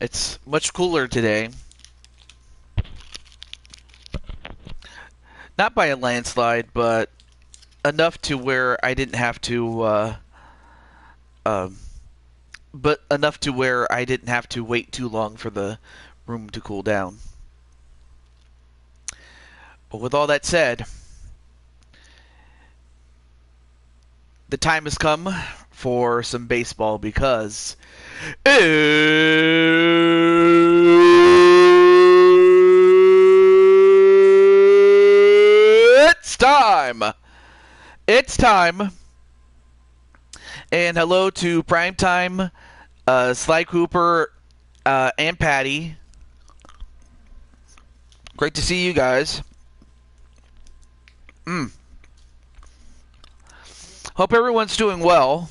It's much cooler today. Not by a landslide, but enough to where I didn't have to, um, but enough to where I didn't have to wait too long for the room to cool down. But with all that said, the time has come for some baseball because it's time. It's time. And hello to Primetime, Sly Cooper, and Patty. Great to see you guys. Hope everyone's doing well.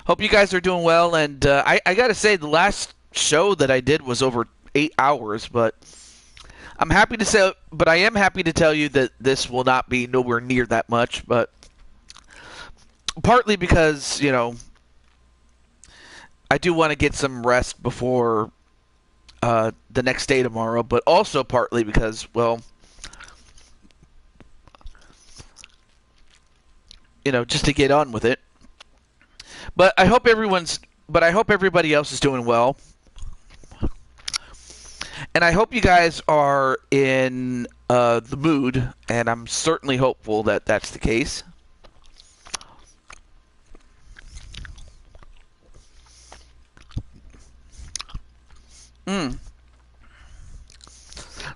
Hope you guys are doing well. And I got to say, the last show that I did was over 8 hours, but I am happy to tell you that this will not be nowhere near that much, but partly because, I do want to get some rest before the next day tomorrow, but also partly because, well, just to get on with it. But I hope everybody else is doing well. And I hope you guys are in the mood, and I'm certainly hopeful that that's the case.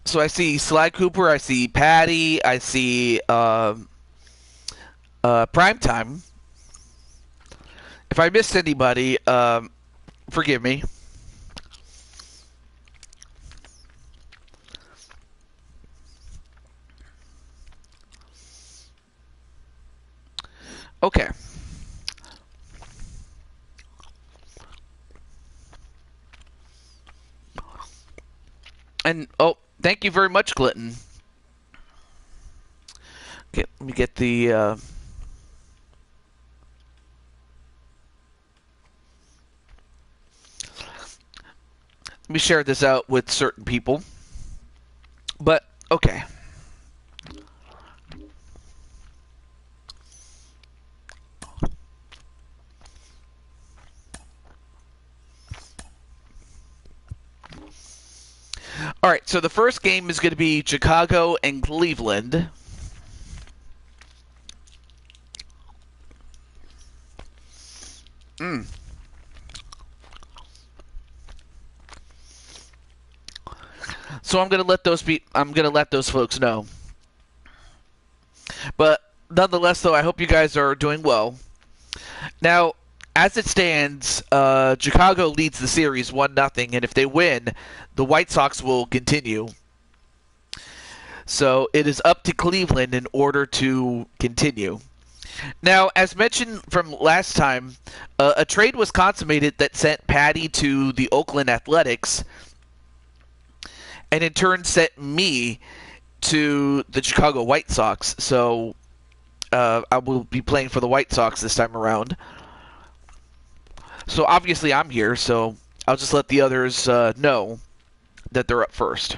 So I see Sly Cooper, I see Patty, I see Primetime. If I missed anybody, forgive me. Okay. And, thank you very much, Clinton. Okay, let me get the... let me share this out with certain people. But, okay. All right, so the first game is going to be Chicago and Cleveland. So I'm going to let those folks know. But nonetheless, though, I hope you guys are doing well. Now, as it stands, Chicago leads the series 1-0, and if they win, the White Sox will continue. So it is up to Cleveland in order to continue. Now, as mentioned from last time, a trade was consummated that sent Patty to the Oakland Athletics, and in turn sent me to the Chicago White Sox. So I will be playing for the White Sox this time around. So obviously I'm here, so I'll just let the others know that they're up first.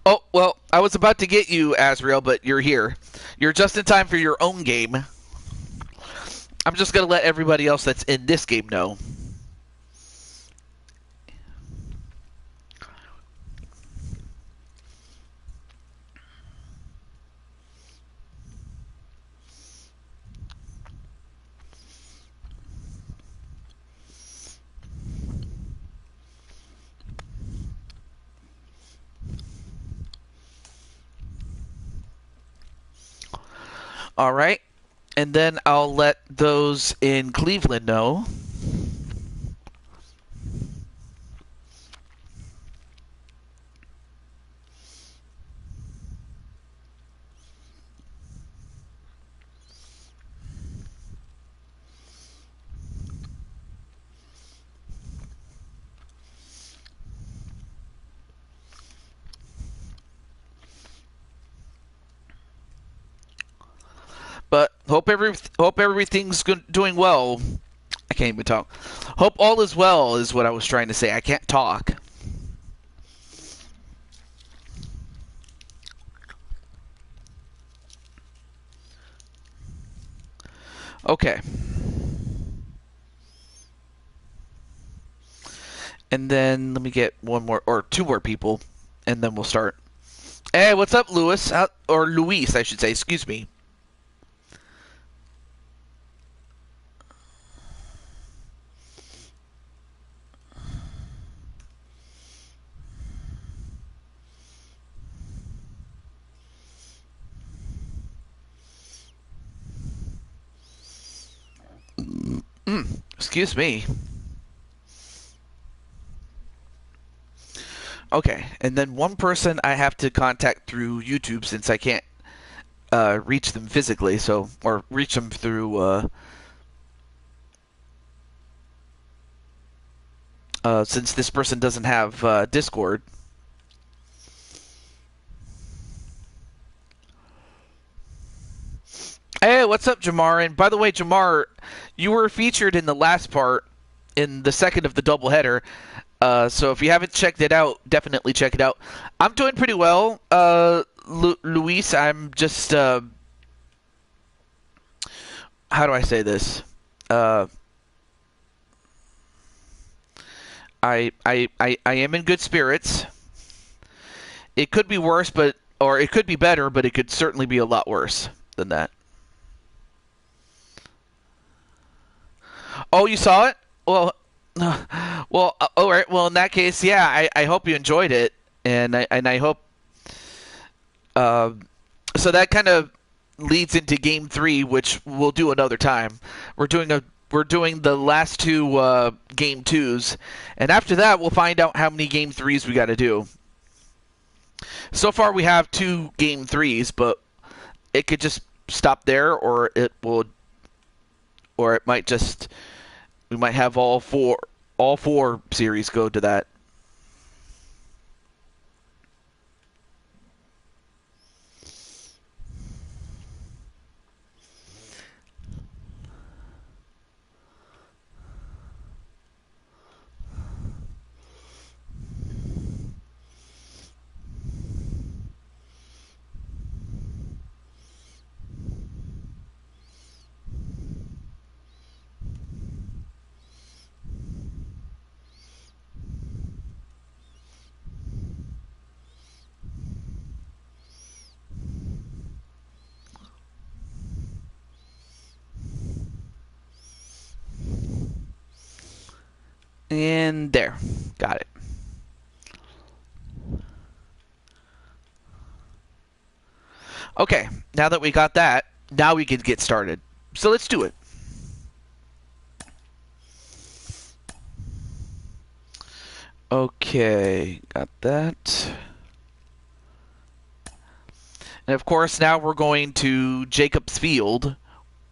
Oh, well, I was about to get you, Azrael, but you're here. You're just in time for your own game. I'm just going to let everybody else that's in this game know. All right. And then I'll let those in Cleveland know. But hope everything's doing well. I can't even talk. Hope all is well is what I was trying to say. I can't talk. Okay. And then let me get one more or two more people, and then we'll start. Hey, what's up, Luis? Or Luis, I should say. Excuse me. Excuse me. Okay, and then one person I have to contact through YouTube since I can't reach them physically, or reach them through since this person doesn't have Discord. Hey, what's up, Jamar? And by the way, Jamar, you were featured in the last part, in the second of the doubleheader. So if you haven't checked it out, definitely check it out. I'm doing pretty well, Luis. I'm just, how do I say this? I am in good spirits. It could be worse, or it could be better, but it could certainly be a lot worse than that. Oh, you saw it? Well, all right. Well, in that case, yeah, I hope you enjoyed it, and I hope. So that kind of leads into Game 3, which we'll do another time. We're doing the last two Game 2s, and after that, we'll find out how many Game 3s we got to do. So far, we have 2 Game 3s, but it could just stop there, or it might just. We might have all four series go to that. And there. Got it. Okay, now that we got that, now we can get started. So let's do it. Okay, got that. And of course, now we're going to Jacobs Field,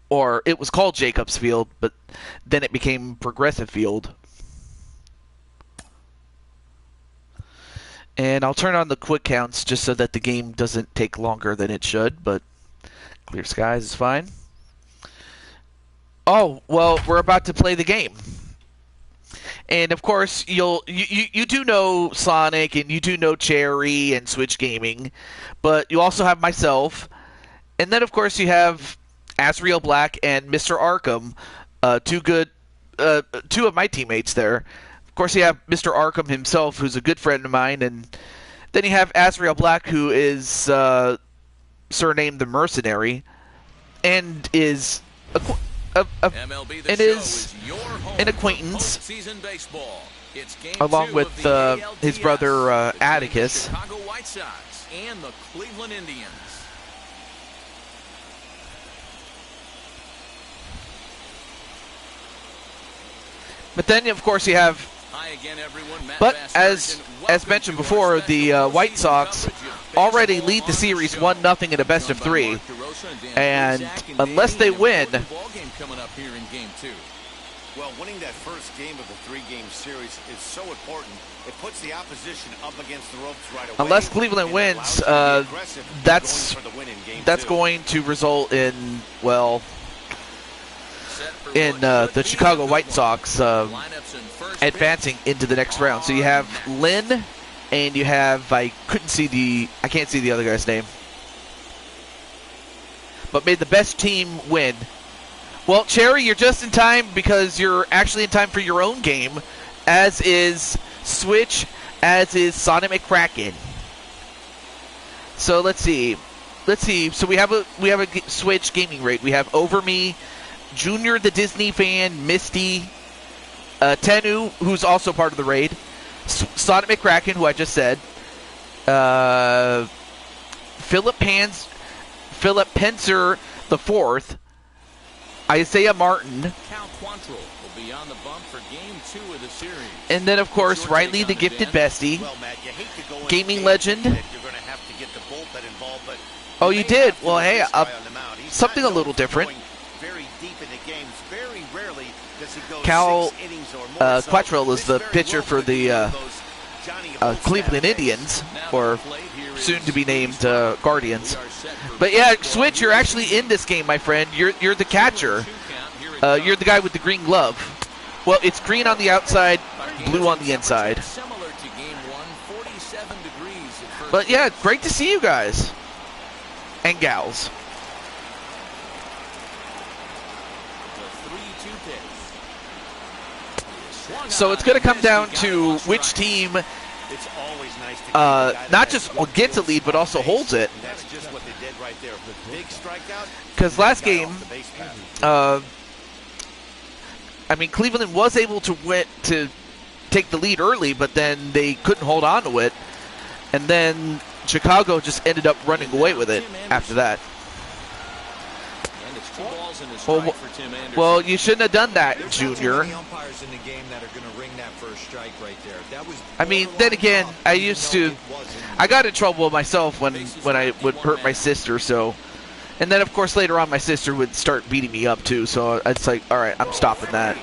or it was called Jacobs Field, but then it became Progressive Field. And I'll turn on the quick counts just so that the game doesn't take longer than it should, but clear skies is fine. Oh, well, we're about to play the game. And of course, you do know Sonic, and you do know Cherry and Switch Gaming, but you also have myself, and then of course you have Azrael Black and Mr. Arkham, two of my teammates there. Of course, you have Mr. Arkham himself, who's a good friend of mine, and then you have Azrael Black, who is surnamed the Mercenary, and is an acquaintance, along with his brother Atticus. The Chicago White Sox and the Cleveland Indians. But then, of course, you have. But as mentioned before, the White Sox already lead the series 1-0 in a best of 3, and unless they win. Well, winning that first game of the 3-game series is so important. It puts the opposition up against the ropes right away. Unless Cleveland wins, that's going to result in, well, in the Chicago White Sox advancing into the next round. So you have Lynn, and you have, I can't see the other guy's name, but made the best team win. Well, Cherry, you're just in time because you're actually in time for your own game, as is Switch, as is Sonic McCracken. So let's see. So we have a Switch gaming raid. We have Over Me, Junior the Disney fan, Misty, Tenu, who's also part of the raid, Sonic McCracken, who I just said, Philip Pencer the Fourth, Isaiah Martin, will be on the bump for game 2 of the series. And then, of course, Riley the Gifted Bestie, Gaming Legend. Oh, you did? Well, hey, something a little different. Cal Quattrell is the pitcher for the Cleveland Indians, or soon to be named Guardians. But yeah, Switch, you're actually in this game, my friend. You're the catcher. You're the guy with the green glove. Well, it's green on the outside, blue on the inside. But yeah, great to see you guys and gals. So it's going to come down to which team not just gets a lead, but also holds it. Because last game, Cleveland was able to take the lead early, but then they couldn't hold on to it. And then Chicago just ended up running away with it after that. Well, you shouldn't have done that, Junior. I mean, then again, I got in trouble myself when I would hurt my sister, so. And then, of course, later on, my sister would start beating me up, too, so it's like, all right, I'm stopping that.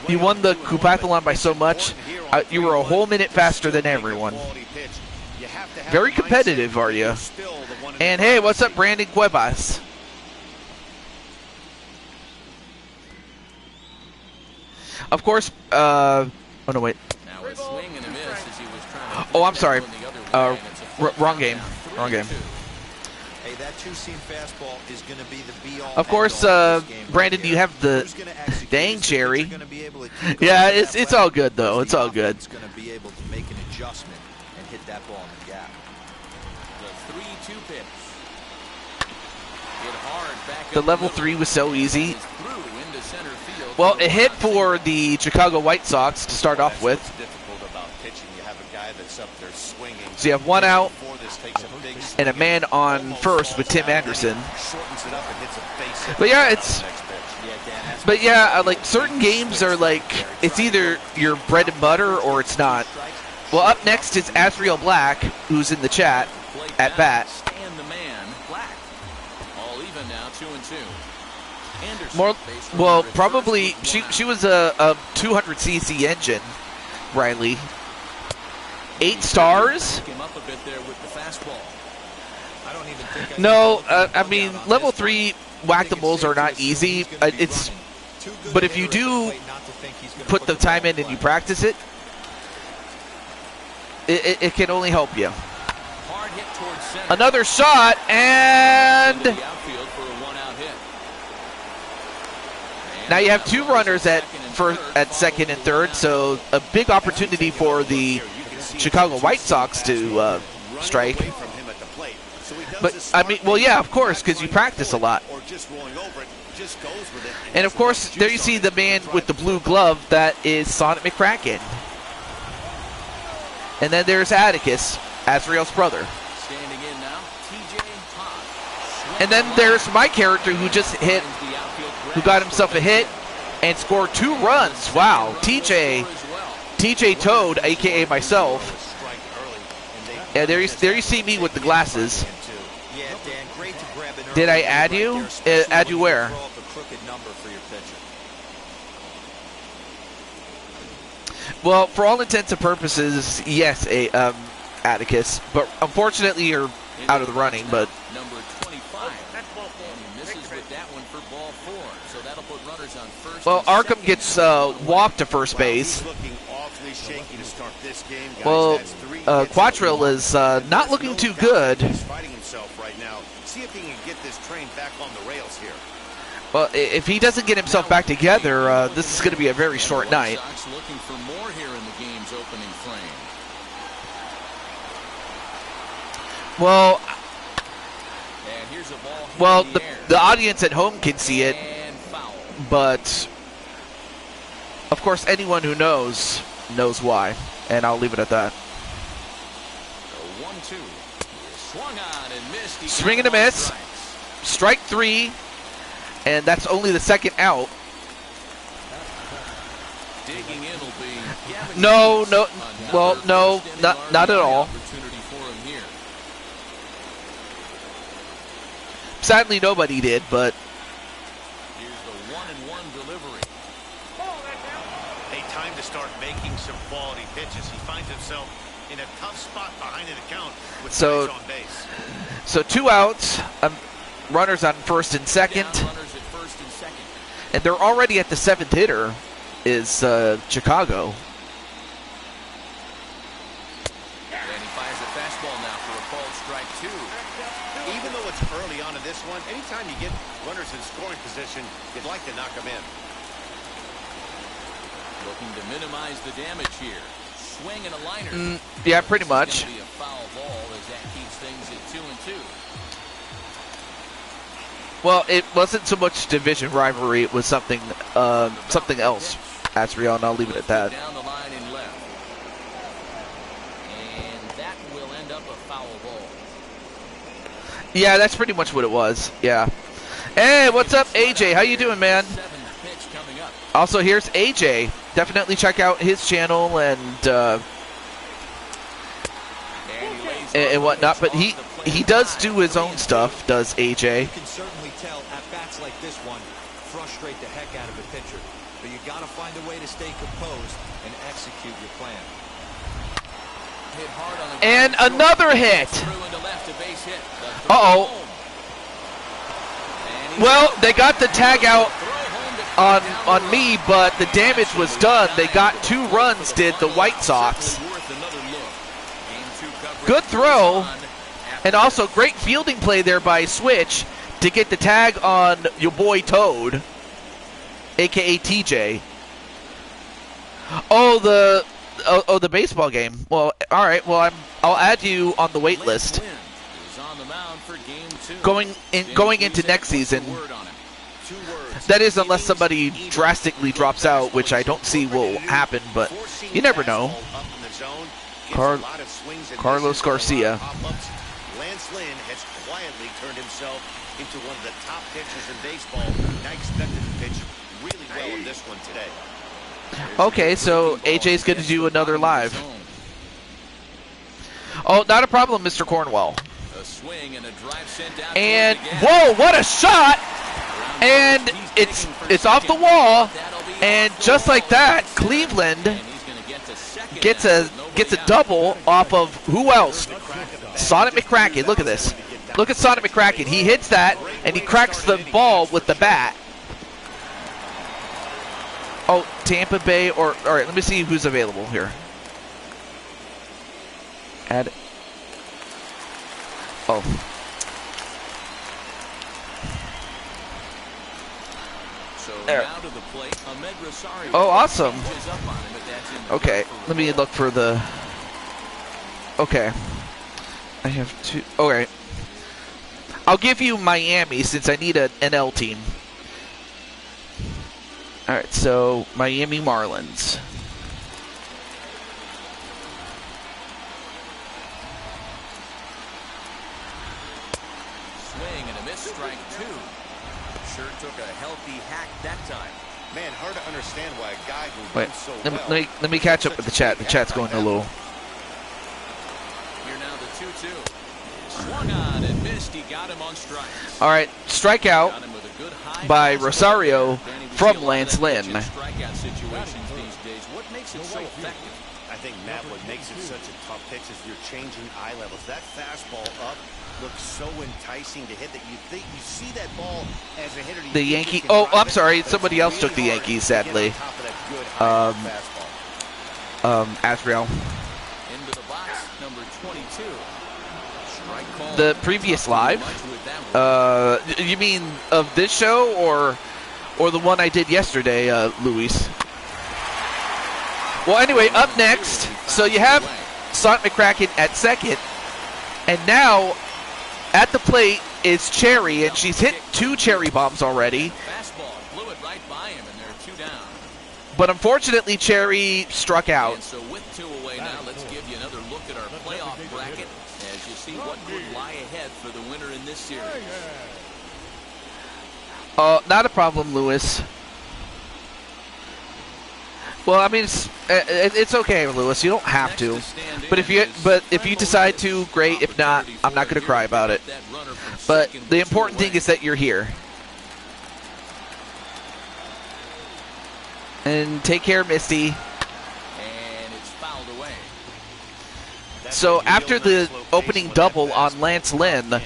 You won the Kupathlon by so much. You were a whole minute faster than everyone. Very competitive, are you? And, hey, what's up, Brandon Cuevas? Of course, oh no, wait. Oh, I'm sorry. Wrong game. Of course, Brandon, you have the dang Cherry. Yeah, it's all good though. It's all good. The level 3 was so easy. Well, it hit for the Chicago White Sox to start off with. So you have one out and a man on first with Tim Anderson. But yeah, like certain games are like, it's either your bread and butter or it's not. Well, up next is Asriel Black, who's in the chat at bat. Well, probably she was a 200cc engine, Riley. 8 stars. No, I mean level 3 whack-the-moles are not easy. But if you do put the time in and you practice it, it can only help you. Another shot and. Now you have 2 runners at second and third, so a big opportunity for the Chicago White Sox to strike. But, I mean, well, yeah, of course, because you practice a lot. And, of course, there you see the man with the blue glove. That is Sonic McCracken. And then there's Atticus, Asriel's brother. And then there's my character who just hit, who got himself a hit, and scored 2 runs. Wow, TJ Toad, aka myself. Yeah, there you see me with the glasses. Did I add you? Add you where? Well, for all intents and purposes, yes, Atticus. But unfortunately, you're out of the running. But Number 25. And he misses with that one for ball 4. So that'll put runners on first. Well, Arkham gets walked to first base. Well, Quattrell is not looking too good. He's fighting himself right now. See if he can get this train back on the rails here. Well, if he doesn't get himself back together, this is going to be a very short night. Looking for more here in the game's opening frame. Well, And here's a ball well, in the air. the audience at home can see it, And foul. but of course, anyone who knows why, and I'll leave it at that. The 1-2. Swung on and missed. He Swing got and a one miss. Strike 3, and that's only the second out. Digging in will be Gavin No, Hughes. no, well, Another no, extended not at RBI all. opportunity for him here. Sadly, nobody did, but Here's the 1-1 delivery. Hey, time to start making some quality pitches. He finds himself in a tough spot behind an account with So- guys on base. so 2 outs, runners on first and second, Down runners at first and second. and they're already at the 7th hitter. Is Chicago. And he fires a fastball now for a called strike 2. Even though it's early on in this one, anytime you get runners in scoring position, you'd like to knock them in. Looking to minimize the damage here. Swing and a liner. Yeah, pretty much. It's gonna be a foul ball as that keeps things at 2-2. Well, it wasn't so much division rivalry; it was something else. Asriel, and I'll leave it at that. Down the line and left. And that will end up a foul ball. Yeah, that's pretty much what it was. Yeah. Hey, what's up, AJ? How you doing, man? 7th pitch coming up. Also, here's AJ. Definitely check out his channel and And he lays and whatnot. But he does do his own stuff. Does AJ? You can certainly tell at-bats like this one frustrate the heck out of a pitcher. But you got to find a way to stay composed and execute your plan. hit hard on the And ground. another hit. Through into left, a base hit. The throw Uh-oh. home. And he's Well, they got the tag out throw home to on down the me, run. but the damage was done. They got 2 runs, did the White Sox. Certainly worth another look. Game 2 coverage Good throw. on after And also great fielding play there by Switch to get the tag on your boy Toad, aka TJ. Oh, the baseball game. Well, all right. Well, I'll add you on the wait list. Lynn is on the mound for game 2. Going into next season. Word on him. 2 words. That is, unless somebody drastically drops out, which I don't see will happen, but you never know. Carlos Garcia. Lance Lynn has quietly turned himself into one of the top pitchers in baseball. And I expected to pitch really well in this one today. Okay, so AJ's going to do another live. Oh, not a problem, Mr. Cornwell. A swing and a drive sent down And towards the gap. whoa, what a shot! And it's off the wall, and just like that, Cleveland And he's gonna get to second gets now a with nobody gets a out. double off of who else? Sonic McCracken. Look at this. Look at Sonic McCracken. He hits that, and he cracks the ball with the bat. Oh, Tampa Bay, or all right. Let me see who's available here. Add. Oh. So There. now to the plate, Ahmed Rosario. Oh, awesome. Changes up on him, but that's in the Okay, gut for let me a ball. look for the. Okay. I have 2. Okay. I'll give you Miami since I need an NL team. Alright, so Miami Marlins. Swing and a miss, strike 2. Sure took a healthy hack that time. Man, hard to understand why a guy who Wait, runs so let me catch up with the chat. The chat's going a little. Here now the 2-2. Swung on and missed. He got him on strikes. All right, strikeout Got him with a good high by fastball. Rosario Danny, we see from a lot of Lance that Lynn. pitch in strikeout situations these days. What makes it so effective? I think, Matt, what makes it such a tough pitch is you're changing eye levels. That fastball up looks so enticing to hit that you think you see that ball as a hitter. The Yankee. Oh, I'm sorry. Somebody else took the Yankees, sadly. Asriel. Into the box, number 22. Strike call. The previous live. You mean of this show or the one I did yesterday, Luis? Well, anyway, up next. So you have Sonic McCracken at second, and now at the plate is Cherry, and she's hit 2 cherry bombs already. Fastball blew it right by him, and they're 2 down. But unfortunately, Cherry struck out. And so with 2 away now, let's give you another look at our playoff bracket as you see what could lie ahead for the winner in this series. Not a problem, Lewis. Well, I mean, it's okay, Lewis. You don't have to. But if you decide to, great. If not, I'm not going to cry about it. But the important thing is that you're here. And take care, Misty. And it's fouled away. So after the opening double on Lance Lynn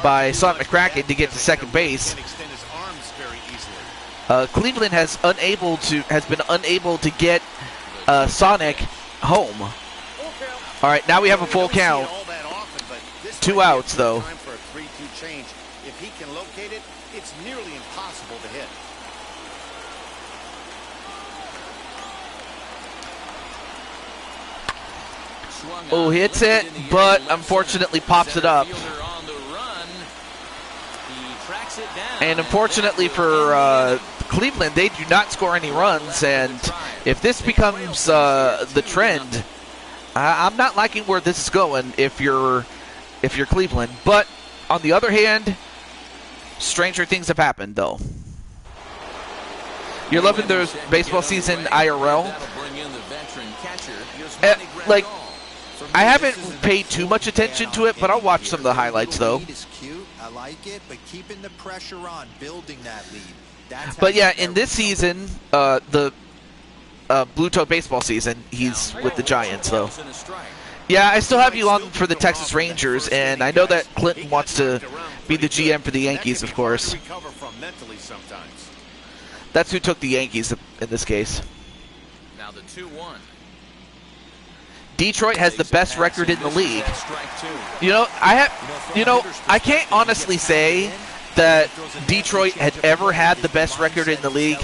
by Sonic McCracken to get to second base, Cleveland has been unable to get Sonic home. All right, now we have a full count. 2 outs, though. If he can locate it, it's nearly impossible to hit. Oh, hits it, but unfortunately pops it up. And unfortunately for Cleveland, they do not score any runs, and if this becomes the trend, I'm not liking where this is going if you're Cleveland. But on the other hand, stranger things have happened, though. You're loving the baseball season IRL. I haven't paid too much attention to it, but I'll watch some of the highlights, though. I like it, but keeping the pressure on, building that lead. But yeah, in this season, the Blue Toad baseball season, he's with the Giants, though. Yeah, I still have you on for the Texas Rangers, and I know that Clinton wants to be the GM for the Yankees, of course. That's who took the Yankees in this case. Now the 2-1. Detroit has the best record in the league. I can't honestly say that Detroit had ever had the best record in the league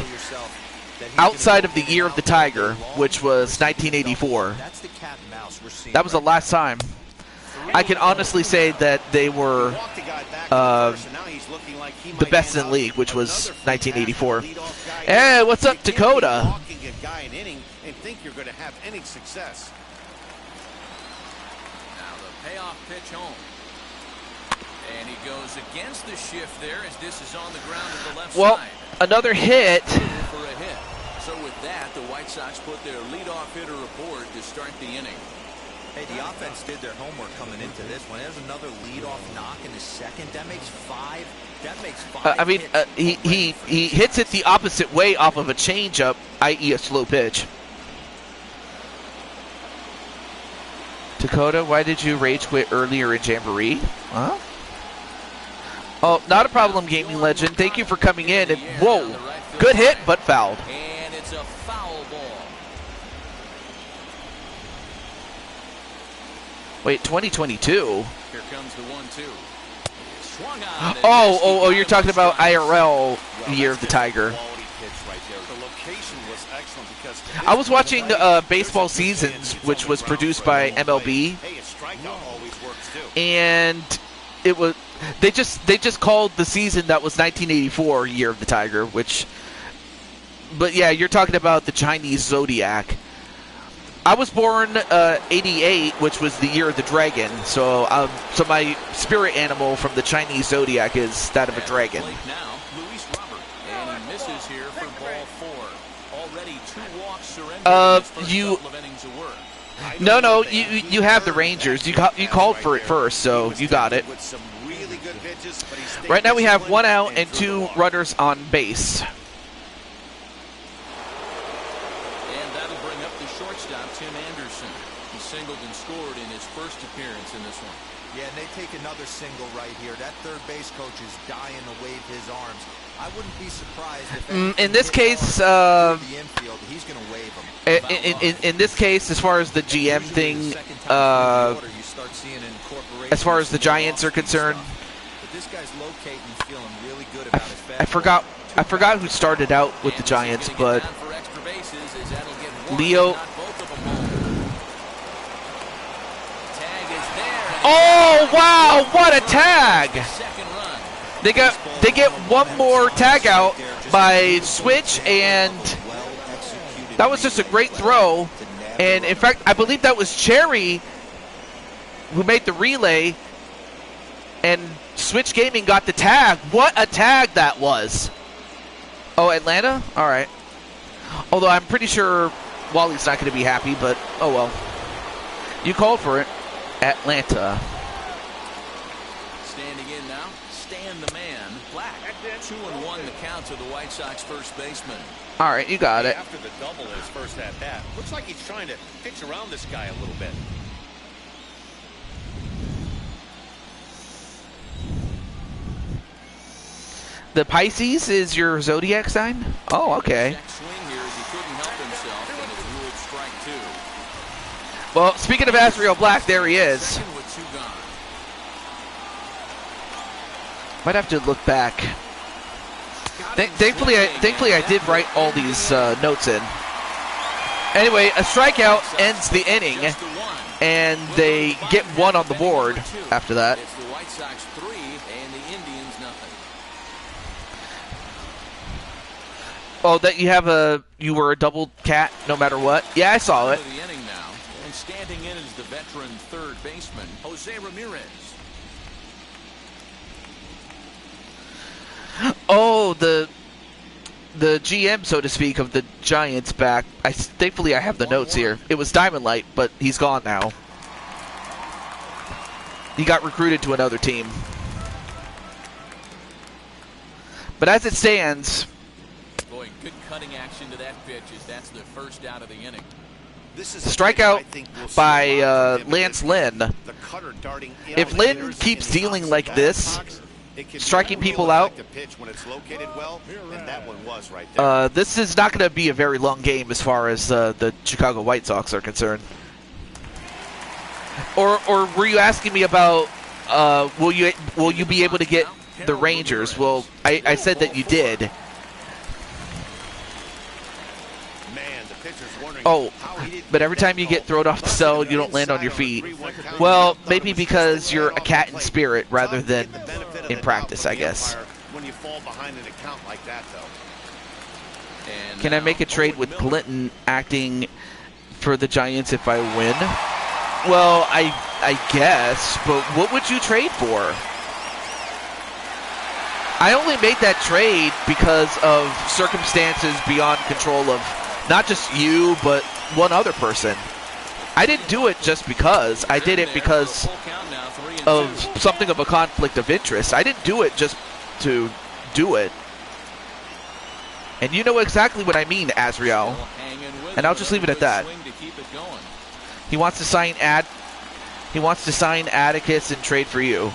outside of the year of the Tiger, which was 1984. That was the last time. I can honestly say that they were the best in the league, which was 1984. Hey, what's up, Dakota? Payoff pitch home. And he goes against the shift there as this is on the ground to the left side. Another hit. For a hit. So with that, the White Sox put their leadoff hitter aboard to start the inning. Hey, the offense did their homework coming into this one. There's another leadoff knock in the second. That makes 5. That makes 5. He hits it the opposite way off of a changeup, i.e. a slow pitch. Dakota, why did you rage quit earlier in Jamboree? Huh? Oh, not a problem, Gaming Legend. Thank you for coming in. And whoa, good hit, but fouled. And it's a foul ball. Wait, 2022? Here comes the 1-2. Oh, you're talking about IRL Year of the Tiger. I was watching Baseball Seasons, which was produced by MLB, and it was they just called the season that was 1984 Year of the Tiger, but yeah, you're talking about the Chinese Zodiac. I was born 88, which was the Year of the Dragon, so my spirit animal from the Chinese Zodiac is that of a dragon. And he misses here you. No, you have the Rangers. You called for it first, so you got it. Right now we have 1 out and 2 runners on base. And that'll bring up the shortstop, Tim Anderson. He singled and scored in his first appearance in this one. Yeah, and they take another single right here. That third base coach is dying to wave his arms. I wouldn't be surprised if in this case, the infield, he's going to wave them. In this case, as far as the GM thing, as far as the Giants are concerned, This guy's locating, feeling really good about his I forgot who started out with the Giants, but Leo. Oh wow! What a tag! They get one more tag out by Switch, and that was just a great throw. And in fact, I believe that was Cherry who made the relay, and Switch Gaming got the tag. What a tag that was! Oh, Atlanta? All right. Although I'm pretty sure Wally's not going to be happy, but oh well. You called for it. Atlanta. Standing in now, Stan the Man, Black. 2-1 the count to the White Sox first baseman. All right, you got it. After the double in his first at bat, looks like he's trying to pitch around this guy a little bit. The Pisces is your zodiac sign? Oh, okay. Well, speaking of Azrael Black, there he is. Might have to look back. Thankfully, I did write all these notes in. Anyway, a strikeout ends the inning, and they get 1 on the board after that. It's the White Sox 3 and the Indians nothing. Oh, that you were a double cat no matter what? Yeah, I saw it. The inning now, and standing in is the veteran third baseman, Jose Ramirez. Oh, the GM, so to speak, of the Giants back. Thankfully, I have the notes here. It was Diamond Light, but he's gone now. He got recruited to another team. But as it stands... Boy, good cutting action to that pitch as that's the first out of the inning. This is strikeout by Lance Lynn. If Lynn keeps dealing like this, striking people out, this is not going to be a very long game as far as the Chicago White Sox are concerned. Or were you asking me about will you be able to get the Rangers? Well, I said that you did. Oh, but every time you get thrown off the cell, you don't land on your feet. Well, maybe because you're a cat in spirit rather than in practice, I guess. Can I make a trade with Clinton acting for the Giants if I win? Well, I guess, but what would you trade for? I only made that trade because of circumstances beyond control of not just you, but one other person. I didn't do it just because. I did it because of something of a conflict of interest. I didn't do it just to do it. And you know exactly what I mean, Azrael. And I'll just leave it at that. He wants to sign Atticus and trade for you.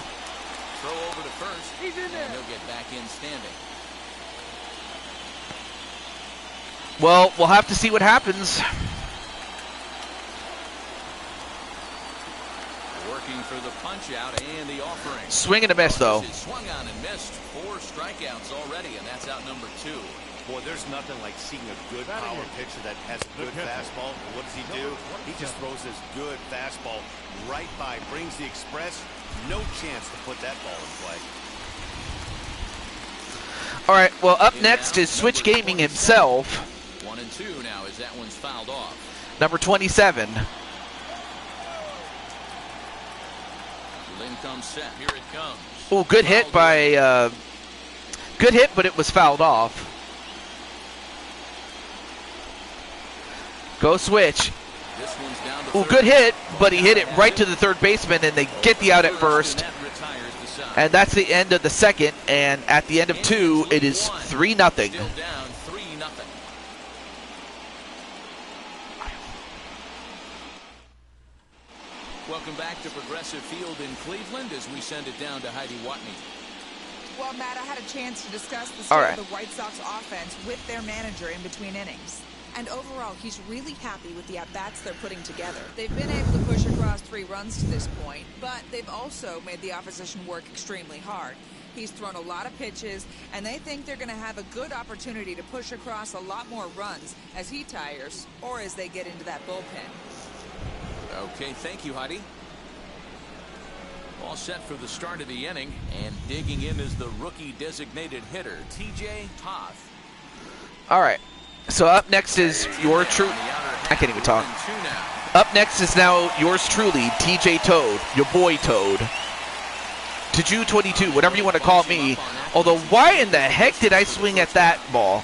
Throw over to first. He's in there. And he'll get back in standing. Well, we'll have to see what happens. Working for the punch out and the offering. Swing and a miss, though. Swung on and missed. 4 strikeouts already, and that's out number 2. Boy, there's nothing like seeing a good power pitcher that has a good fastball. What does he do? He just throws this good fastball right by, brings the express. No chance to put that ball in play. All right, well, up next is Switch Gaming himself. 1 and 2 now as that one's fouled off. Number 27. Lynn comes set. Here it comes. Oh, good hit by... good hit, but it was fouled off. Go switch. This one's down to Ooh, third. good hit, but he hit it right to the third baseman, and they get the out at first. That retires the side. And that's the end of the second, and at the end of 2, it is 3-0. Still down 3-0. Welcome back to Progressive Field in Cleveland as we send it down to Heidi Watney. Well, Matt, I had a chance to discuss the All state right. of the White Sox offense with their manager in between innings. And overall, he's really happy with the at-bats they're putting together. They've been able to push across 3 runs to this point, but they've also made the opposition work extremely hard. He's thrown a lot of pitches, and they think they're going to have a good opportunity to push across a lot more runs as he tires or as they get into that bullpen. Okay, thank you, Heidi. All set for the start of the inning, and digging in is the rookie designated hitter, TJ Toth. All right. So up next is your true. I can't even talk. Up next is now yours truly, TJ Toad, your boy Toad. Taju 22, whatever you want to call me. Although, why in the heck did I swing at that ball?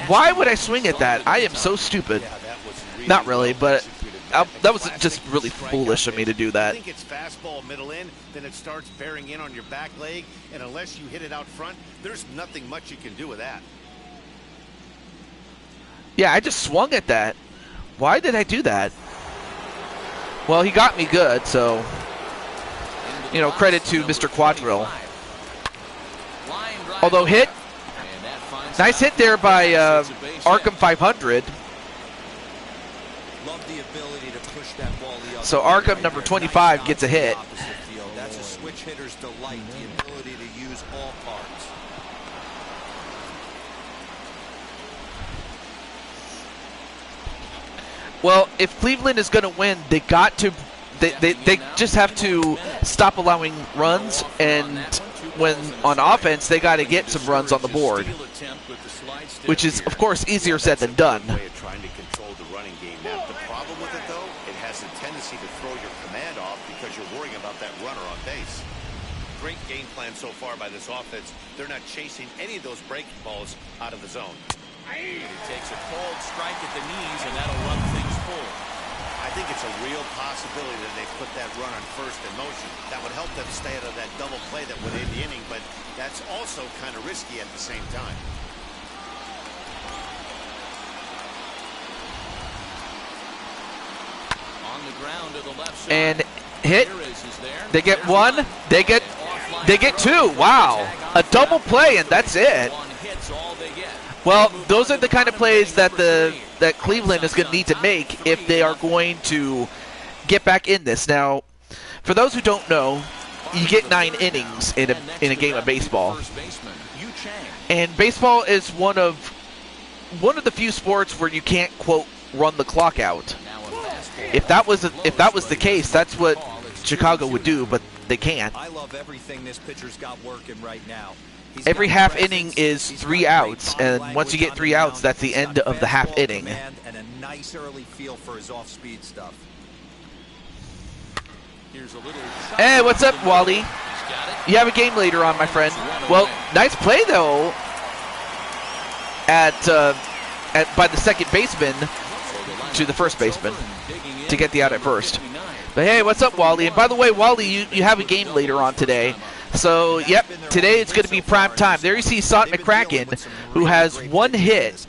Why would I swing at that? I am so stupid. Not really, but that was just really foolish of me to do I that. think it's fastball middle in, then it starts bearing in on your back leg, and unless you hit it out front, there's nothing much you can do with that. Yeah, I just swung at that. Why did I do that? Well, he got me good, so, you know, credit to Mr. Quadrill. Although hit, nice hit there by Arkham 500. Love the ability to push that ball the other So way. Arkham number 25 gets a hit. That's a switch hitter's delight, the ability to use all parts. Well, if Cleveland is going to win, they just have to stop allowing runs, and when on offense, they got to get some runs on the board, which is, of course, easier said than done. Way of trying to control the running game. Now, the problem with it, though, it has a tendency to throw your command off because you're worrying about that runner on base. Great game plan so far by this offense. They're not chasing any of those breaking balls out of the zone. And he takes a cold strike at the knees, and that'll run things full. I think it's a real possibility that they put that run on first in motion. That would help them stay out of that double play that would end the inning, but that's also kind of risky at the same time. On the ground to the left side. And hit. Ramirez is there. They get one. They get two. Wow, a double play, and that's it. One hit's all they get. Well, those are the kind of plays that that Cleveland is going to need to make if they are going to get back in this. Now, for those who don't know, you get 9 innings in a game of baseball, and baseball is one of the few sports where you can't, quote, run the clock out. If that was the case, that's what Chicago would do, but they can't. I love everything this pitcher's got working right now. Every half inning is 3 outs, and once you get 3 outs, that's the end of the half inning. And a nice early feel for his off-speed stuff. Here's a little Hey, what's up, Wally? You have a game later on, my friend. Well, nice play though by the second baseman to the first baseman to get the out at first. But hey, what's up, Wally? And by the way, Wally, you have a game later on today. So, yep, today it's going to be prime time. There you see Sant McCracken, who has 1 hit.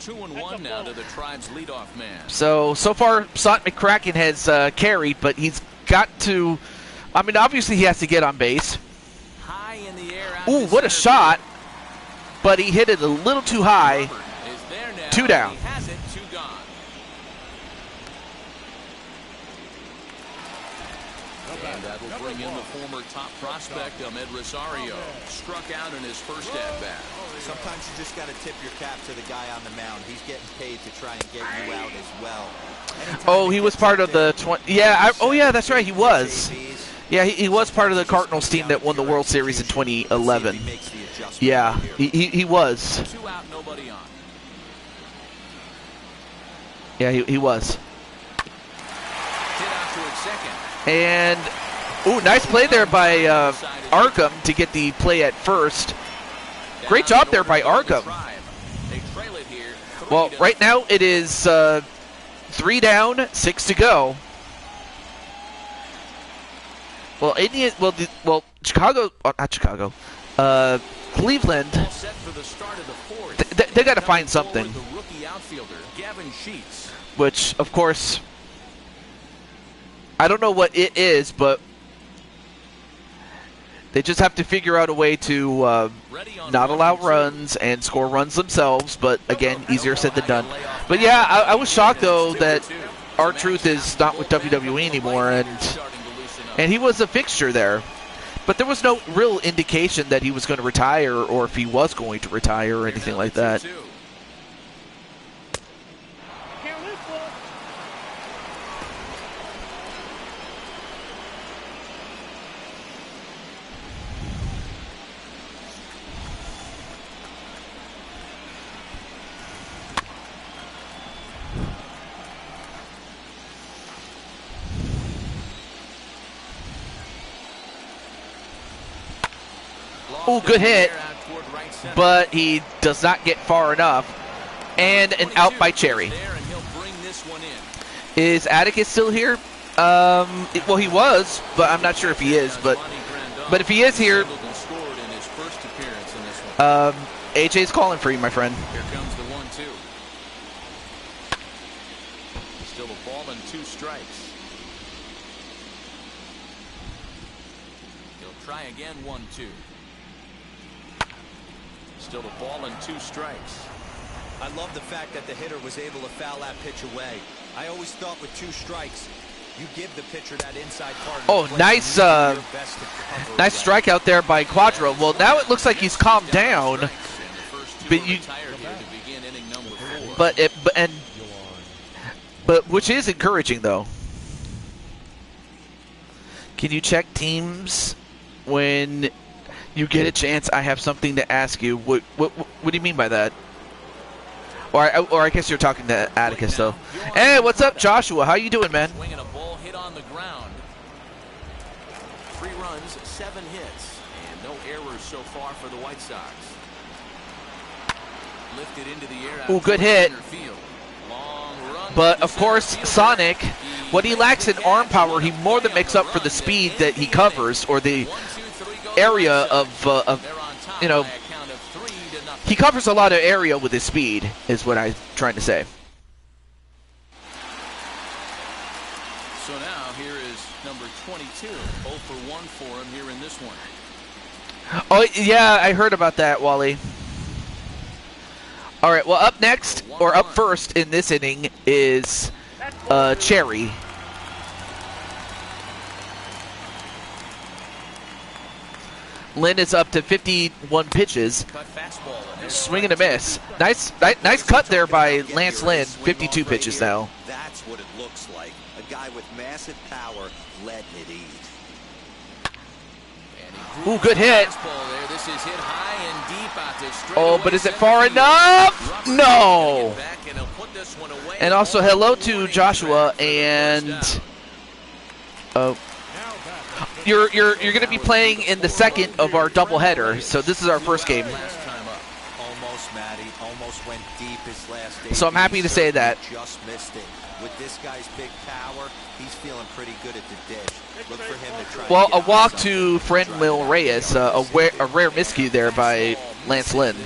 2-1 now to the Tribe's leadoff man. So far, Sant McCracken has carried, but he's got to, I mean, obviously he has to get on base. High in the air. Ooh, what a shot. But he hit it a little too high. 2 down. He has it, 2 gone. And that will bring in the former top prospect, Ahmed Rosario. Struck out in his first at-bat. Sometimes you just got to tip your cap to the guy on the mound. He's getting paid to try and get you out as well. Oh, he was part of the 20. Yeah, oh yeah, that's right, he was. Yeah, he was part of the Cardinals team that won the World Series in 2011. Yeah, he was. 2 out, nobody on. Yeah, he was. Hit out to its second. And, ooh, nice play there by Arkham to get the play at first. Great job there by Arkham. They trail it here, Well, right now it is 3 down, 6 to go. Well, Indian. Well, Chicago. Not Chicago. Cleveland. They got to find something. Which, of course, I don't know what it is, but they just have to figure out a way to not allow runs and score runs themselves. But again, easier said than done. But yeah, I was shocked though that R-Truth is not with WWE anymore, and he was a fixture there. But there was no real indication that he was going to retire or if he was going to retire or anything like that. Oh, good hit, but he does not get far enough. And an out by Cherry. Is Atticus still here? Well, he was, but I'm not sure if he is. But if he is here, AJ's calling for you, my friend. Here comes the 1-2. Still a ball and 2 strikes. He'll try again, 1-2. Still a ball and 2 strikes. I love the fact that the hitter was able to foul that pitch away. I always thought with 2 strikes, you give the pitcher that inside part. Oh, nice, nice strikeout there by Quadro. Well, now it looks like he's calmed down. But which is encouraging though. Can you check teams when you get a chance? I have something to ask you. What do you mean by that? Or I guess you're talking to Atticus though. Hey, what's up, Joshua? How you doing, man? Swinging a ball hit on the ground. 3 runs, 7 hits, and no errors so far for the White Sox. Lifted into the air. Ooh, good hit. But of course, Sonic, what he lacks in arm power, he more than makes up for the speed that he covers, or the area of you know, he covers a lot of area with his speed, is what I'm trying to say. So now here is number 22, 0 for 1 for him here in this one. Oh yeah, I heard about that, Wally. All right, well, up next, or up first in this inning is Cherry. Lynn is up to 51 pitches. Swing and a miss. Nice cut there by Lance Lynn. 52 pitches now. That's what it looks like. A guy with massive power letting it eat. Ooh, good hit. Oh, but is it far enough? No. And also hello to Joshua, and you're going to be playing in the second of our doubleheader. So this is our first game. Almost, Matty. Almost went deep his last day. So I'm happy to say that. Just missed it. With this guy's big power, he's feeling pretty good at the dish. Look for him to try. Well, a walk to Friendwell Reyes, a rare miscue there by Lance Lynn.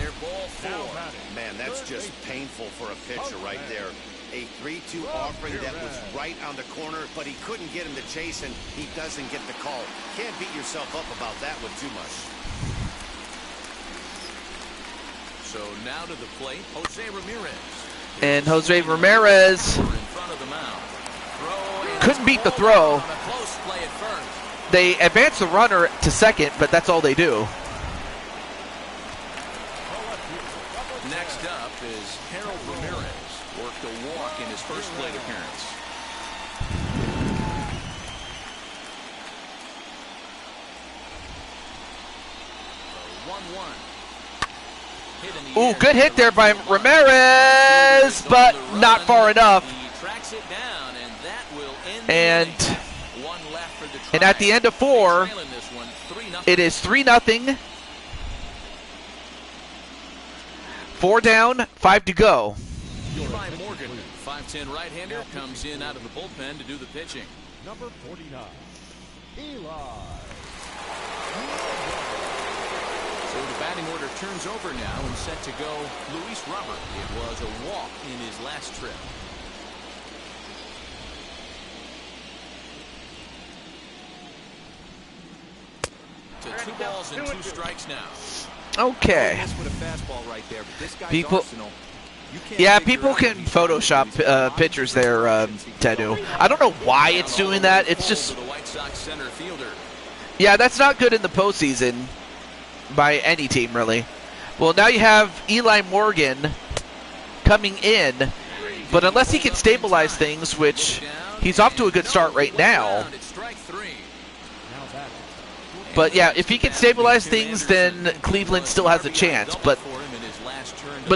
Man, that's just painful for a pitcher right there. A 3-2 offering that was right on the corner, but he couldn't get him to chase, and he doesn't get the call. Can't beat yourself up about that one too much. So now to the plate, Jose Ramirez. And Jose Ramirez couldn't beat the throw. They advance the runner to second, but that's all they do. Next up is Harold Ramirez. Worked a walk in his first plate appearance. Ooh, good hit there by Ramirez, but not far enough. And at the end of 4, it is 3-0. 4 down, 5 to go. Eli Morgan, 5'10" right-hander, comes in out of the bullpen to do the pitching. Number 49, Eli. So the batting order turns over now and set to go Luis Robert. It was a walk in his last trip. To 2 balls and 2 strikes now. Okay. That's with a fastball right there, but this guy's People- arsenal, you can't Yeah, figure people out can what he's Photoshop pitchers there, Tenu. I don't know why it's doing that. It's just, The White Sox center fielder. yeah, that's not good in the postseason by any team, really. Well, now you have Eli Morgan coming in, but unless he can stabilize things, which he's off to a good start right now. It's strike 3. But yeah, if he can stabilize things, then Cleveland still has a chance. But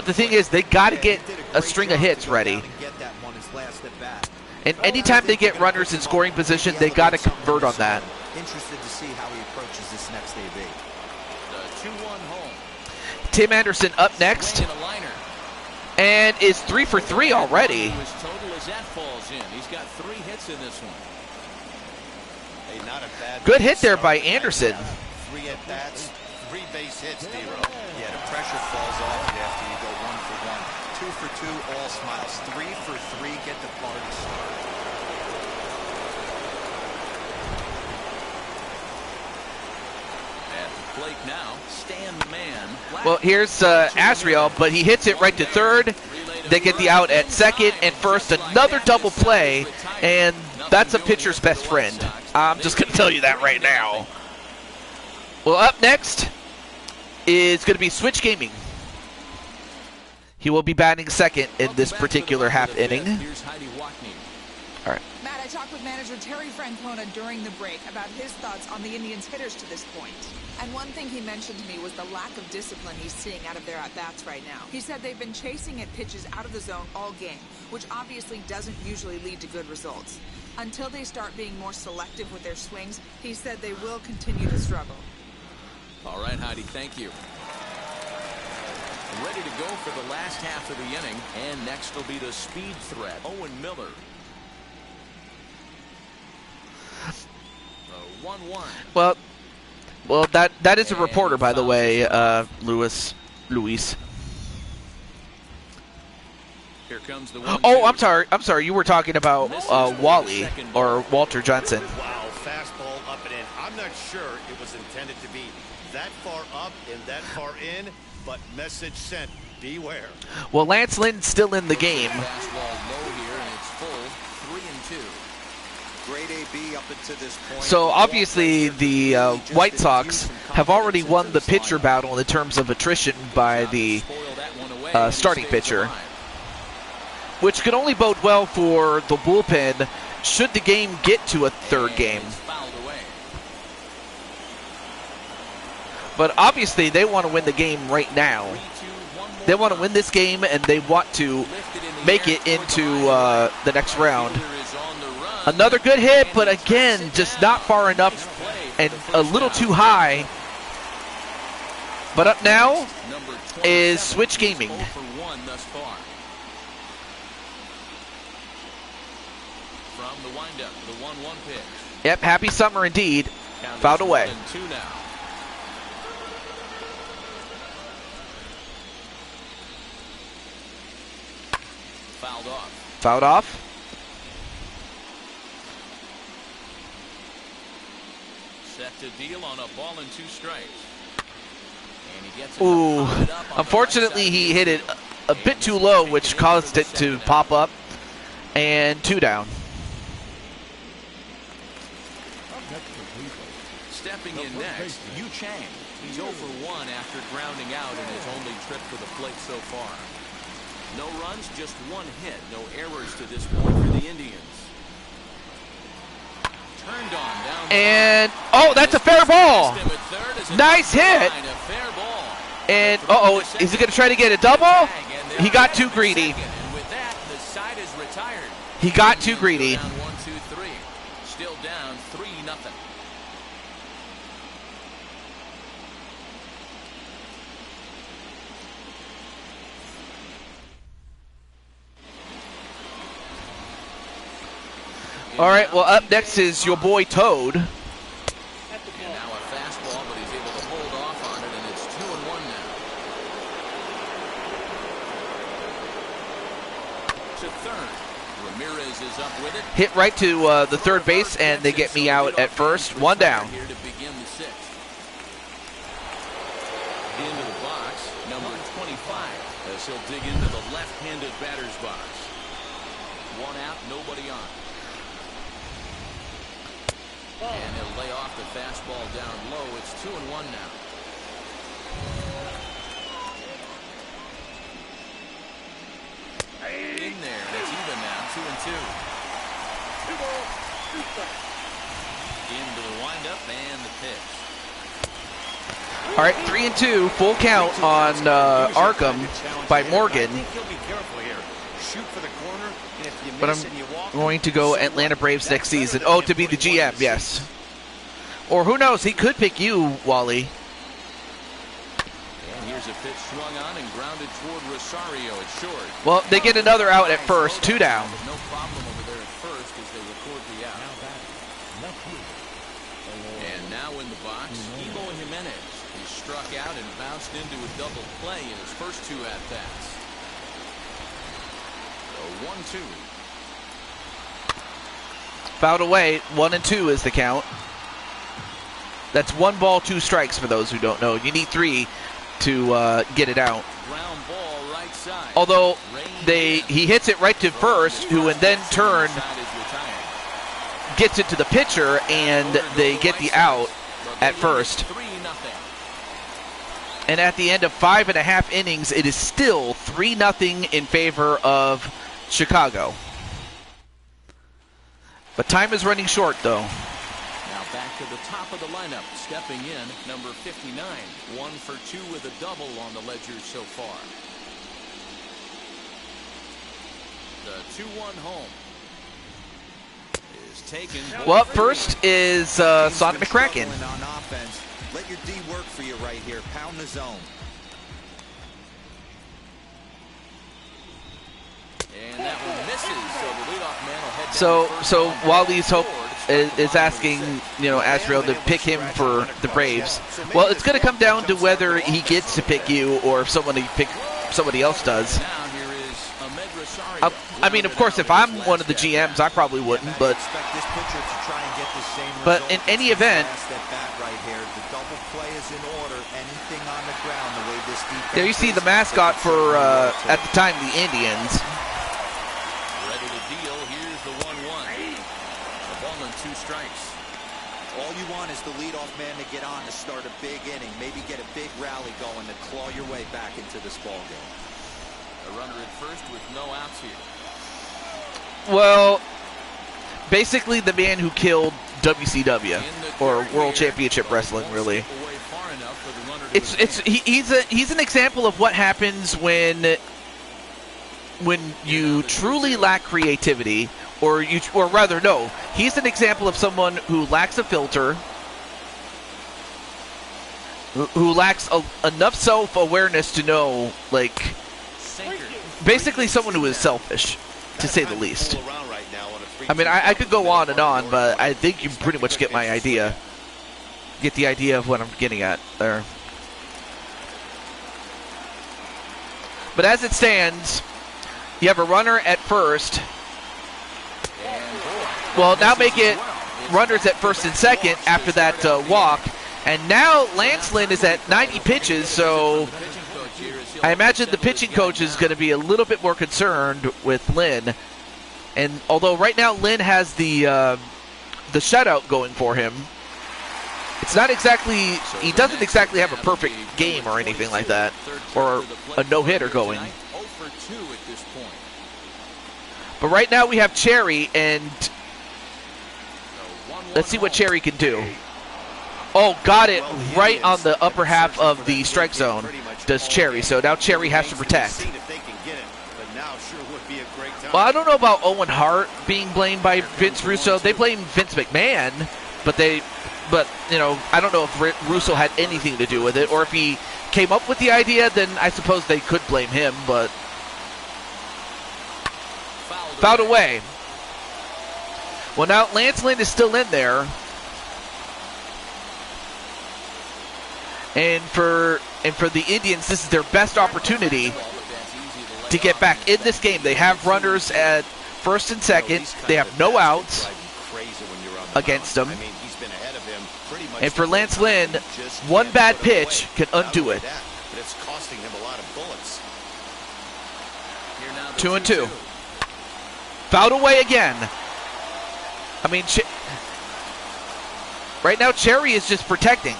the thing is, they got to get a string of hits ready. And anytime they get runners in scoring position, they got to convert on that. Interested to see how he approaches this next AB. The 2-1 home. Tim Anderson up next, Swing and a liner. and is 3 for 3 already. As total as that falls in. He's got 3 hits in this one. Hey, not a bad Good hit there by Anderson. 3 at-bats, 3 base hits, D-Row. Yeah, the pressure falls off you after you go 1 for 1. 2 for 2, all smiles. 3 for 3, get the party started. At the plate now, Stan the Man. Well, here's Asriel, but he hits it right to third. They get the out at second and first. Another double play, and that's a pitcher's best friend. I'm just going to tell you that right now. Well, up next is going to be Switch Gaming. He will be batting second in this particular half inning. Here's Heidi Wackney. All right. Matt, I talked with manager Terry Francona during the break about his thoughts on the Indians' hitters to this point. And one thing he mentioned to me was the lack of discipline he's seeing out of their at-bats right now. He said they've been chasing at pitches out of the zone all game, which obviously doesn't usually lead to good results. Until they start being more selective with their swings, he said they will continue to struggle. All right, Heidi, thank you. Ready to go for the last half of the inning, and next will be the speed threat, Owen Miller. 1-1. Well, that is a reporter, by the way, Luis. Here comes the Oh, I'm sorry. You were talking about Wally or Walter Johnson. Wow, fastball up and in. I'm not sure it was intended to be that far up and that far in, but message sent, beware. Well, Lance Lynn's still in the game. Fastball low here, and it's full 3-2. Great AB up until this point. So obviously the White Sox have already won the pitcher battle in terms of attrition by the starting pitcher, which could only bode well for the bullpen should the game get to a third game. But obviously they want to win the game right now. They want to win this game, and they want to make it into the next round. Another good hit, but again, just not far enough and a little too high. But up now is Switch Gaming. Yep, happy summer indeed. Fouled away. Fouled off. Set to deal on a ball and 2 strikes. And he gets Ooh, unfortunately he hit it a bit too low, which caused it to pop up. And 2 down. Stepping in next, Yu Chang. He's 0 for 1 after grounding out in his only trip to the plate so far. No runs, just 1 hit. No errors to this point for the Indians. Turned on down. And, oh, that's a fair ball. Nice hit. And, uh-oh, is he going to try to get a double? He got too greedy. He got too greedy. Down 1-2-3. Still down 3-0. All right, well, up next is your boy Toad. And now a fastball, but he's able to hold off on it, and it's 2-1 now. To third. Ramirez is up with it. Hit right to the third base, and they get me out at first. One down. Here to begin the sixth. Into the box, number 25, as he'll dig into the left-handed batter's box. One out, nobody on. And he'll lay off the fastball down low. It's 2-1 now. In there, that's even now, 2-2. Into the windup and the pitch. All right, 3-2, full count on Arkham by Morgan. I think he'll be careful here. Shoot for the corner, and if you But miss I'm and you walk, going to go Atlanta Braves next season. Oh, to be the GM, yes. Or who knows, he could pick you, Wally. And here's a pitch swung on and grounded toward Rosario at short. Well, they get another out at first, 2 down. No problem over there at first as they record the out. And now in the box, Evo Jimenez. He struck out and bounced into a double play in his first 2 at-bats. So 1-2. Fouled away, 1-2 is the count. That's 1 ball, 2 strikes for those who don't know. You need 3 to get it out. Ground ball right side. Although he hits it right to first, who in then turn gets it to the pitcher, and they get the out at first. 3-0. And at the end of 5.5 innings, it is still 3-0 in favor of Chicago. But time is running short, though. Now back to the top of the lineup. Stepping in, number 59. 1 for 2 with a double on the ledger so far. The 2-1 home is taken. Well, first is Sonic McCracken. On offense. Let your D work for you right here. Pound the zone. And that one misses, so the leadoff man will head down So first so on Wally's hope Ford. is asking, Asriel to pick him for the Braves. Well, it's going to come down to whether he gets to pick you or if somebody else does. Now here is Ahmed Rosario. I mean, of course, if I'm one of the GMs, I probably wouldn't, but Expect this pitcher to try and get the same But result in as any his event- last at bat right here. The double play is in order. Anything on the ground, the way this defense there you see the is, mascot they for, can at the time, the Indians. Ready to deal. Here's the 1-1. A ball and 2 strikes. All you want is the leadoff man to get on to start a big inning, maybe get a big rally going to claw your way back into this ball game. A runner at first with no outs here. Well, basically the man who killed WCW, or World Championship Wrestling, really. He's an example of what happens when you truly lack creativity, or rather no, he's an example of someone who lacks a filter, who lacks enough self-awareness to know, like, basically someone who is selfish, to say the least. I mean, I could go on and on, but I think you pretty much get my idea. Get the idea of what I'm getting at there. But as it stands, you have a runner at first. Well, now make it runners at first and second after that walk. And now Lance Lynn is at 90 pitches, so I imagine the pitching coach is going to be a little bit more concerned with Lynn. And although right now Lynn has the shutout going for him, it's not exactly, he doesn't exactly have a perfect game or anything like that, or a no-hitter going. But right now we have Cherry, and let's see what Cherry can do. Oh, got it right on the upper half of the strike zone, does Cherry. So now Cherry has to protect. Well, I don't know about Owen Hart being blamed by Vince Russo. They blame Vince McMahon, but I don't know if Russo had anything to do with it, or if he came up with the idea, then I suppose they could blame him, but fouled away. Well, now Lance Lynn is still in there. And for the Indians, this is their best opportunity to get back in this game. They have runners at first and second. They have no outs against them. And for Lance Lynn, one bad pitch can undo it. But it's costing him a lot of bullets. 2-2. Fouled away again. I mean, right now Cherry is just protecting.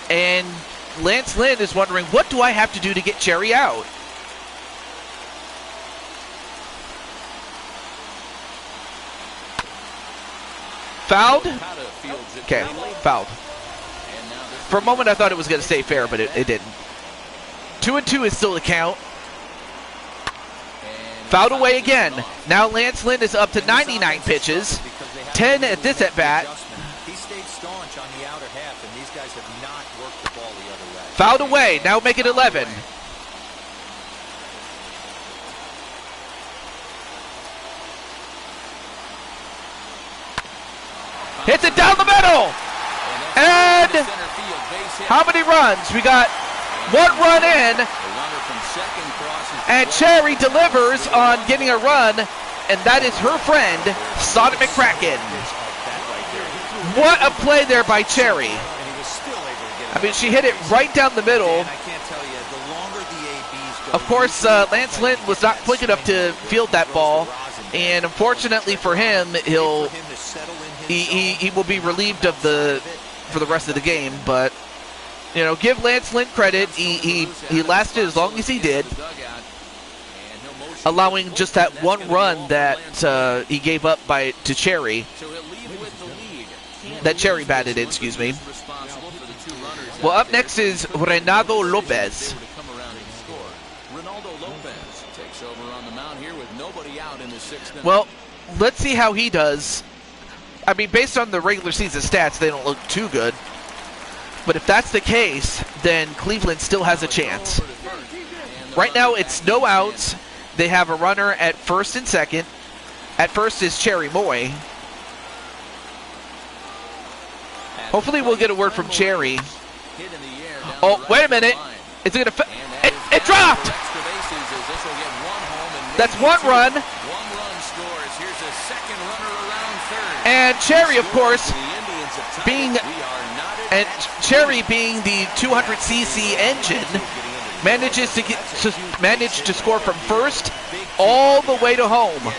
And Lance Lynn is wondering, what do I have to do to get Cherry out? Fouled? Okay, fouled. For a moment I thought it was going to stay fair, but it didn't. 2-2 is still the count. Fouled away again. Now Lance Lynn is up to 99 pitches. 10 at this at-bat. He stayed staunch on the outer half, and these guys have not worked the ball the other way. Fouled away. Now make it 11. Hits it down the middle. And how many runs? We got one run in. And Cherry delivers on getting a run. And that is her friend, Sonic McCracken. What a play there by Cherry. I mean, she hit it right down the middle. Of course, Lance Lynn was not quick enough to field that ball. And unfortunately for him, he will be relieved of for the rest of the game. But, you know, give Lance Lynn credit. He lasted as long as he did, allowing just that one run that he gave up to Cherry. That Cherry batted in, excuse me. Well, up next is Reynaldo Lopez. Well, let's see how he does. I mean, based on the regular season stats, they don't look too good. But if that's the case, then Cleveland still has a chance. Right now, it's no outs. They have a runner at first and second. At first is Cherry Moy. Hopefully we'll get a word from Cherry. Oh, wait a minute. Is it going to... It dropped! That's one run. And Cherry, of course, being the 200cc engine, manages to score from first all the way to home.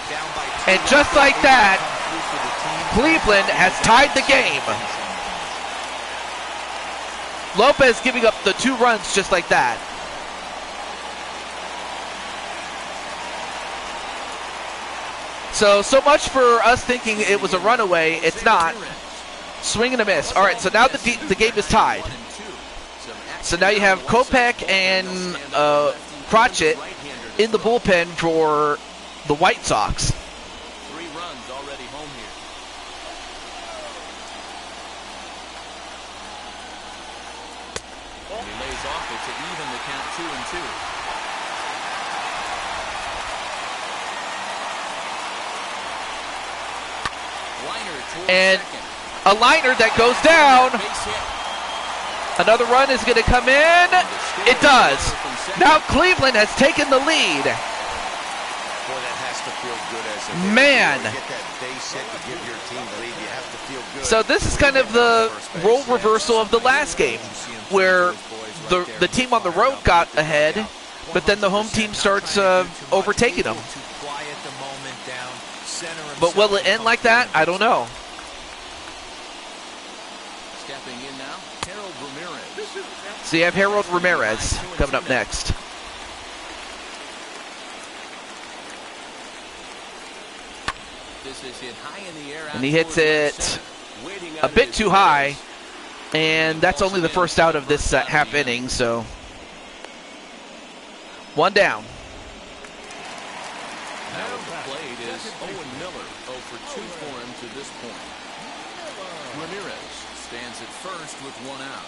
And just like that, Cleveland has tied the game. Lopez giving up the 2 runs just like that. So much for us thinking it was a runaway. It's not. Swing and a miss. All right, so now the game is tied. So now you have Kopech and Crotchet in the bullpen for the White Sox. 3 runs already home here. And he lays off it to even the count 2-2. And a liner that goes down. Another run is going to come in. It does. Now Cleveland has taken the lead. Boy, that has to feel good as a man. Get that base hit to give your team the lead. You have to feel good. So this is kind of the role reversal of the last game, where the team on the road got ahead, but then the home team starts overtaking them. But will it end like that? I don't know. Stepping in now, Harold Ramirez. So you have Harold Ramirez coming up next. This is hit high in the air, And he hits it a bit too high, and that's only the first out of this half inning, so 1 down. Now the plate is Owen Miller, 0 for 2 for him to this point. Ramirez stands at first with 1 out.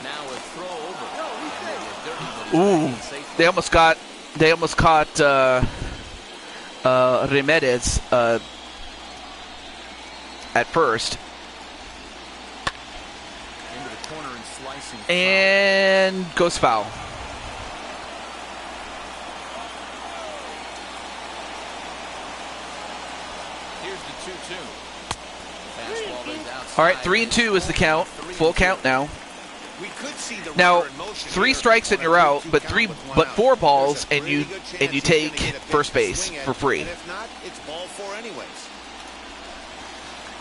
Now a throw over. Ooh, they almost caught Remedios at first. Into the corner and slicing. And goes foul. Here's the 2-2. Fastball is outside. All right, 3-2 is the count. Full count now. We could see the Now, runner in motion 3 here strikes and on a you're out, 2-2 but count with one 4 out. balls There's a and you pretty good chance and you he's gonna take get a pitch first to base swing at, for free. And if not, it's ball 4 anyways.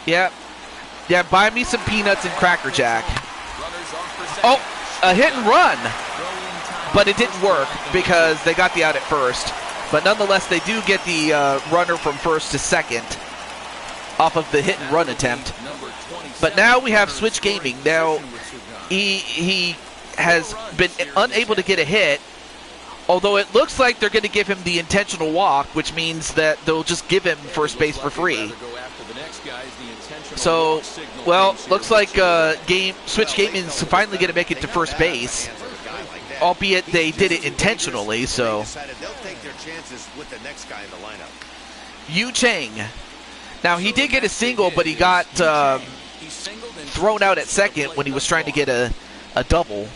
Yeah, buy me some peanuts and Cracker Jack. Runners off for second. Oh, a hit and run, Throw-in time but it for didn't work first. because they got the out at first. But nonetheless, they do get the runner from first to second off of the hit and run attempt. Number 27, But now we have runner Switch scoring Gaming. Now position with Sugan. he has been unable to get a hit, although it looks like they're going to give him the intentional walk, which means that they'll just give him first base for free. So, well, looks like Switch Gaming's finally going to make it to first base, albeit they did it intentionally. So, They'll take their chances with the next guy in the lineup. Yu Chang. Now he did get a single, but he got thrown out at second when he was trying to get a double.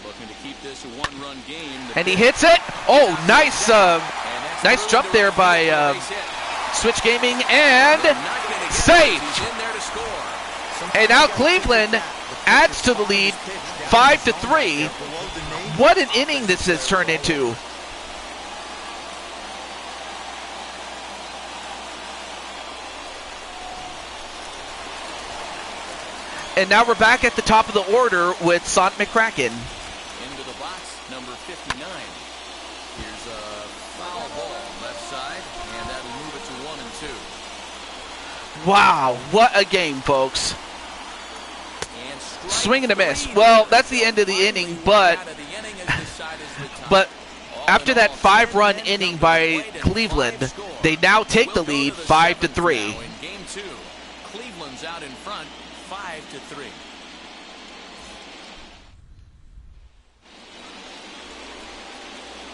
Looking to keep this a one-run game. And he hits it. Oh, nice jump there by Switch Gaming, and saved. And now Cleveland adds to the lead, 5-3. What an inning this has turned into. And now we're back at the top of the order with Sant McCracken. Into the box, number 59. Here's a foul ball left side, and that'll move it to 1-2. Wow, what a game, folks. And Swing and a miss. Well, that's the end of the inning, but after that 5-run inning by Cleveland, they now take the lead 5-3. In game 2, Cleveland's out in front, 5-3.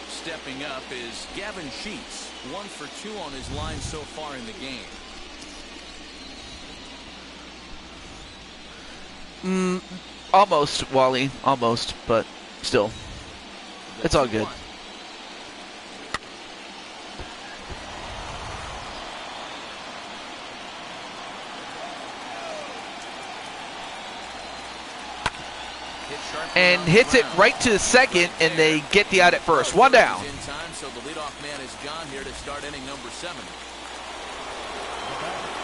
Stepping up is Gavin Sheets, 1 for 2 on his line so far in the game. Almost, Wally. Almost, but still. It's all good. And hits it right to the second, and they get the out at first. 1 down. In time, so the leadoff man is gone here to start inning number 7.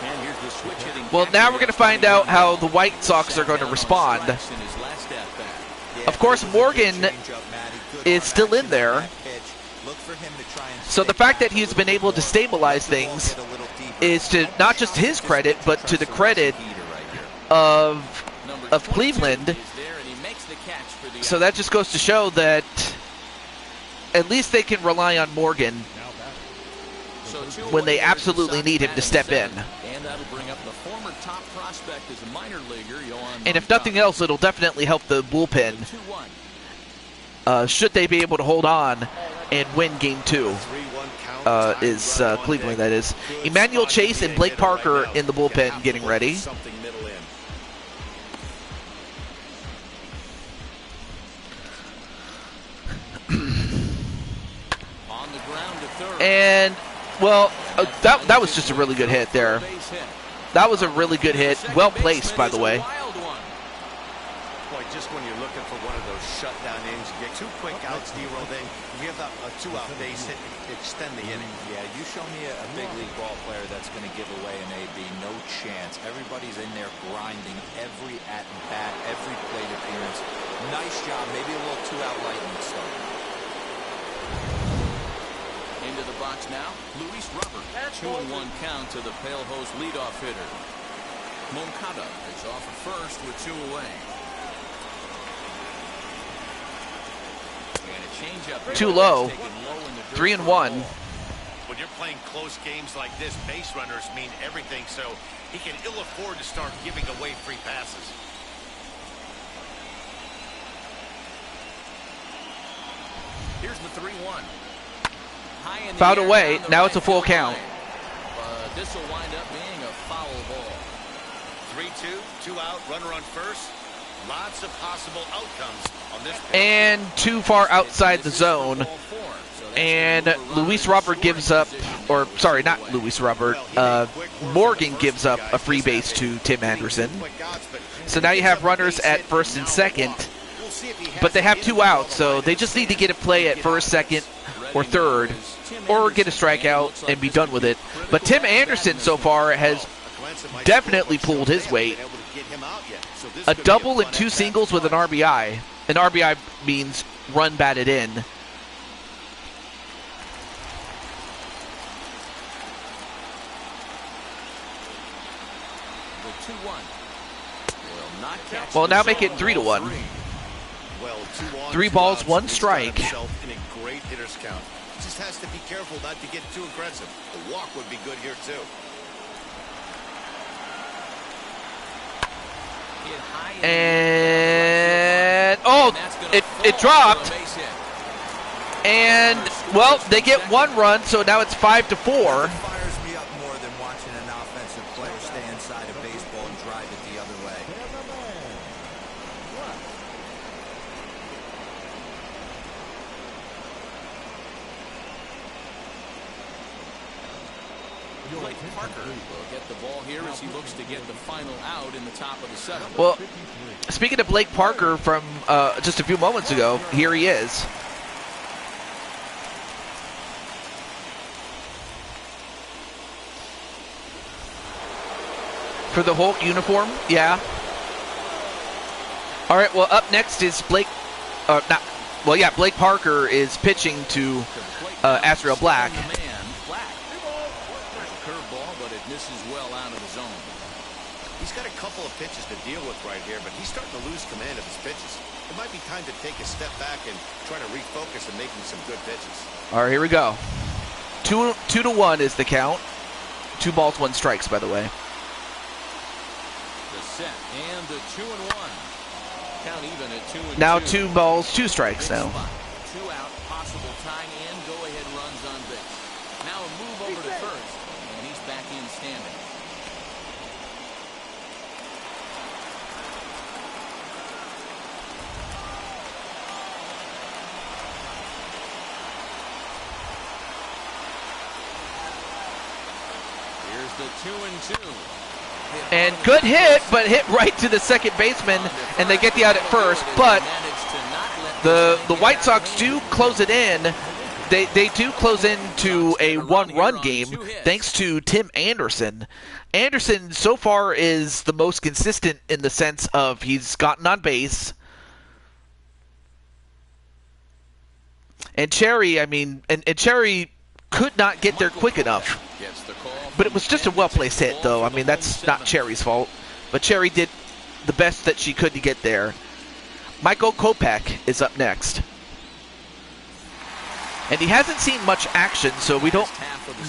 And here's the switch hitting. Well, now we're going to find out how the White Sox are going to respond. Of course, Morgan is still in there. So the fact that he's been able to stabilize things is to not just his credit, but to the credit of Cleveland. So that just goes to show that at least they can rely on Morgan when they absolutely need him to step in. And that'll bring up the former top prospect as a minor leaguer, And if nothing else, it'll definitely help the bullpen. Should they be able to hold on and win Game 2, is Cleveland, that is. Emmanuel Chase and Blake Parker in the bullpen getting ready. And, well, that was just a really good hit there. That was a really good hit. Well placed, by the way. Boy, just when you're looking for one of those shutdown innings, you get 2 quick outs, D-roll, then you give up a 2-out base hit, extend the inning. Yeah, you show me a big league ball player that's going to give away an AB. No chance. Everybody's in there grinding every at-bat, every plate appearance. Nice job. Maybe a little 2-out lightning start. Into the box now, Luis Robert. 2-1 count to the Pale Host leadoff hitter. Moncada is off at first with 2 away. And a changeup Too low. 3-1. When you're playing close games like this, base runners mean everything, so he can ill afford to start giving away free passes. Here's the 3-1. Fouled away. Now it's a full count. This will wind up being a foul ball. 3-2, 2 out, runner on first. Lots of possible outcomes on this pitch. And too far outside the zone. And Luis Robert gives up, or sorry, not Luis Robert, Morgan gives up a free base to Tim Anderson. So now you have runners at first and second, but they have 2 outs, so they just need to get a play at first, second, or third, or get a strikeout and be done with it. But Tim Anderson so far has definitely pulled his weight. A double and 2 singles with an RBI. An RBI means run batted in. Well, now make it 3-1. 3 balls, 1 strike. In a great hitter's count. Just has to be careful not to get too aggressive. A walk would be good here too. And it dropped. And well, they get 1 run, so now it's 5-4. Fires me up more than watching an offensive player stay inside a baseball and drive it the other way. Blake Parker will get the ball here as he looks to get the final out in the top of the 7th. Well, speaking of Blake Parker from just a few moments ago, here he is. For the Hulk uniform, yeah. All right, well, up next is Blake Parker is pitching to Asriel Black. He's got a couple of pitches to deal with right here, but he's starting to lose command of his pitches. It might be time to take a step back and try to refocus and making some good pitches. All right, here we go. 2-1 is the count. 2 balls, 1 strikes, by the way. The set and the 2-1. Count even at 2-2. Now 2 balls, 2 strikes now. 2 out, possible tying and go-ahead runs on base. Now a move over to first, and he's back in standing. Here's the 2-2. And good hit, but hit right to the second baseman, and they get the out at first. But the White Sox do close it in. They do close into a 1-run game thanks to Tim Anderson. Anderson so far is the most consistent in the sense of he's gotten on base. And Cherry, and Cherry could not get there quick enough. But it was just a well-placed hit, though. That's not Cherry's fault. But Cherry did the best that she could to get there. Michael Kopech is up next. And he hasn't seen much action, so we don't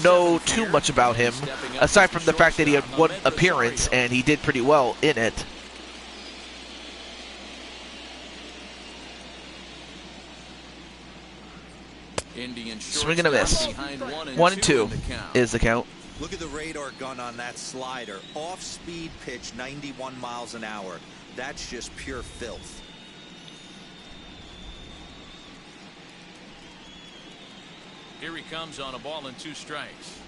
know too much about him, aside from the fact that he had 1 appearance, and he did pretty well in it. Swing and a miss. 1-2 is the count. Look at the radar gun on that slider. Off-speed pitch, 91 miles an hour. That's just pure filth. Here he comes on a ball and 2 strikes.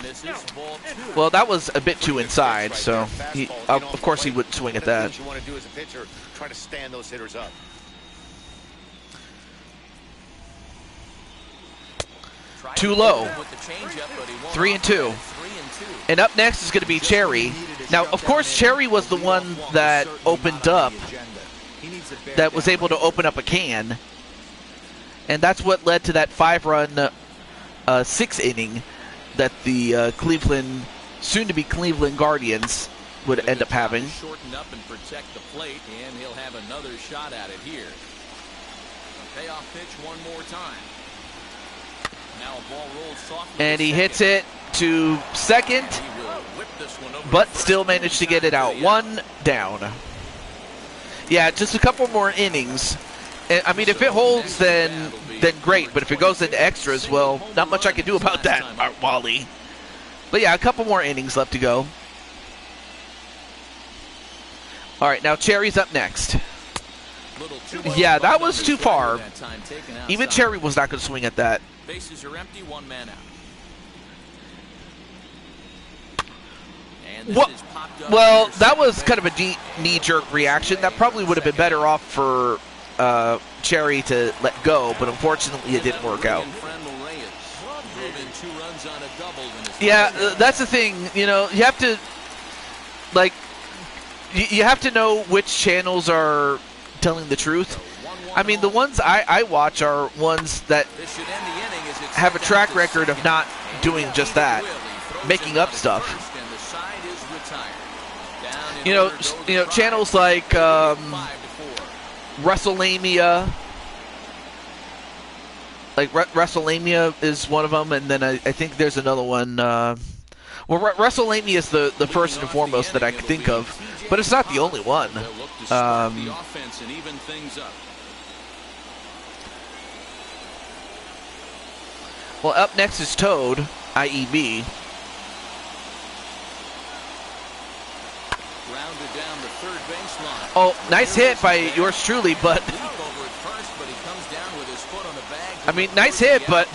Misses, ball 2. Well, that was a bit too inside, so he, of course he would swing at that. What you want to do as a pitcher, try to stand those hitters up. Too low. 3-2. And up next is going to be Cherry. Now, of course, Cherry was the one that opened up, that was able to open up a can. And that's what led to that 5-run 6th inning that the soon-to-be Cleveland Guardians would end up having. Shorten up and protect the plate, and he'll have another shot at it here. A payoff pitch one more time. Now And he hits it to second, but still managed to get it out. 1 down. Yeah, just a couple more innings. I mean, if it holds, then great. But if it goes into extras, well, not much I can do about that, Wally. But yeah, a couple more innings left to go. All right, now Cherry's up next. Yeah, that was too far. Even Cherry was not going to swing at that. Bases are empty, 1 man out. Well, that was kind of a knee-jerk reaction. That probably would have been better off for Cherry to let go, but unfortunately it didn't work out. Yeah, that's the thing. You know, you have to, like, you have to know which channels are telling the truth. I mean, the ones I watch are ones that have a track record of not doing just that, making up stuff. You know, channels like WrestleMania. Like WrestleMania is one of them, and then I think there's another one. Well, WrestleMania is the first and foremost that I can think of, but it's not the only one. Well, up next is Toad, i.e. me. Oh, nice hit by yours truly, but I mean, nice hit, but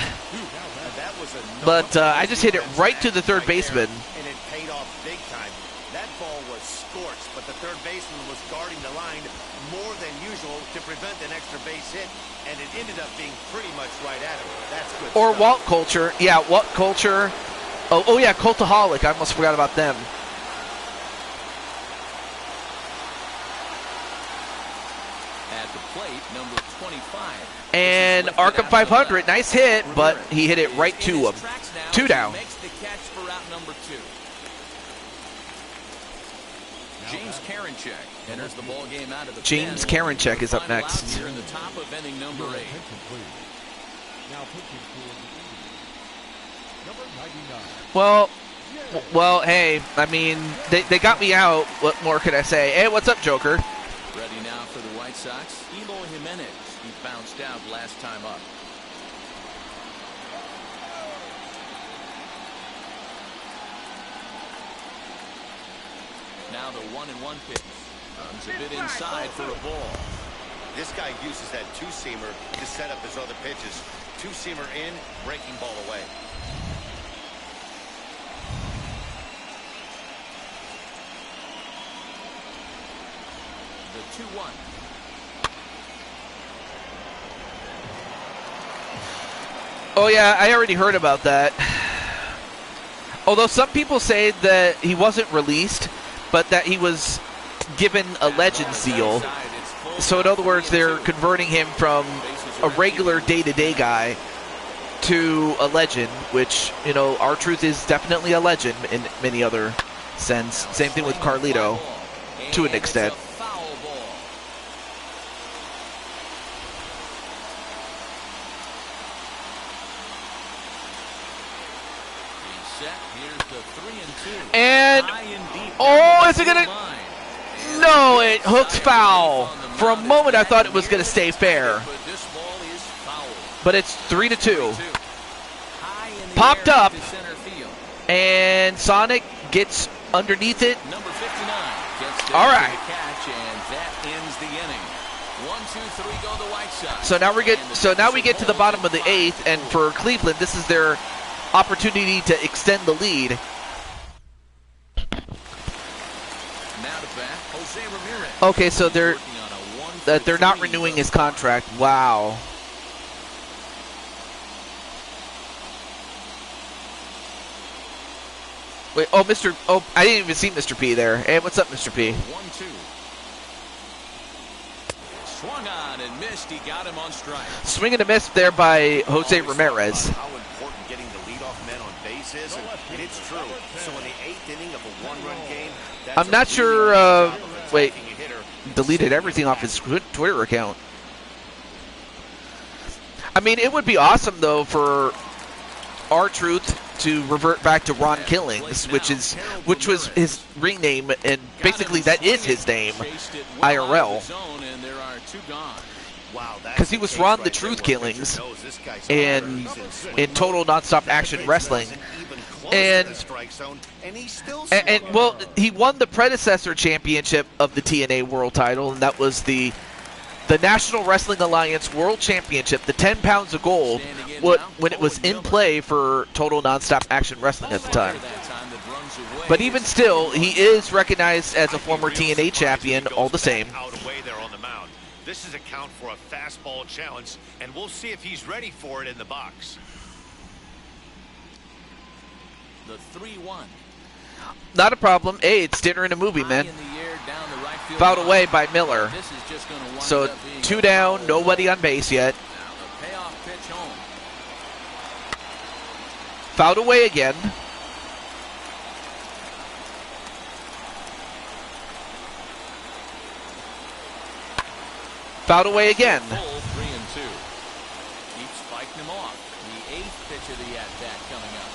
I just hit it right to the third baseman. And it paid off big time. That ball was scorched, but the third baseman was guarding the line more than usual to prevent an extra base hit, and it ended up being pretty much right at him. That's good. Or stuff. Walt Culture. Yeah, Walt Culture. Oh yeah, Cultaholic. I almost forgot about them. And Arkham 500, nice hit, but he hit it right to him. 2 down. James Karinchak enters the ball game out of the James Karinchak is up next. Here in the top of inning number 8. Well, hey, I mean, they got me out. What more could I say? Hey, what's up, Joker? Ready now for the White Sox, Eloy Jimenez. He bounced out last time up. Now the 1-1 pitch. Comes a bit inside for a ball. This guy uses that two-seamer to set up his other pitches. Two-seamer in, breaking ball away. The 2-1. Oh yeah, I already heard about that. Although some people say that he wasn't released, but that he was given a legend seal. So in other words, they're converting him from a regular day-to-day guy to a legend, which, you know, R-Truth is definitely a legend in many other sense. Same thing with Carlito, to an extent. And, oh, is it going to? No, it hooks foul. For a moment, I thought it was going to stay fair. But it's 3-2. Popped up, and Sonic gets underneath it. All right. So now we get to the bottom of the 8th, and for Cleveland, this is their opportunity to extend the lead. Okay, so they're not renewing his contract. Wow. Wait, I didn't even see Mr. P there. Hey, what's up, Mr. P? 1-2. Swung on and missed. He got him on strike. Swing and a miss there by Jose Ramirez. How important getting the leadoff man on base is, and it's true. So in the 8th inning of a one-run game, I'm not sure. Wait, deleted everything off his Twitter account. I mean, it would be awesome though for R-Truth to revert back to Ron Killings, which was his ring name, and basically that is his name, IRL. Because he was Ron the Truth Killings in Total Nonstop Action Wrestling. And well, he won the predecessor championship of the TNA World Title, and that was the National Wrestling Alliance World Championship, the 10 pounds of gold, when it was in play for Total Nonstop Action Wrestling at the time. But even still, he is recognized as a former TNA champion all the same. This is a count for a fastball challenge, and we'll see if he's ready for it in the box. The 3-1. Not a problem. Hey, it's dinner and a movie, man. Fouled away by Miller. So 2 down, nobody on base yet. Fouled away again. Fouled away again. 3-2. Keeps fighting him off. The 8th pitch of the at-bat coming up.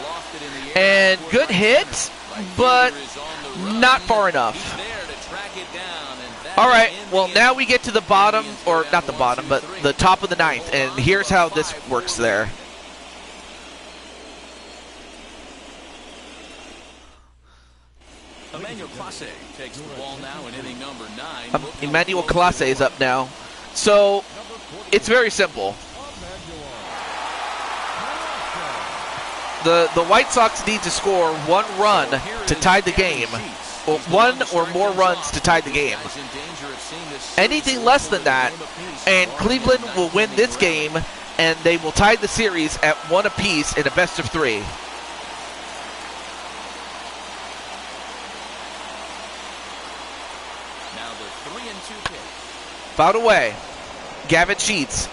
Lofted in the air. And good hit, but not far enough. All right, well, now we get to the bottom, or not the bottom, but the top of the 9th, and here's how this works there. Emmanuel Clase takes the ball now in inning number 9. Emmanuel Clase is up now. So, it's very simple. The White Sox need to score 1 run to tie the game, or 1 or more runs to tie the game. Anything less than that, and Cleveland will win this game, and they will tie the series at 1 apiece in a best of 3. Fouled away. Gavin Sheets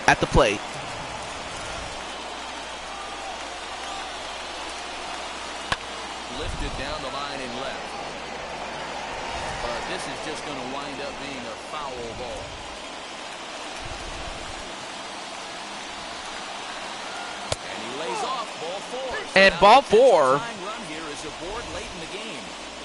at the plate. Lifted down the line and left. But this is just going to wind up being a foul ball. And he lays off ball 4. And ball 4. Run here is aboard late in the game.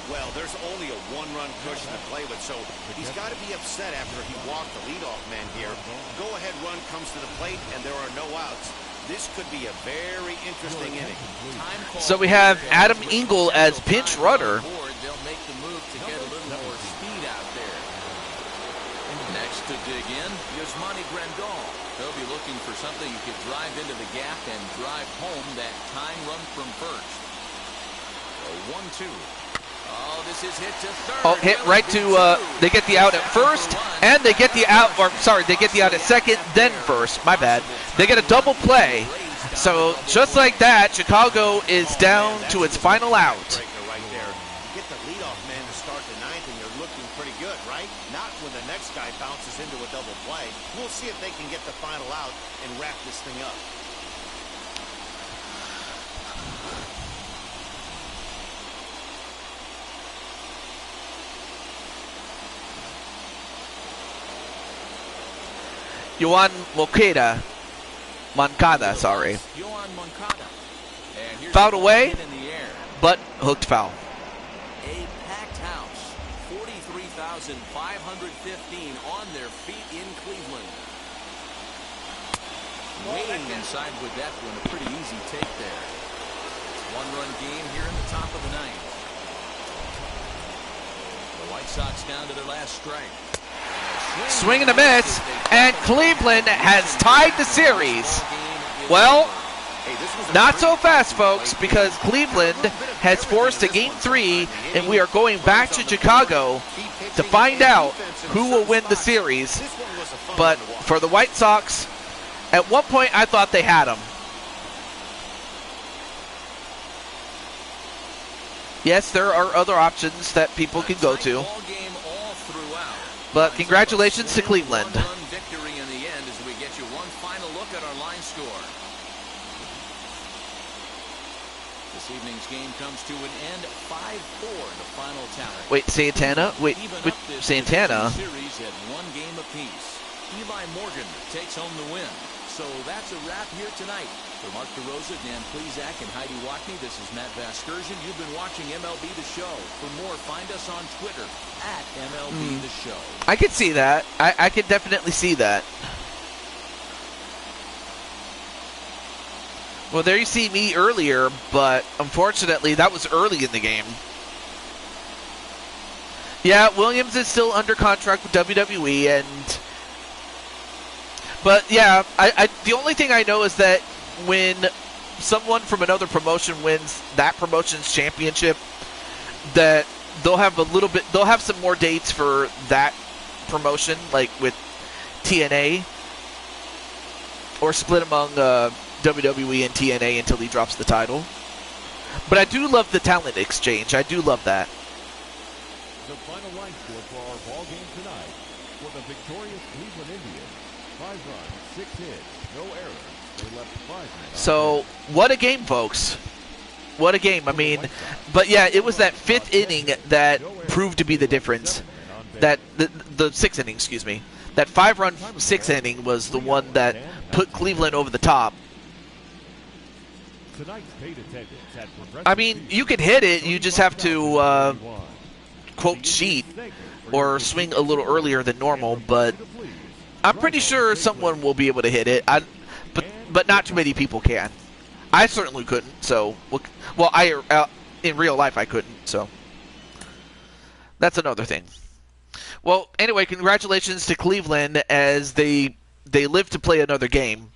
Well, there's only a 1-run cushion to play with, so he's got to be upset after he walked the leadoff man here. Go-ahead run comes to the plate, and there are no outs. This could be a very interesting inning. So we have Adam Engel as pinch runner. They'll make the move to get a little more speed out there. Next to dig in, Yasmani Grandal. They'll be looking for something you could drive into the gap and drive home that tying run from first. A 1-2. Oh, this is hit to third. Oh, hit right to, they get the out at first, and they get the out, or sorry, they get the out at second, then first. My bad. They get a double play. So just like that, Chicago is down to its final out. Right there. Get the leadoff man to start the 9th, and you're looking pretty good, right? Not when the next guy bounces into a double play. We'll see if they can get the final out and wrap this thing up. Yohan Moncada, sorry. Fouled away, but hooked foul. A packed house, 43,515 on their feet in Cleveland. Way inside with that one, a pretty easy take there. It's 1-run game here in the top of the 9th. The White Sox down to their last strike. Swing and a miss, and Cleveland has tied the series. Well, not so fast, folks, because Cleveland has forced a Game 3, and we are going back to Chicago to find out who will win the series. But for the White Sox, at one point I thought they had them. Yes, there are other options that people can go to. But congratulations to Cleveland. Victory in the end as we get you one final look at our line score. This evening's game comes to an end 5-4, the final tally. Wait, Santana? Wait, Santana? Series at 1 game apiece. Eli Morgan takes home the win. So that's a wrap here tonight. For Mark DeRosa, Dan Plezak, and Heidi Watney, this is Matt Vasgersian. You've been watching MLB The Show. For more, find us on Twitter at MLB The Show. I could see that. I could definitely see that. Well, there you see me earlier, but unfortunately that was early in the game. Yeah, Williams is still under contract with WWE, but yeah, the only thing I know is that when someone from another promotion wins that promotion's championship, that they'll have some more dates for that promotion, like with TNA, or split among WWE and TNA until he drops the title. But I do love the talent exchange. I do love that. The final line score for our ball game tonight: for the victorious Cleveland Indians, 5 runs, 6 hits, no errors. They left 5 men. So what a game, folks! What a game! I mean, but yeah, it was that 5th inning that proved to be the difference. That the 6th inning, excuse me. That 5-run 6th inning was the one that put Cleveland over the top. I mean, you can hit it. You just have to quote cheat or swing a little earlier than normal. But I'm pretty sure someone will be able to hit it. But not too many people can. I certainly couldn't. So, well, in real life I couldn't. So that's another thing. Well, anyway, congratulations to Cleveland as they live to play another game.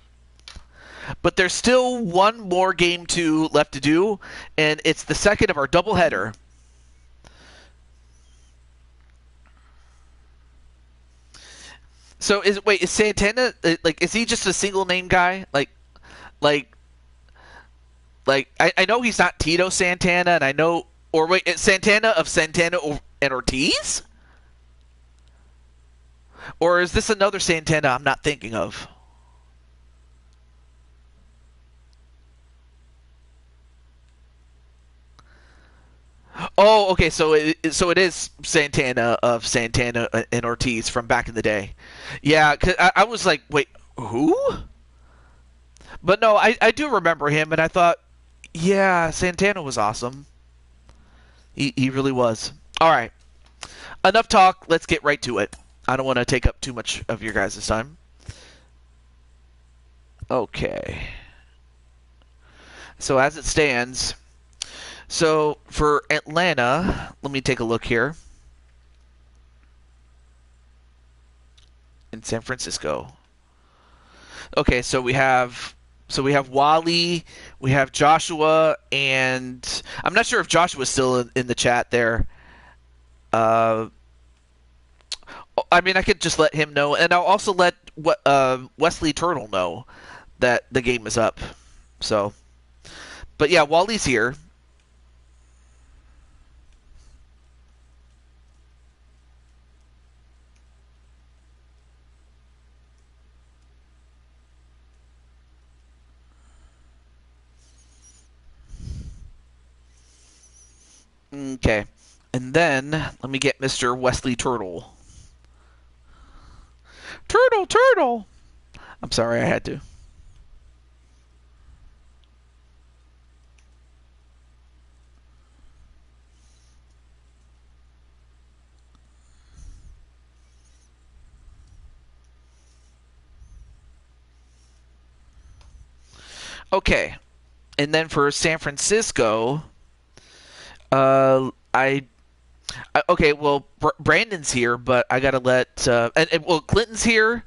But there's still one more game left to do, and it's the second of our doubleheader. So is Santana, like, is he just a single name guy? Like I know he's not Tito Santana, and I know, or wait, it's Santana of Santana and Ortiz? Or is this another Santana I'm not thinking of? Oh, okay. So it is Santana of Santana and Ortiz from back in the day. Yeah, 'cause I was like, wait, who? But no, I do remember him, and I thought, yeah, Santana was awesome. He really was. All right, enough talk. Let's get right to it. I don't want to take up too much of your guys' time. Okay. So as it stands. So for Atlanta, let me take a look here. In San Francisco. Okay, so we have Wally, we have Joshua, and I'm not sure if Joshua's still in the chat there. I mean, I could just let him know, and I'll also let Wesley Turtle know that the game is up. So, but yeah, Wally's here. Okay, and then let me get Mr. Wesley Turtle. Turtle! I'm sorry, I had to. Okay, and then for San Francisco, okay, well, Brandon's here, but I gotta let well, Clinton's here,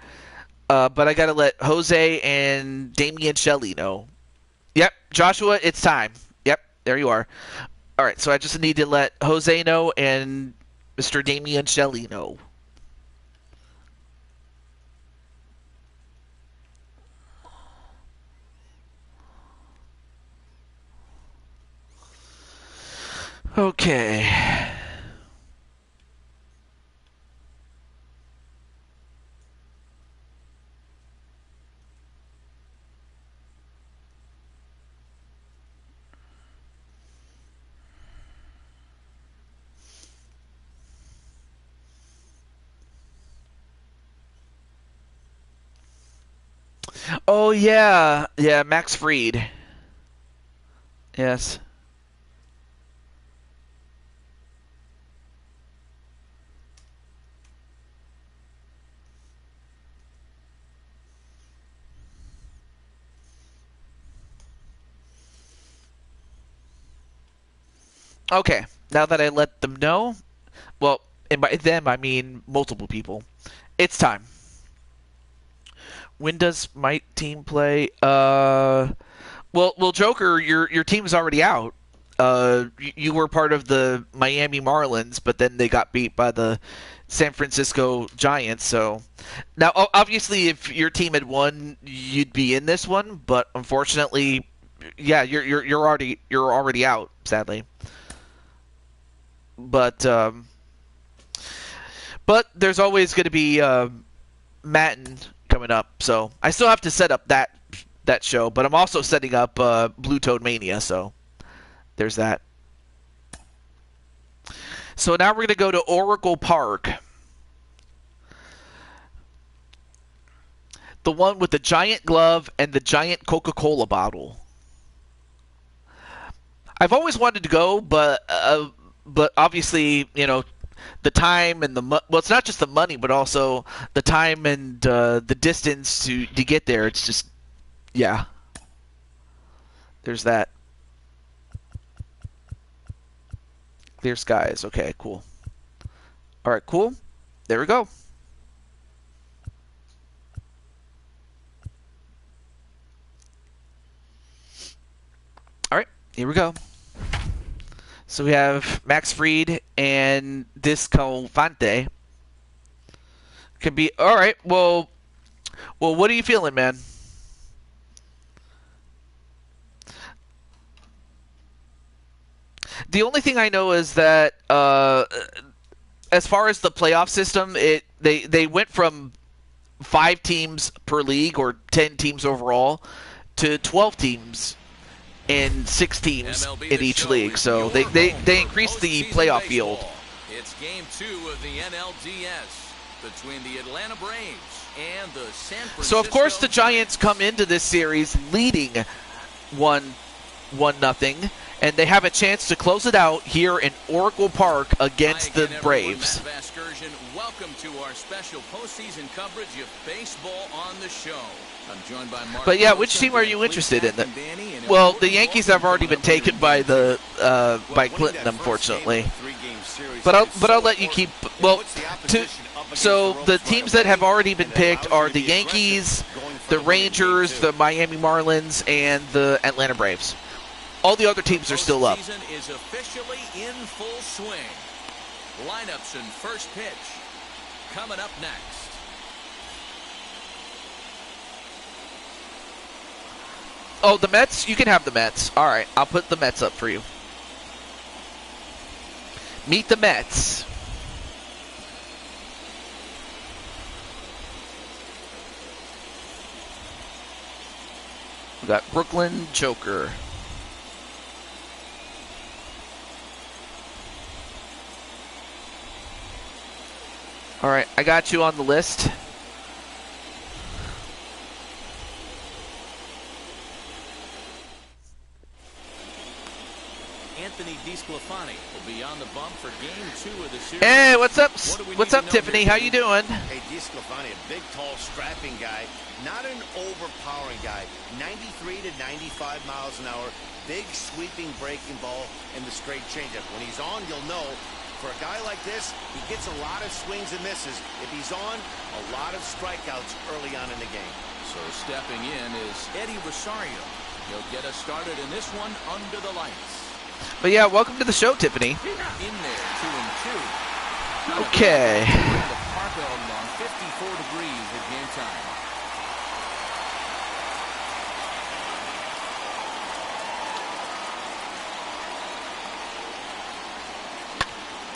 but I gotta let Jose and Damian Shelley know. Yep, Joshua, it's time. Yep, there you are. All right, so I just need to let Jose know and Mr. Damian Shelley know. Okay. Oh yeah, yeah, Max Fried. Yes. Okay, now that I let them know, well, and by them I mean multiple people, it's time. When does my team play? Well, Joker, your team's already out. You were part of the Miami Marlins, but then they got beat by the San Francisco Giants. So now, obviously, if your team had won, you'd be in this one. But unfortunately, yeah, you're already out, sadly. But but there's always going to be Matin coming up, so I still have to set up that show. But I'm also setting up Blue Toad Mania, so there's that. So now we're going to go to Oracle Park. The one with the giant glove and the giant Coca-Cola bottle. I've always wanted to go, but obviously, the time and well, it's not just the money, but also the time and the distance to get there. It's just, yeah. There's that. Clear skies. Okay, cool. All right, cool. There we go. All right, here we go. So we have Max Fried and Discofante. Can be all right. Well, what are you feeling, man? The only thing I know is that as far as the playoff system, they went from 5 teams per league or 10 teams overall to 12 teams and 6 teams MLB in each league. So they increased the playoff field. It's game 2 of the NLDS between the Atlanta Braves and the San Francisco. So of course the Giants come into this series leading 1-0, and they have a chance to close it out here in Oracle Park against the Braves. Welcome to our special postseason coverage of baseball on the show. I'm joined by Mark. But yeah, which team are you interested in? Well, the Yankees have already been taken by by Clinton, unfortunately. But I'll let you keep. Well, so the teams that have already been picked are the Yankees, the Rangers, the Miami Marlins, and the Atlanta Braves. All the other teams are still up. Season is officially in full swing. Lineups and first pitch coming up next. Oh, the Mets? You can have the Mets. All right, I'll put the Mets up for you. Meet the Mets. We got Brooklyn Joker. All right, I got you on the list. Anthony DeSclafani will be on the bump for game 2 of the series. Hey, what's up? What's up, Tiffany? How you doing? Hey, DeSclafani, a big, tall, strapping guy, not an overpowering guy. 93 to 95 miles an hour, big, sweeping breaking ball, and the straight changeup. When he's on, you'll know. For a guy like this, he gets a lot of swings and misses. If he's on, a lot of strikeouts early on in the game. So stepping in is Eddie Rosario. He'll get us started in this one under the lights. But yeah, welcome to the show, Tiffany. In there, 2-2. Okay. The park along 54 degrees at game time.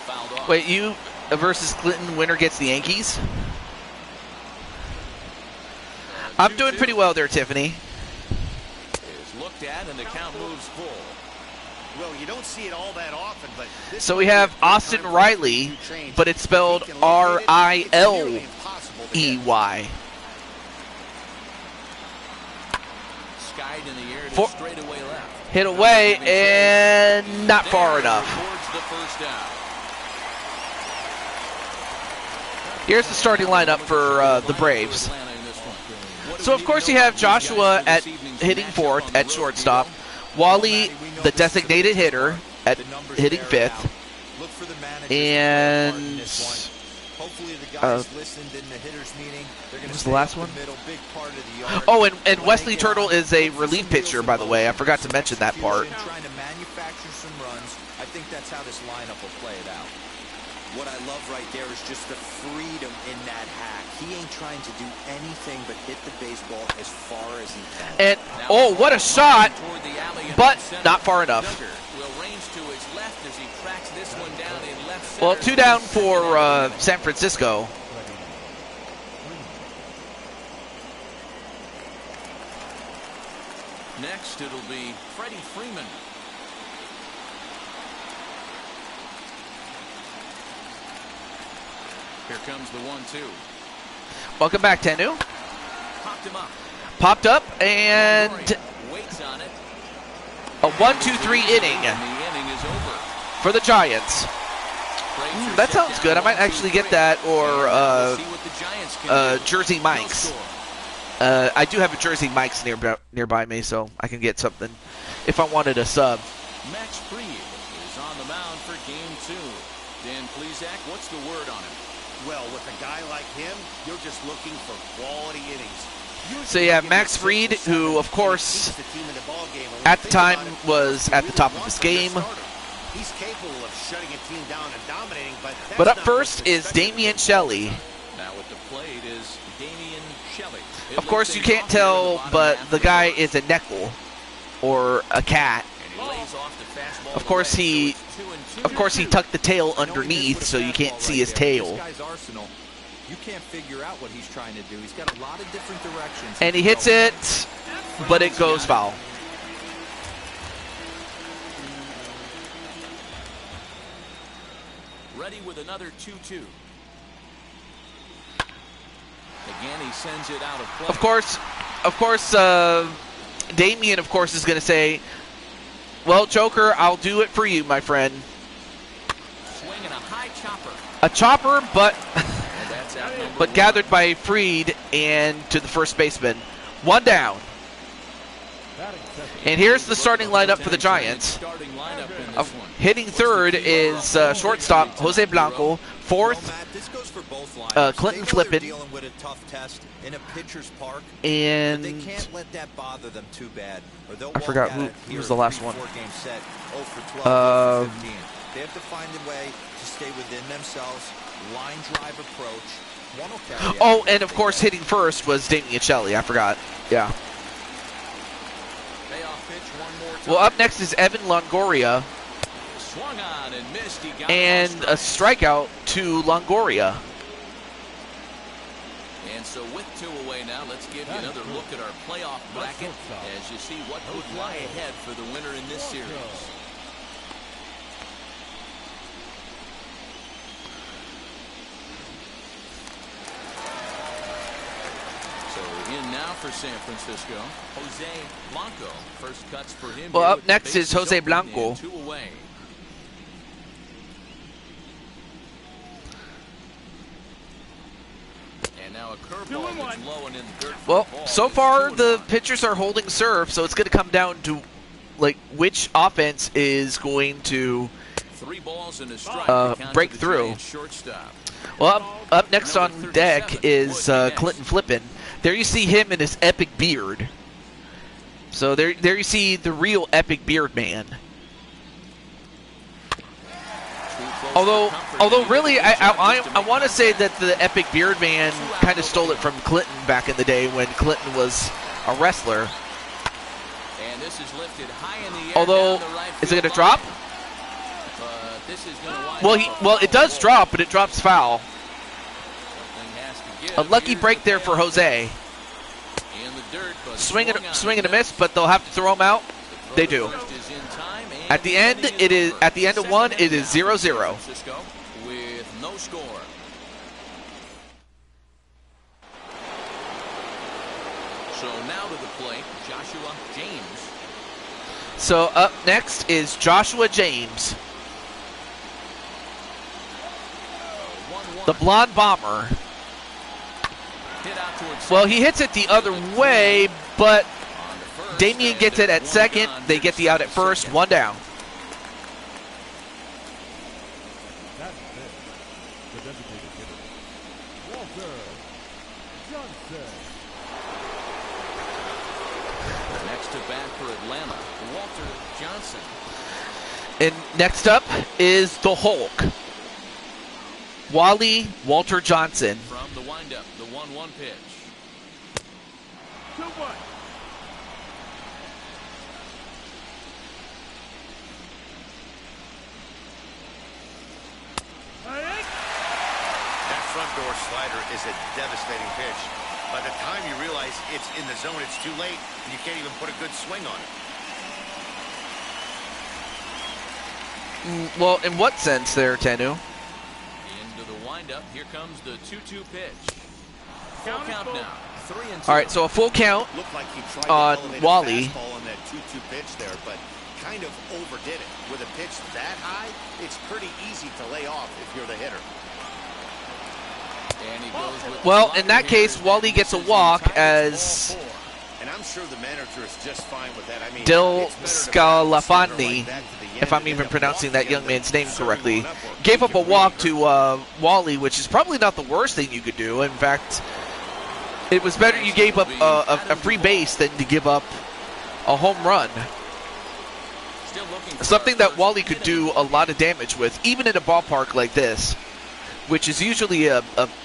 Fouled off. Wait, you versus Clinton, winner gets the Yankees? I'm doing pretty well there, Tiffany. Is looked at and the count moves full. Well, you don't see it all that often, but this So we have Austin Riley, but it's spelled Riley. skied in the air to straightaway left. Hit away and not far enough. Towards the first down. Here's the starting lineup for the Braves. So, of course, you have Joshua at hitting fourth at shortstop. Wally, the designated hitter, at hitting fifth. And what was the last one? Oh, and Wesley Turtle is a relief pitcher, by the way. I forgot to mention that part. Trying to manufacture some runs. I think that's how this lineup will play it out. What I love right there is just the freedom in that hack. He ain't trying to do anything but hit the baseball as far as he can. And, oh, what a shot, but not far enough. Well, 2 down for San Francisco. Next, it'll be Freddie Freeman. Here comes the 1-2. Welcome back, Tenu. Popped him up. Popped up, and Waits on it. a 1-2-3 inning And the inning is over. for the Giants. That sounds good. I might actually get that, or Jersey Mike's. I do have a Jersey Mike's nearby me, so I can get something if I wanted a sub. Max Fried is on the mound for game 2. Dan Plesac, what's the word on him? Well, with a guy like him, you're just looking for quality innings. So you have Max Fried, who, of course, at the time was at the top of his game. He's capable of shutting a team down and dominating, but up first is Damian Shelley. Now at the plate is Damian Shelley. Of course, you can't tell, but the guy is a nickel or a cat. Of course, he tucked the tail underneath, so you can't see his tail. You can't figure out what he's trying to do. He's got a lot of different directions. And he hits it, but it goes foul. Ready with another 2-2. Again, he sends it out of play. Of course, Damian, of course, is going to say, well, Joker, I'll do it for you, my friend. Swinging a high chopper. A chopper, but but gathered by Fried and to the first baseman. 1 down. And here's the starting lineup for the Giants. Hitting third is shortstop Jose Blanco. Fourth, Clinton Flippin. And they can't let that bother them too bad, or they'll I forgot who was the last one. They have to find a way to stay within themselves. Line drive approach. Oh, and of course, hitting first was Damian Shelley. I forgot. Yeah. Well, up next is Evan Longoria. Swung on and missed. And a strikeout to Longoria. And so with 2 away now, let's give you another look at our playoff bracket as you see what would lie ahead for the winner in this series. So in now for San Francisco, Jose Blanco. First cuts for him. Well, up next is Jose Blanco. 2 away. Now a curveball that's low and in the dirt. Well, so far the pitchers are holding serve, so it's going to come down to like which offense is going to 3 balls and a strike break through. Well, up next on deck is Clinton Flippin. There you see him in his epic beard. So there you see the real epic beard man. Although really, I want to say that the epic beard man kind of stole it from Clinton back in the day when Clinton was a wrestler. And this is lifted high in the air. Although, is it going to drop? Well, it does drop, but it drops foul. A lucky break there for Jose. Swing and a miss, but they'll have to throw him out. They do. At the end, of 1, it is 0-0. With no score. So now to the plate, Joshua James. So up next is Joshua James, the blonde bomber. Well, he hits it the other way, but Damian gets it at second. They get the out at first. One down. That's it. The designated hitter, Walter Johnson. Next to bat for Atlanta, Walter Johnson. And next up is the Hulk, Wally Walter Johnson. From the windup, the 1-1 pitch. 2-1. That front door slider is a devastating pitch. By the time you realize it's in the zone, it's too late, and you can't even put a good swing on it. Well, in what sense there, Tenu? Into the windup, here comes the 2-2 pitch. Full count now, 3-2. All right, so a full count Looked like he tried on to elevate Wally. a fastball on that 2-2 pitch there, but kind of overdid it. With a pitch that high, it's pretty easy to lay off if you're the hitter. And he goes with Well, in that case, Wally gets a walk as And I'm sure the manager is just fine with that. I mean, Del it's better to bat a slugger Scalafani, like that to the end if I'm and even end up pronouncing that walking young the man's name serving correctly, line up. gave up a He can walk really to Wally, which is probably not the worst thing you could do. In fact, it was better you gave up a free base than to give up a home run. Still looking for Something that first Wally could inning. do a lot of damage with, even in a ballpark like this, which is usually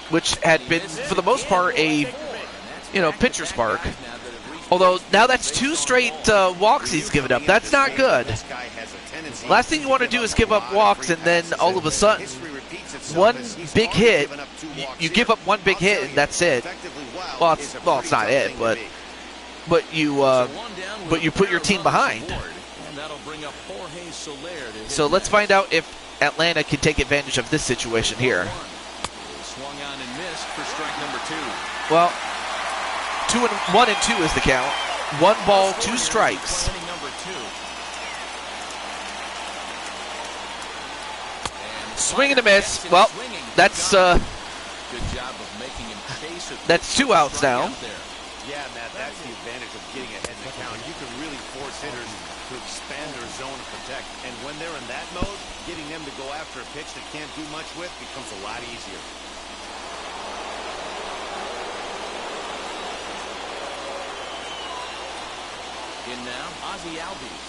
which had been for the most part a pitcher's park. Although now that's 2 straight walks he's given up. That's not good. This guy has a tendency Last thing you want to do is give up walks and then all of a sudden history repeats itself one as he's big already hit, given up 2 walks you here. give up one big I'll hit tell and you, that's it. effectively Well, well it's is a not pretty tough it, thing but to be. but you put your team behind. And that'll bring up Jorge Soler to hit So let's next. find out if Atlanta can take advantage of this situation here. Swung on and missed for strike number 2. Well, 1 and 2 is the count. 1 ball, 2 strikes. Inning number 2. And Swing and a miss. Well, swinging. that's Good job of making him chase it. that's 2 outs Strike now. out there. Yeah, Matt, that's the advantage of getting ahead in the count. You can really force hitters to expand their zone and protect. And when they're in that mode, getting them to go after a pitch that can't do much with becomes a lot easier. In now, Ozzie Albies.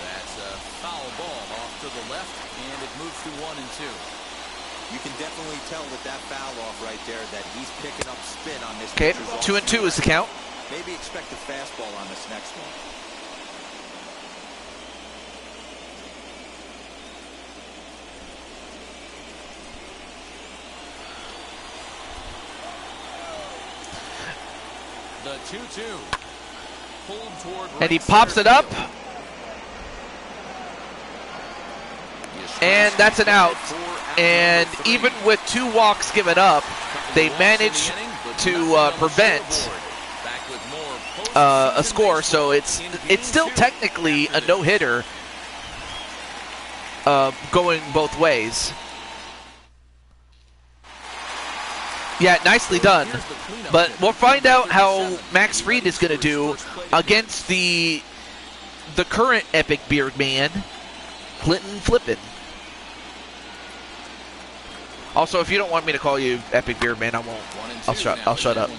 That's a foul ball off to the left, and it moves to 1 and 2. You can definitely tell with that foul off right there that he's picking up spin on this. Okay, pitcher's 2 and 2 is the count. Maybe expect a fastball on this next one. The 2-2. Pulled toward And he right pops center it up. field. And that's an out. And even with 2 walks given up, they managed to prevent a score. So it's still technically a no-hitter going both ways. Yeah, nicely done. But we'll find out how Max Fried is going to do against the current Epic Beard Man, Clinton Flippin. Also, if you don't want me to call you Epic Beard Man, I won't. I'll shut up.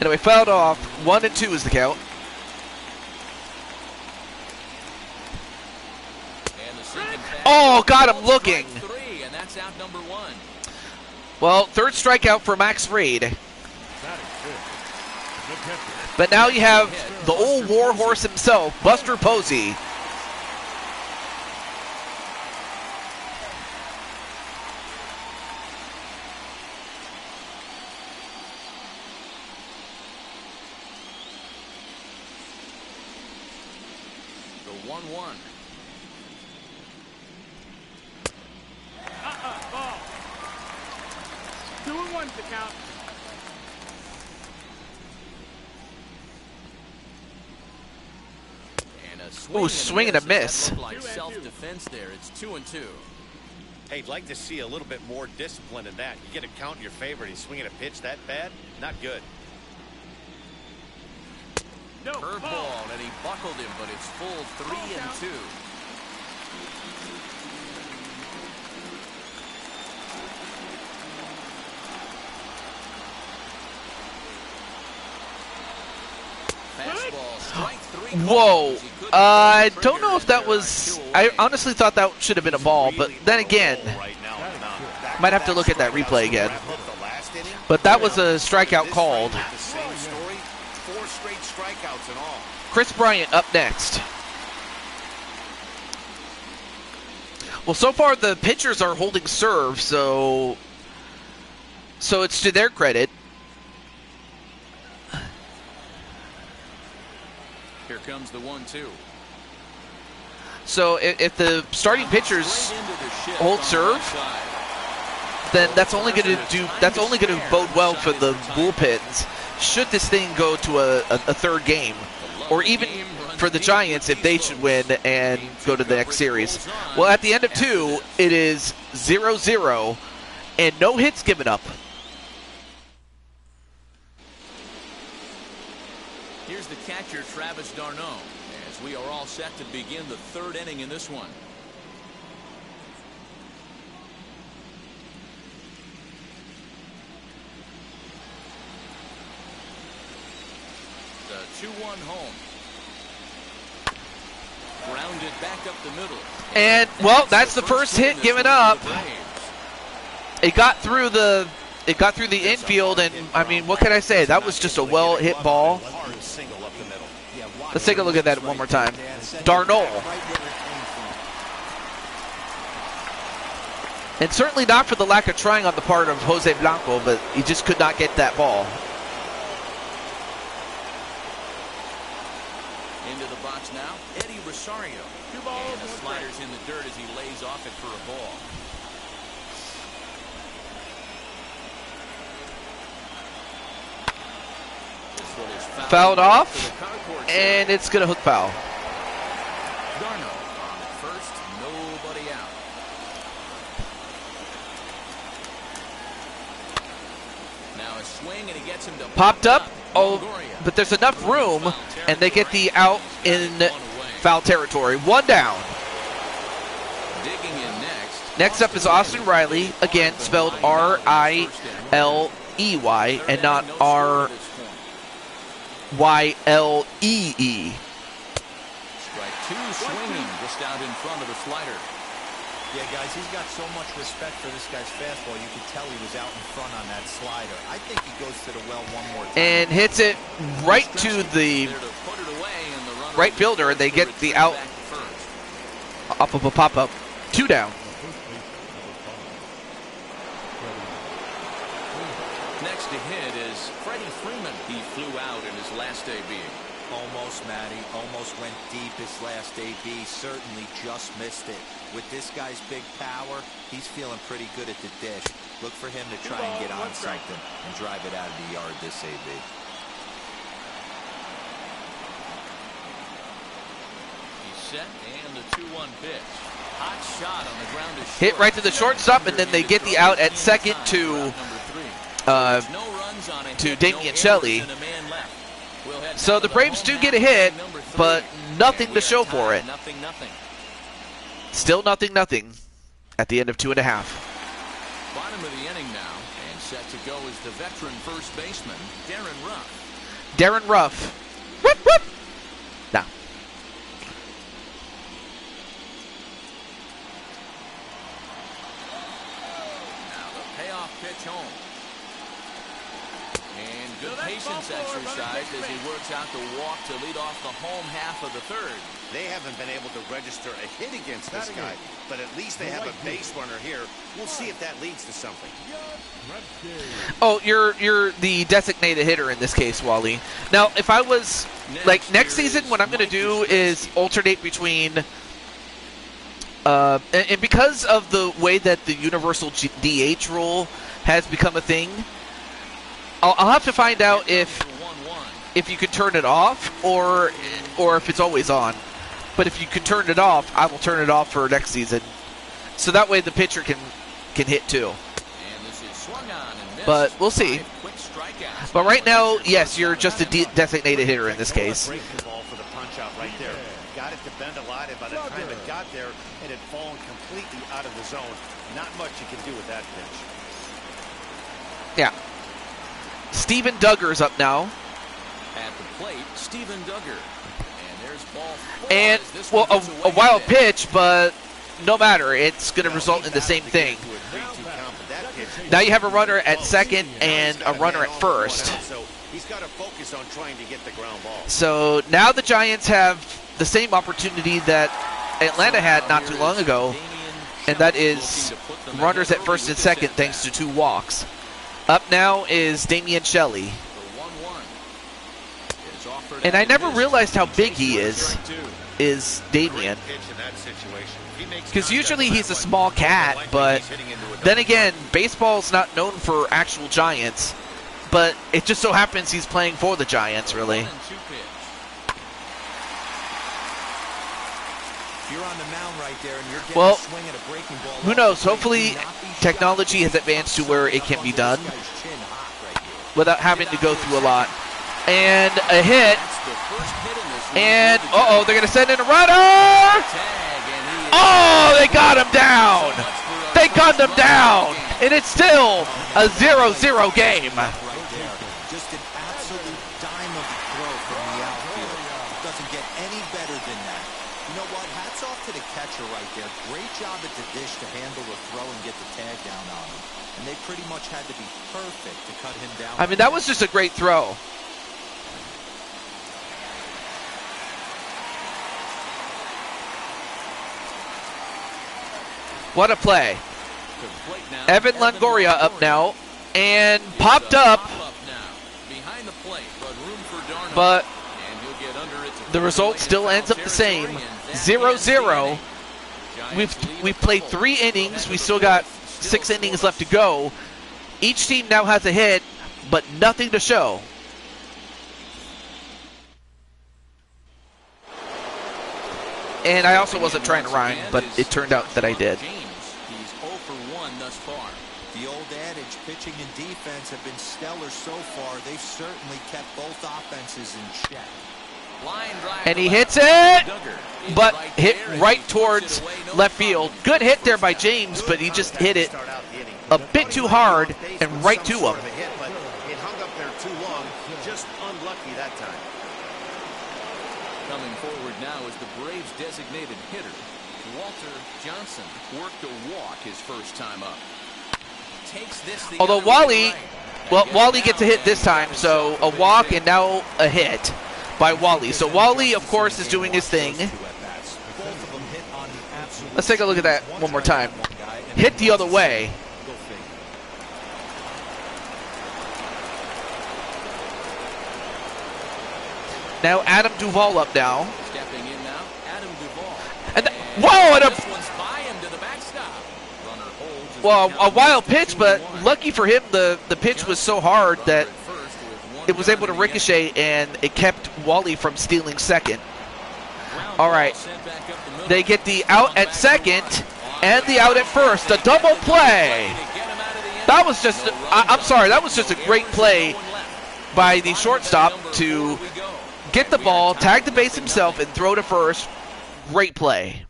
Anyway, fouled off. 1 and 2 is the count. Oh, got him looking. And that's out number 1. Well, 3rd strikeout for Max Fried. That is good. Good catcher. But now you have the old warhorse himself, Buster Posey. The 1-1. Ball. 2 and 1's the count. swing and a miss. That looked like self-defense there. It's 2-2. Hey, I'd like to see a little bit more discipline in that. You get a count in your favor and he's swinging a pitch that bad? Not good. Curveball, and he buckled him, but it's full 3-2. Whoa. I don't know if that was... I honestly thought that should have been a ball, but then again, might have to look at that replay again. But that was a strikeout called. Chris Bryant up next. Well, so far the pitchers are holding serve, so it's to their credit. Here comes the 1-2. So if the starting pitchers hold serve, then that's only going to bode well for the bullpens. Should this thing go to a third game, or even for the Giants if they should win and go to the next series. Well, at the end of 2, it is 0-0 and no hits given up. Here's the catcher, Travis d'Arnaud, as we are all set to begin the 3rd inning in this one. The 2-1 home. Grounded back up the middle. And, well, that's the first hit given up. It got through the infield, and, I mean, what can I say? That was just a well-hit ball. Let's take a look at that one more time. d'Arnaud. And certainly not for the lack of trying on the part of Jose Blanco, but he just could not get that ball. Into the box now, Eddie Rosario. 2 balls, and the slider's in the dirt as he lays off it for a ball. Fouled off, and it's going to hook foul. d'Arnaud on at first, nobody out. Now a swing, and he gets him to popped up. Oh, but there's enough room, and they get the out in foul territory. 1 down. Digging in next. Next up is Austin Riley, again spelled R-I-L-E-Y and not R-Y-L-E-E. Strike 2 swinging just out in front of the slider. Yeah, guys, he's got so much respect for this guy's fastball. You could tell he was out in front on that slider. I think he goes to the well one more time. And hits it right to the right fielder, and they get the out off of a pop-up. 2 down. Next to hit is Freddie Freeman. He flew out in his last AB. Almost, Matty. Almost went deep his last AB. Certainly just missed it. With this guy's big power, he's feeling pretty good at the dish. Look for him to try and get on something and drive it out of the yard this AB. He's set, and the 2-1 pitch. Hot shot on the ground. Hit right to the shortstop, and then they get the out at second to Damian Shelley. So the Braves do get a hit, but nothing to show for it. Still 0-0 at the end of 2.5. Bottom of the inning now, and set to go is the veteran first baseman, Darren Ruff. Darren Ruff. Whoop, whoop. Nah. Now the payoff pitch home. And good patience exercise as he works out the walk to lead off the home half of the 3rd. They haven't been able to register a hit against this guy, but at least they have a base runner here. We'll see if that leads to something. Oh, you're the designated hitter in this case, Wally. Now, if I was, like, next season, what I'm going to do is alternate between, and because of the way that the universal DH rule has become a thing, I'll have to find out if you can turn it off or if it's always on. But if you can turn it off, I will turn it off for next season. So that way the pitcher can hit too. But we'll see. But right now, yes, you're just a designated hitter in this case. Breaking ball for the punch out right there. Got it to bend a lot, and by the time it got there, it had fallen completely out of the zone. Not much you can do with that pitch. Yeah. Steven Duggar's up now. At the plate, Steven Duggar. And there's ball 4. And, well, a wild pitch, but no matter. It's going to result in the same thing. Now you have a runner at second and a runner at first. So he's got to focus on trying to get the ground ball. So now the Giants have the same opportunity that Atlanta had not too long ago, and that is runners at first and second thanks to 2 walks. Up now is Damian Shelley. And I never realized how big he is Damian. Because usually he's a small cat, but then again, baseball's not known for actual giants. But it just so happens he's playing for the Giants, really. Well, who knows? Hopefully technology has advanced to where it can be done without having to go through a lot. And a hit. And, uh-oh, they're going to send in a runner! Oh, they got him down! They got him down! And it's still a 0-0 game. Just an absolute dime of a throw from the outfield. Doesn't get any better than that. You know what? Hats off to the catcher right there. Great job at the dish to handle the throw and get the tag down on him. And they pretty much had to be perfect to cut him down. I mean, that was just a great throw. What a play. Evan Longoria up now and popped up, but the result still ends up the same, 0-0. We've played 3 innings. We still got 6 innings left to go. Each team now has a hit, but nothing to show. And I also wasn't trying to rhyme, but it turned out that I did. He's 0 for 1 thus far. The old adage, pitching and defense have been stellar so far. They've certainly kept both offenses in check. And he hits it, but hit right towards left field. Good hit there by James, but he just hit it a bit too hard and right to him. It hung up there too long. Just unlucky that time. Coming forward now is the Braves' designated hitter. Walter Johnson worked a walk his first time up. Takes this Although Wally gets a hit this time, so a walk and now a hit by Wally. So Wally, of course, is doing his thing. Let's take a look at that one more time. Hit the other way. Now Adam Duvall up now. Stepping in now, Adam Duvall. And whoa! And This one's by him to the backstop. Runner holds as well, the a wild pitch, but lucky for him, the pitch was so hard that it was able to ricochet, and it kept Wally from stealing second. All right, they get the out at second and the out at first. A double play. That was just, I'm sorry, that was just a great play by the shortstop to get the ball, tag the base himself, and throw to first. Great play.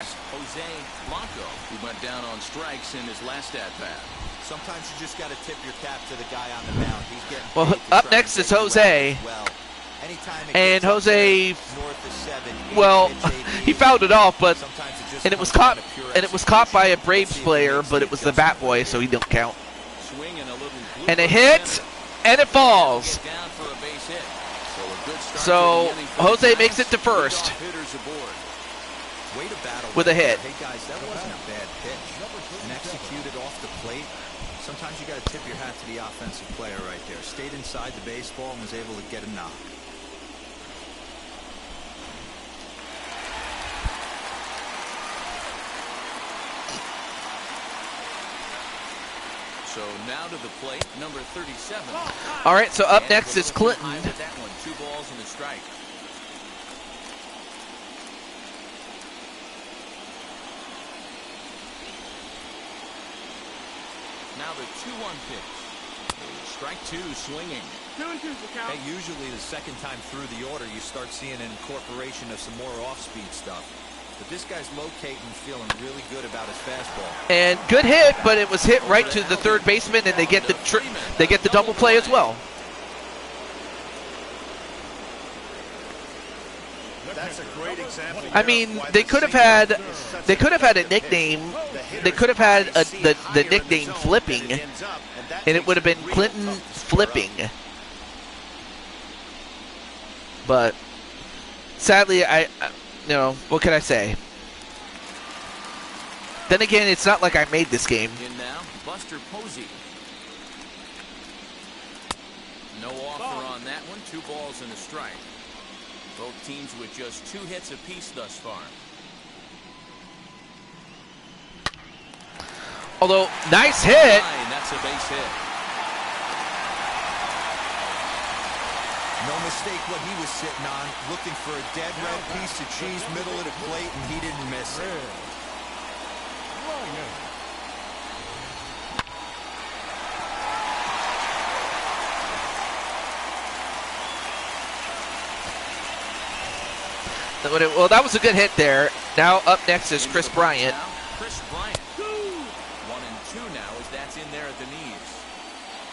Jose Blanco, who went down on strikes in his last at-bat. Sometimes you just got to tip your cap to the guy on the mound. He's getting Well, up next is Jose. And Jose, well, he fouled it off, but and it was caught by a Braves player, but it was the bat boy, so he don't count. And a hit, and it falls. So Jose makes it to first with a hit. Hey guys, that wasn't a bad pitch. And executed off the plate. Sometimes you got to tip your hat to the offensive player right there. Stayed inside the baseball and was able to get a knock. So now to the plate, number 37. All right, so up next is Clinton. That one, 2 balls and a strike. the 2-1 pitch. Strike two, swinging. 2-2's the count. Hey, usually the second time through the order, you start seeing an incorporation of some more off-speed stuff. But this guy's locating, feeling really good about his fastball. And good hit, but it was hit right to the third baseman, and they get the double play as well. That's a great example. I mean, they could have had a nickname. They could have had the nickname Flipping, and it would have been Clinton Flipping. But sadly, what can I say? Then again, it's not like I made this game. In now, Buster Posey. No offer on that one. 2 balls and a strike. Both teams with just 2 hits apiece thus far. Although, nice hit. That's a base hit. No mistake what he was sitting on, looking for a dead red piece of cheese, middle of the plate, and he didn't miss it. Well, that was a good hit there. Now up next is Chris Bryant. Chris Bryant. 1-2 now as that's in there at the knees.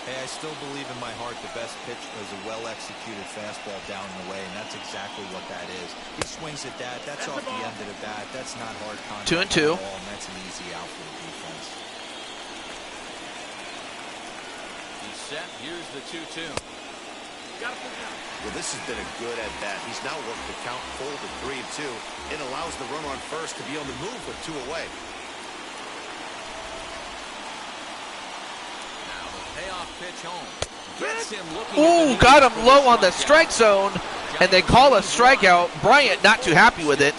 Hey, I still believe in my heart the best pitch is a well-executed fastball down and away, and that's exactly what that is. He swings at that. That's off the end of the bat. That's not hard contact. 2-2. And that's an easy out for the defense. He's set. Here's the 2-2. Well, this has been a good at-bat. He's now worked the count full to 3-2. It allows the runner on first to be on the move with 2 away. Now the payoff pitch home. Gets him looking. Ooh, got him low on the strike zone, and they call a strikeout. Bryant not too happy with it,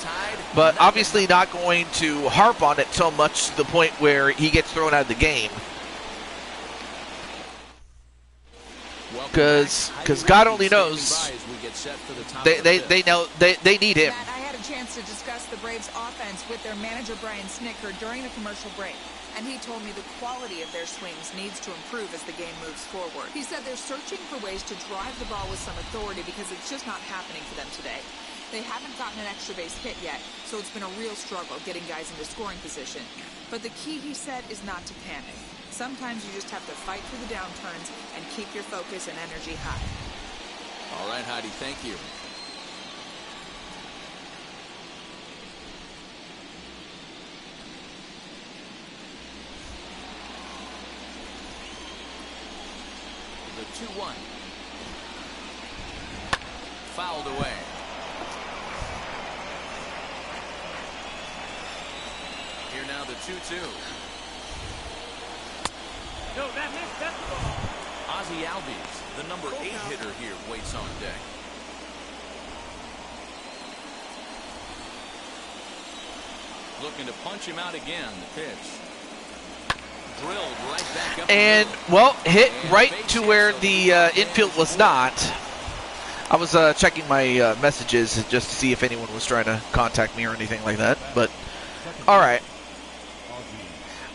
but obviously not going to harp on it so much to the point where he gets thrown out of the game. Because God only knows they know they need him. Matt, I had a chance to discuss the Braves' offense with their manager Brian Snicker during the commercial break, and he told me the quality of their swings needs to improve as the game moves forward. He said they're searching for ways to drive the ball with some authority because it's just not happening for them today. They haven't gotten an extra base hit yet, so it's been a real struggle getting guys into scoring position. But the key, he said, is not to panic. Sometimes you just have to fight through the downturns and keep your focus and energy high. All right, Heidi, thank you. The 2-1. Fouled away. Here now the 2-2. No, that hits. That's the ball. Ozzie Albies, the number 8 hitter here, waits on deck. Looking to punch him out again. The pitch. Drilled right back up. And, well, hit right to where the infield was not. I was checking my messages just to see if anyone was trying to contact me or anything like that. But, all right.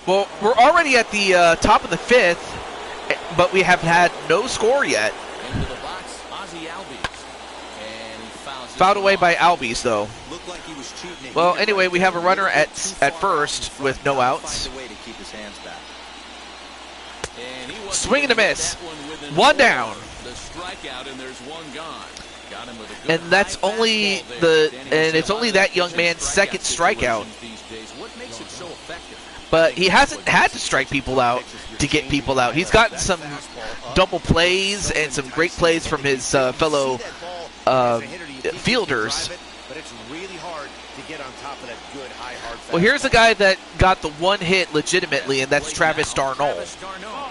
Well, we're already at the top of the 5th, but we have had no score yet. Into the box, Ozzie Albies. And he fouled away by Albies, though. Looked like he was cheating. Well, anyway, we have a runner at first with no outs. Find a way to keep his hands back. And he Swing and a miss. One down. The strikeout, and there's one gone. Got him with a good And that's only it's only that young man's second strikeout. These days. What makes it so effective? But he hasn't had to strike people out to get people out. He's gotten some double plays and some great plays from his fellow fielders. But it's really hard to get on top of that good high hard fastball. Well, here's a guy that got the one hit legitimately, and that's Travis Darnold. Travis Darnold.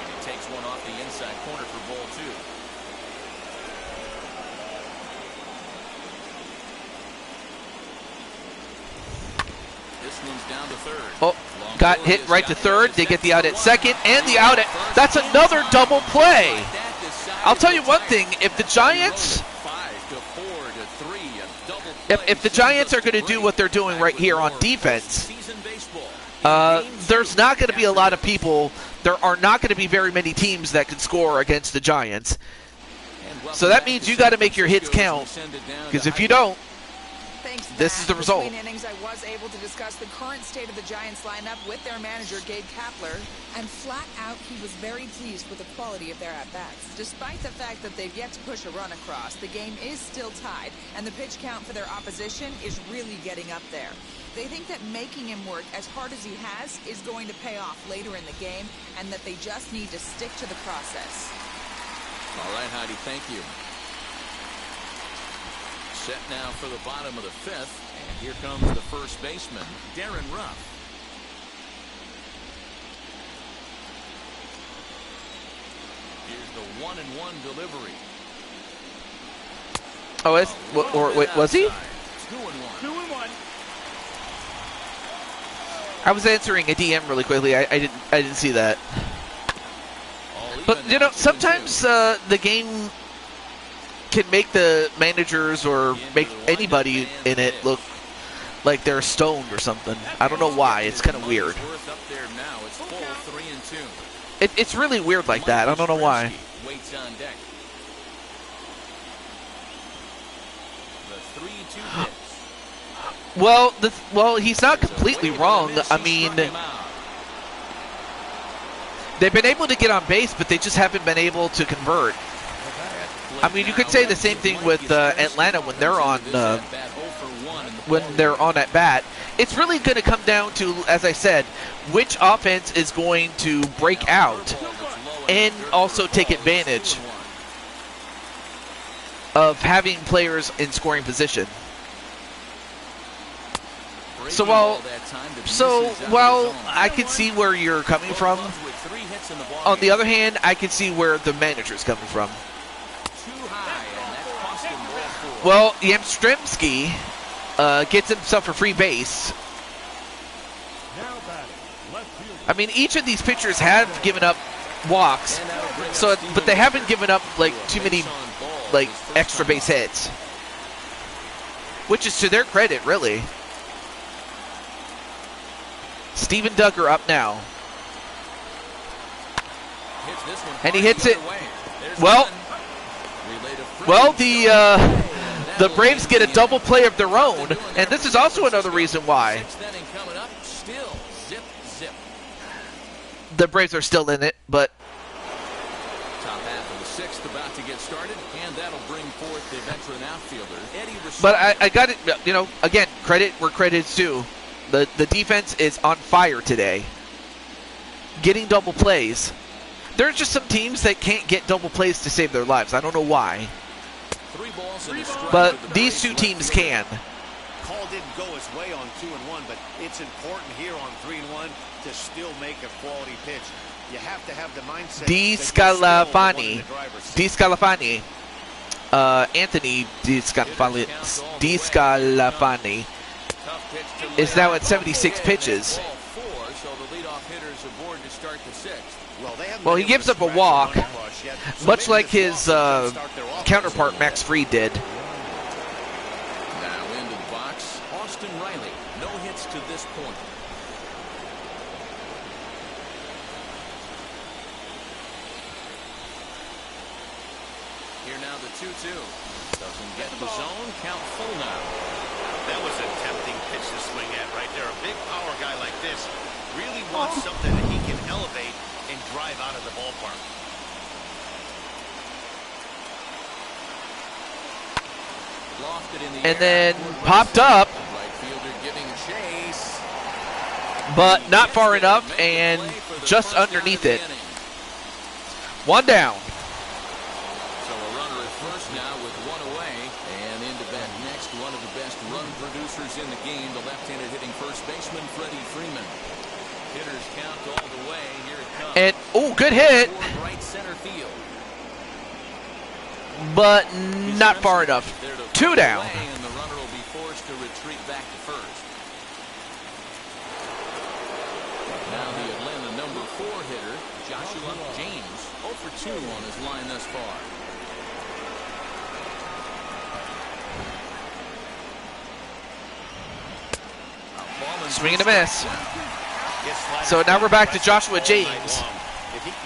He takes one off the inside corner for ball 2. This one's down to third. Oh, got hit right to third. They get the out at second and the out at... That's another double play. I'll tell you one thing. If the Giants... If the Giants are going to do what they're doing right here on defense, there's not going to be a lot of people there are not going to be very many teams that could score against the Giants. So that means you got to make your hits count, because if you don't, Thanks, this is the result. Between innings, I was able to discuss the current state of the Giants lineup with their manager, Gabe Kapler, and flat out, he was very pleased with the quality of their at-bats. Despite the fact that they've yet to push a run across, the game is still tied, and the pitch count for their opposition is really getting up there. They think that making him work as hard as he has is going to pay off later in the game, and that they just need to stick to the process. All right, Heidi, thank you. Set now for the bottom of the fifth, and here comes the first baseman, Darren Ruff. Here's the 1-1 delivery. Oh, it's, or wait, was he? 2-1. 2-1. I was answering a DM really quickly. I didn't see that. But you know, sometimes the game can make the managers or make anybody in it look like they're stoned or something. I don't know why. It's kind of weird. It's really weird like that. I don't know why. Waits on deck. The 3-2 pitch. Well, he's not completely wrong. I mean, they've been able to get on base, but they just haven't been able to convert. I mean, you could say the same thing with Atlanta when they're on at bat. It's really going to come down to, as I said, which offense is going to break out and also take advantage of having players in scoring position. So while I can see where you're coming from, on the other hand, I can see where the manager's coming from. Well, Yastrzemski gets himself a free base. I mean, each of these pitchers have given up walks, but they haven't given up like too many like extra base hits, which is to their credit, really. Steven Duggar up now, and he hits it. Well, the Braves get a double play of their own, and this is also another reason why the Braves are still in it. But top half of the sixth about to get started, and that'll bring forth the veteran outfielder Eddie. But I got it. You know, again, credit where credit's due. The defense is on fire today, getting double plays. There's just some teams that can't get double plays to save their lives. I don't know why. But these two teams can. Call didn't go his way on 2-1, but it's important here on 3-1 to still make a quality pitch. You have to have the mindset. Anthony DeScalafani is now at 76 pitches. Well, he gives up a walk, much like his counterpart Max Fried did. Now into the box, Austin Riley. No hits to this point. Here now the 2-2. Doesn't get the zone. Count full now. That was a tempting pitch to swing at right there. A big power guy like this really wants something that he can elevate and drive out of the ballpark. And then popped up, but not far enough, and just underneath it. One down. So a runner at first now with one away, and into bat next, one of the best run producers in the game, the left-handed hitting first baseman Freddie Freeman. Hitters count all the way. Here it comes. And good hit, right center field. but not far enough. Two down. And the runner will be forced to retreat back to first. Now the Atlanta number 4 hitter, Joshua James, 0 for 2 on his line thus far. Swing and a miss. So now we're back to Joshua James.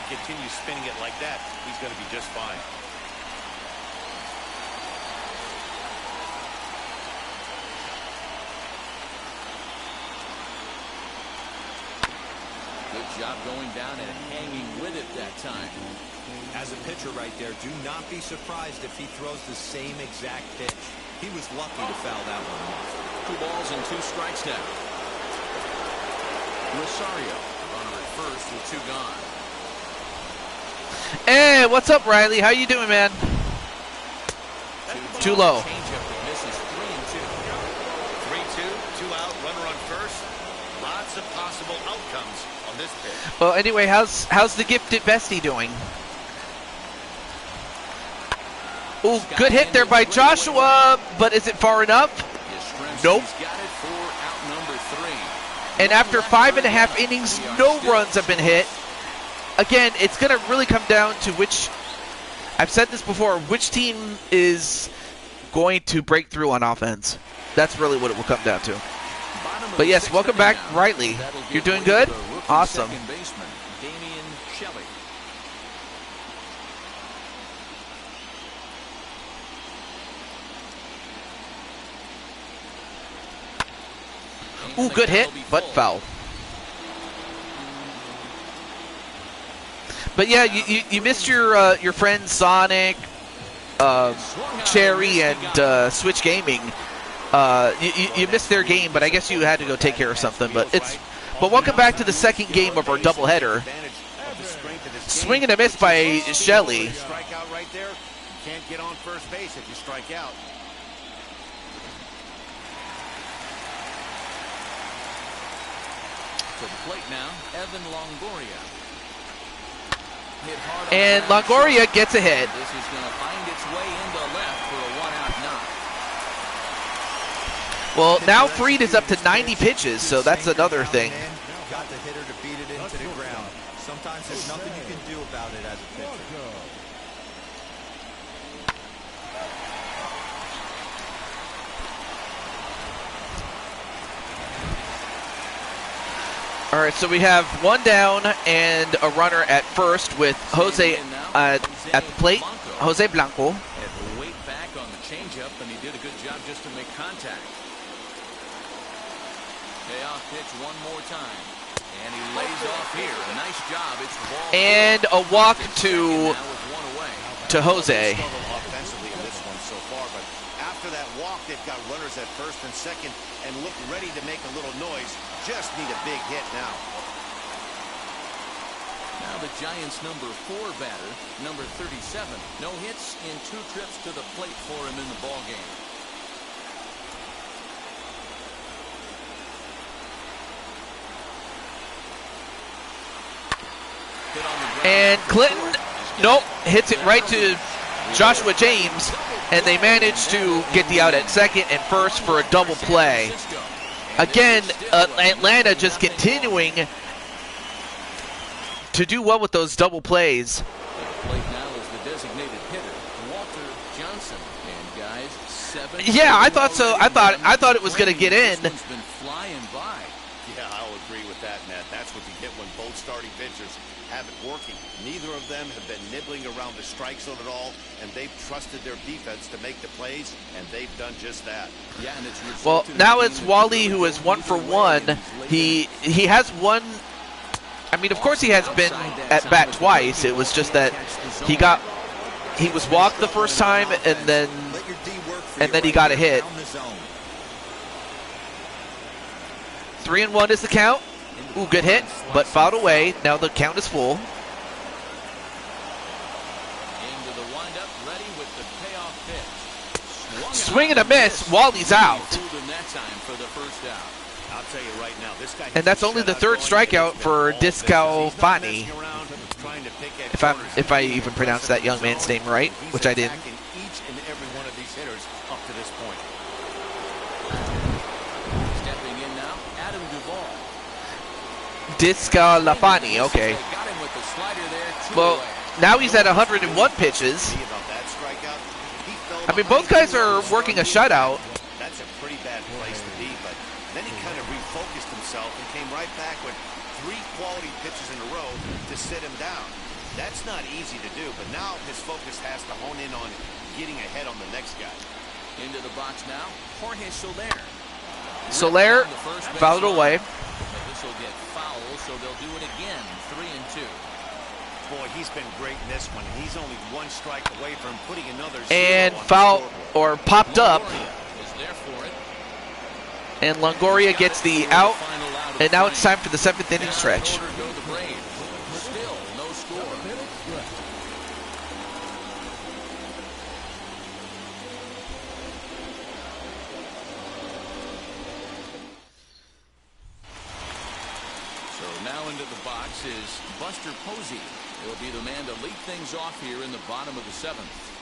can continue spinning it like that, he's going to be just fine. Good job going down and hanging with it that time. As a pitcher right there, do not be surprised if he throws the same exact pitch. He was lucky to foul that one off. 2 balls and 2 strikes now. Rosario, runner at first with 2 gone. Hey, what's up, Riley? How you doing, man? Too low. Changeup that misses 3-2. 3-2, 2 out, runner on first. Lots of possible outcomes on this pitch. Well, anyway, how's the gifted bestie doing? Ooh, good hit there by Joshua, but is it far enough? Nope. Got it for out number 3. And after 5.5 innings, no runs have been hit. Again, it's going to really come down to which, I've said this before, which team is going to break through on offense. That's really what it will come down to. But yes, welcome back, Riley. You're doing good? Awesome. Second baseman, Damian Shelley. Ooh, good hit, but foul. But yeah, you missed your friends Sonic, Cherry, and Switch Gaming. You missed their game, but I guess you had to go take care of something. But welcome back to the second game of our doubleheader. Swing and a miss by Shelley. Strikeout right there. You can't get on first base if you strike out. To the plate now, Evan Longoria. Hit hard on And the ground. Longoria gets a hit. This is going to find its way into left for a 1-out knock. Well, now Fried is up to 90 pitches, so that's another thing. Got the hitter to beat it into the ground. Sometimes there's nothing you can do about it as a pitcher. All right, so we have 1 down and a runner at first with Jose at the plate. Jose Blanco. Had to wait back on the changeup, and he did a good job just to make contact. Payoff pitch one more time. And he lays off here. A nice job. It's ball. And a walk Now with 1 away. to Jose. Struggled offensively in this one so far, but after that walk, they've got runners at first and second and look ready to make a little noise. Just need a big hit now. Now the Giants' number 4 batter, number 37. No hits in 2 trips to the plate for him in the ballgame. And Clinton, nope, hits it right to Joshua James, and they manage to get the out at second and first for a double play. Again, Atlanta just continuing to do well with those double plays. Plate now is the designated hitter, Walter Johnson. And guys, 7. Yeah, I thought so. I thought it was going to get in. This one's been flying by. Yeah, I'll agree with that, Matt. That's what you get when both starting pitchers have it working. Neither of them have been nibbling around the strike zone at all, and they've trusted their defense to make the plays, and they've done just that. Yeah, and it's Well, now it's Wally who is 1 for 1. He has one. I mean, of course he has been at bat twice. It was just that he was walked the first time, and then he got a hit. 3-1 is the count. Ooh, good hit, but fouled away. Now the count is full. Into the windup, ready with the payoff pitch. Swing and a miss. Wally's out. Fooled him that time for the first out. I'll tell you right now, this guy. And that's only the 3rd strikeout for Discalfani. If I even pronounced that young man's name right, which I didn't. Each and every one of these hitters up to this point. Stepping in now, Adam Duvall. Discalfani, okay. Got him with the slider there. 2 Well, away. now he's at 101 pitches. See about that strikeout? He fell I mean, both guys are behind. working a shutout. That's a pretty bad place to be, but then he kind of refocused himself and came right back with 3 quality pitches in a row to sit him down. That's not easy to do, but now his focus has to hone in on getting ahead on the next guy. Into the box now, Jorge Soler. Soler fouled away. This will get fouled, so they'll do it again. 3-2. Boy, he's been great in this one. He's only one strike away from putting another And zero on the foul scoreboard. or popped up. Longoria is there for it. And Longoria gets the out. And now it's time for the 7th inning stretch. Order go the Braves. Still no score. So now into the box is Buster Posey. He'll be the man to lead things off here in the bottom of the 7th.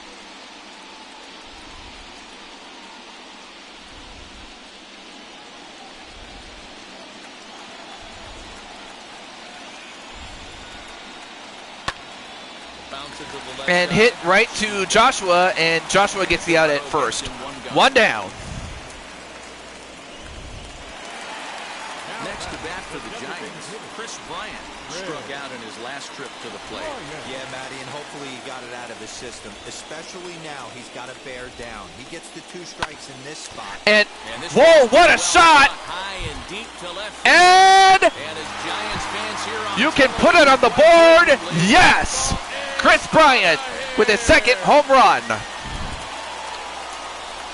And hit right to Joshua, and Joshua gets the out at first. One down. Next to bat for the Giants, Chris Bryant struck out in his last trip to the plate. Yeah, Matty, and hopefully he got it out of his system. Especially now, he's got to bear down. He gets the 2 strikes in this spot. And whoa, what a shot! High and deep to left. And as Giants fans here on you can put it on the board. Yes! Chris Bryant with his 2nd home run.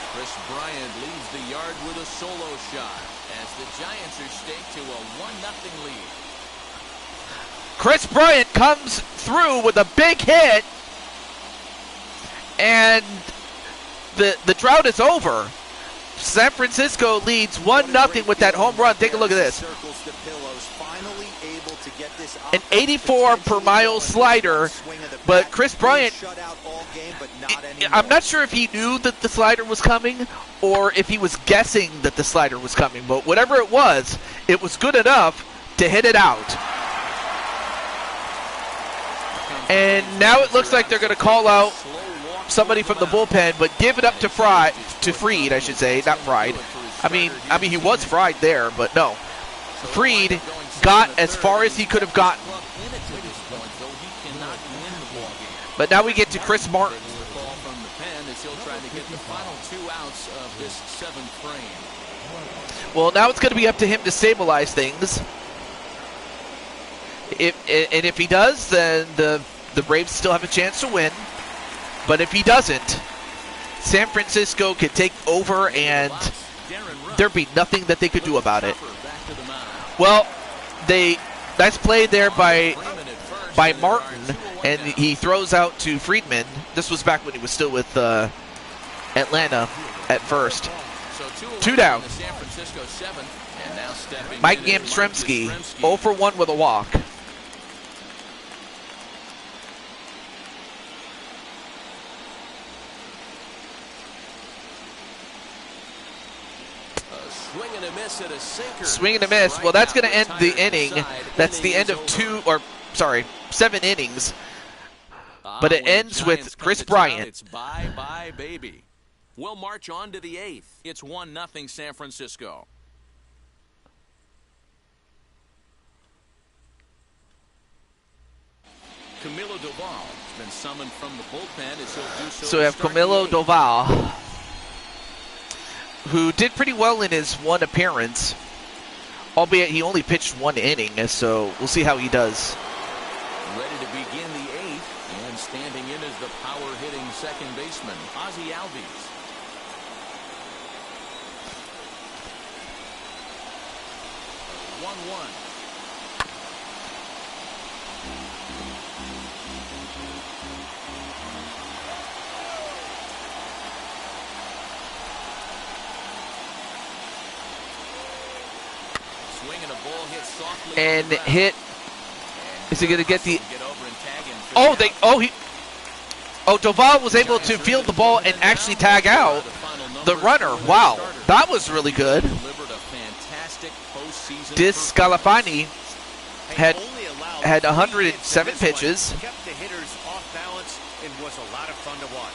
Chris Bryant leaves the yard with a solo shot as the Giants are staked to a 1-0 lead. Chris Bryant comes through with a big hit, and the drought is over. San Francisco leads 1-0 with that home run. Take a look at this. An 84 per mile slider, but Chris Bryant, I'm not sure if he knew that the slider was coming or if he was guessing that the slider was coming, but whatever it was good enough to hit it out. And now it looks like they're going to call out somebody from the bullpen, but give it up to Fried, I should say, not Fried. I mean he was Fried there, but no. Fried got as far as he could have gotten. But now we get to Chris Martin. Well, now it's going to be up to him to stabilize things. If he does, then the Braves still have a chance to win. But if he doesn't, San Francisco could take over and there'd be nothing that they could do about it. Well, nice play there by Martin, and he throws out to Friedman. This was back when he was still with Atlanta at first. 2 down. Mike Yastrzemski, 0 for 1 with a walk. Swing and a miss. Well, that's going to end the inning. That's the end of 7 innings. But it ends with Chris Bryant. It's bye-bye, baby. We'll march on to the 8th. It's 1-0 San Francisco. Camilo Doval has been summoned from the bullpen as he'll do so. So we have Camilo Doval, who did pretty well in his 1 appearance, albeit he only pitched 1 inning, so we'll see how he does. Ready to begin the 8th, and standing in is the power-hitting second baseman, Ozzie Albies. And hit. Is he going to get the? Doval was able to field the ball and actually tag out the runner. Wow, that was really good. Scalafani had 107 pitches. Kept the hitters off balance and was a lot of fun to watch.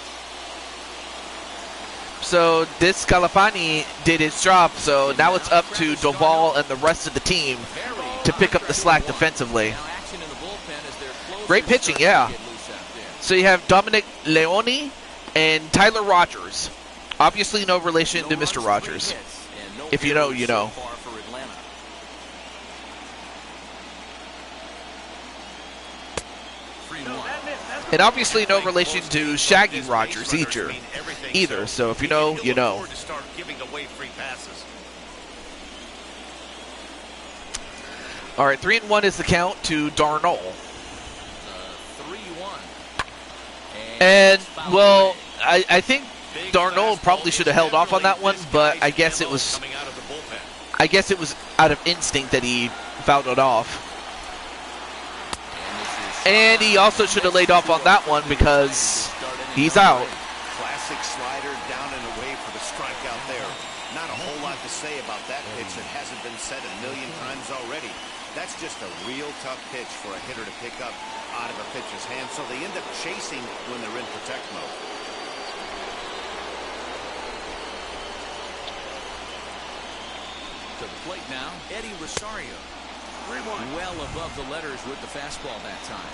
So Scalafani did his job. So now it's up to Doval and the rest of the team to pick up the slack defensively. Great pitching, yeah. So you have Dominic Leone and Tyler Rogers. Obviously no relation to Mr. Rogers. If you know, you know. And obviously no relation to Shaggy Rogers either. So if you know, you know. All right, 3-1 is the count to Darnold. 3-1. And, well, I think Darnold probably should have held off on that one, but I guess it was out of instinct that he fouled it off. And he also should have laid off on that one because he's out. Classic slider down and away for the strikeout there. Not a whole lot to say about that pitch that hasn't been said a million times already. That's just a real tough pitch for a hitter to pick up out of a pitcher's hand, so they end up chasing when they're in protect mode. To the plate now, Eddie Rosario. Well above the letters with the fastball that time.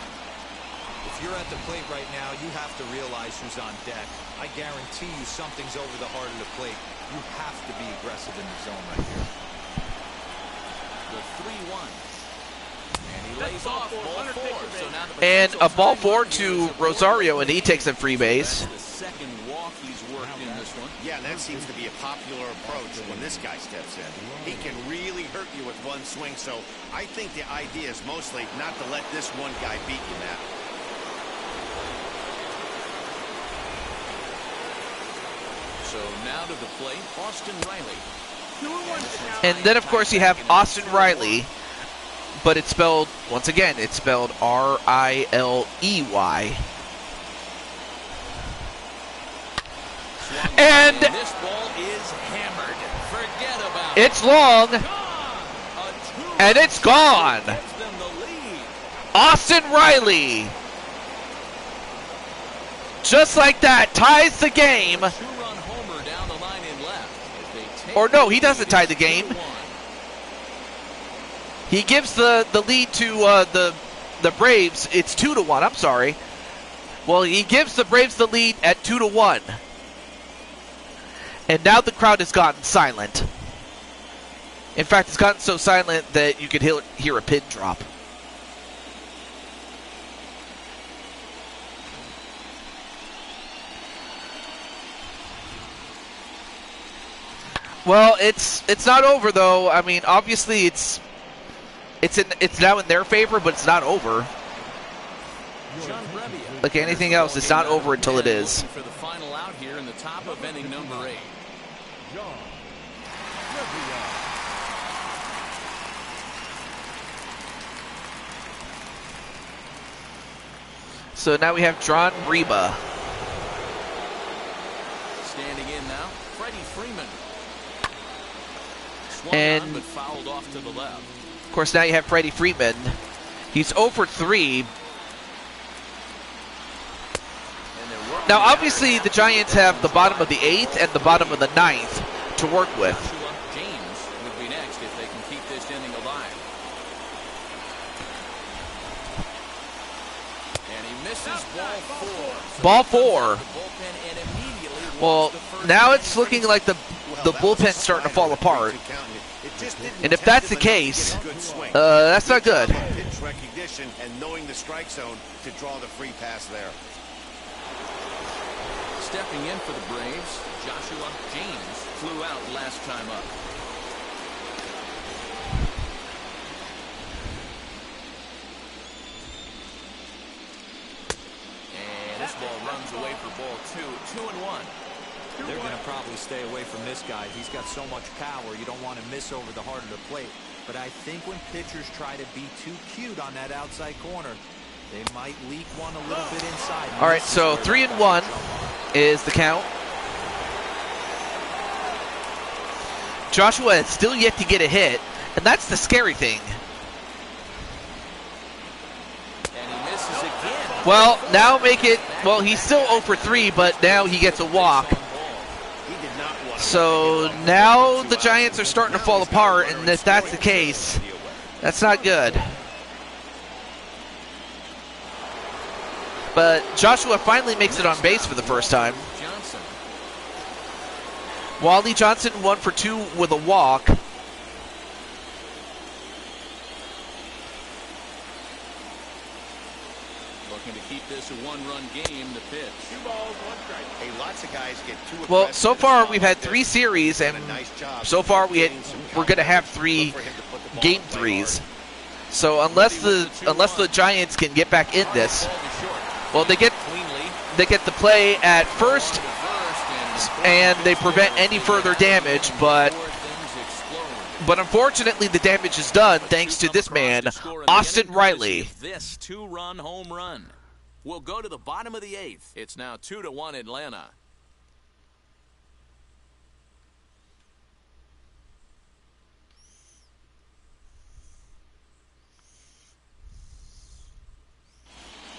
If you're at the plate right now, you have to realize who's on deck. I guarantee you something's over the heart of the plate. You have to be aggressive in the zone right here. The 3-1. And he lays off ball 4. So now And a ball 4 to Rosario, and he takes a free base. the second walk he's worked in this one. Yeah, and that seems to be a popular approach when this guy steps in. He can really hurt you with one swing, so I think the idea is mostly not to let this one guy beat you now. So now to the plate, Austin Riley. And then, of course, you have Austin Riley, but it's spelled, once again, it's spelled R-I-L-E-Y. And This ball is hammered. Forget about it. it's long, and it's gone. Gives them the lead. Austin Riley, just like that, ties the game. Two-run homer down the line in left. As they take Or no, he doesn't tie the game. 2-1. He gives the lead to the Braves. It's 2-1. I'm sorry. Well, he gives the Braves the lead at 2-1. And now the crowd has gotten silent. In fact, it's gotten so silent that you could hear a pin drop. Well, it's not over though. I mean, obviously it's now in their favor, but it's not over. John Brebbia. Like anything else, it's not over until it is. Looking for the final out here in the top of inning number 8. So now we have John Reba. Standing in now, Freddie Freeman. Swung And- on, but fouled off to the left. Of course, now you have Freddie Freeman. He's 0 for 3. And they're working Now, the obviously, the Giants have the bottom of the 8th and the bottom of the 9th to work with. Joshua James would be next if they can keep this inning alive. And he misses ball 4. So Ball he comes 4. out the bullpen and immediately Well, walks the first now base it's looking free. like the bullpen's starting to fall apart. And if that's the case, that's not good. Pitch recognition and knowing the strike zone to draw the free pass there. Stepping in for the Braves, Joshua James flew out last time up. And this ball runs away for ball 2. 2-1. They're going to probably stay away from this guy. He's got so much power, you don't want to miss over the heart of the plate. But I think when pitchers try to be too cute on that outside corner, they might leak one a little bit inside. All right, so 3-1 is the count. Joshua has still yet to get a hit, and that's the scary thing. And he misses again. Well, now make it, well, he's still 0 for 3, but now he gets a walk. So now the Giants are starting to fall apart, and if that's the case, that's not good. But Joshua finally makes it on base for the first time. Johnson. Wally Johnson 1 for 2 with a walk. Looking to keep this a one-run game. The pitch. 2 balls, 1 strike. Hey, lots of guys get too Well, aggressive so in a far spot we've like had this. 3 series, and Done a nice job so far getting some we're going to have confidence. 3 Look for him to put the ball game and play 3s. hard. So unless the Giants can get back in this, well, they get to play at first, and they prevent any further damage. But unfortunately, the damage is done thanks to this man, Austin Riley. This 2-run home run. We'll go to the bottom of the 8th. It's now 2-1 Atlanta.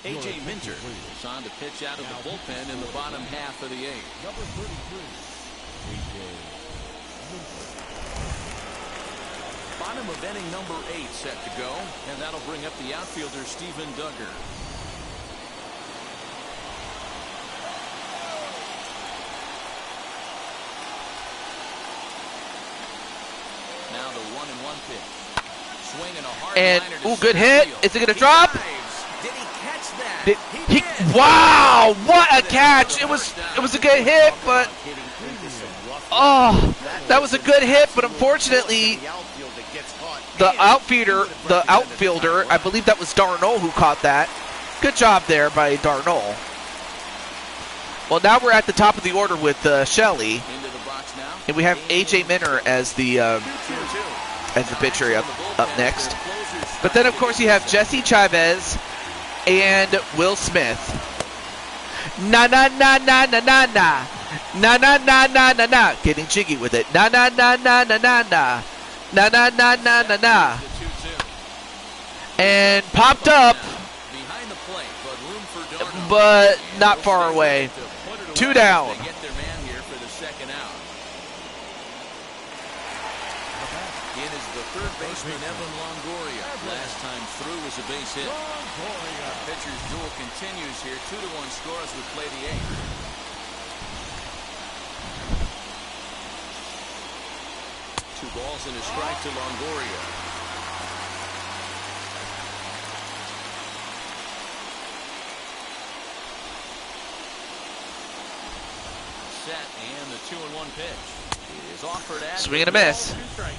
A.J. Minter is on to pitch out of the bullpen in the bottom half of the 8th. Number 33, A.J. Minter. Bottom of inning number 8 set to go, and that'll bring up the outfielder Steven Duggar. Now the 1-1 pitch. Swinging a hard And liner to ooh, good center hit. field. Is it gonna He drop? dives. Did he catch that? He wow, what a catch! It was a good hit, but oh, that was a good hit, but unfortunately, the outfielder, I believe that was Darno who caught that. Good job there by Darno. Well, now we're at the top of the order with Shelley, Into the box now. and we have A.J. Minter as the 2-2. pitcher up next. But then, of course, you have Jesse Chavez and Will Smith. Na na na na na na na. Na na na na na na. Getting jiggy with it. Na na na na na na na. Na na na na na na. And popped up, Behind the plate, but room for Darno. but not far away. 2 down. They get their man here for the second out. In is the third baseman, Evan Longoria. Last time through was a base hit. Pitcher's duel continues here. 2-1 score as we play the 8th. Two balls and a strike to Longoria. Set, and the 2-1 pitch is offered at Swing and a miss. 2 strike.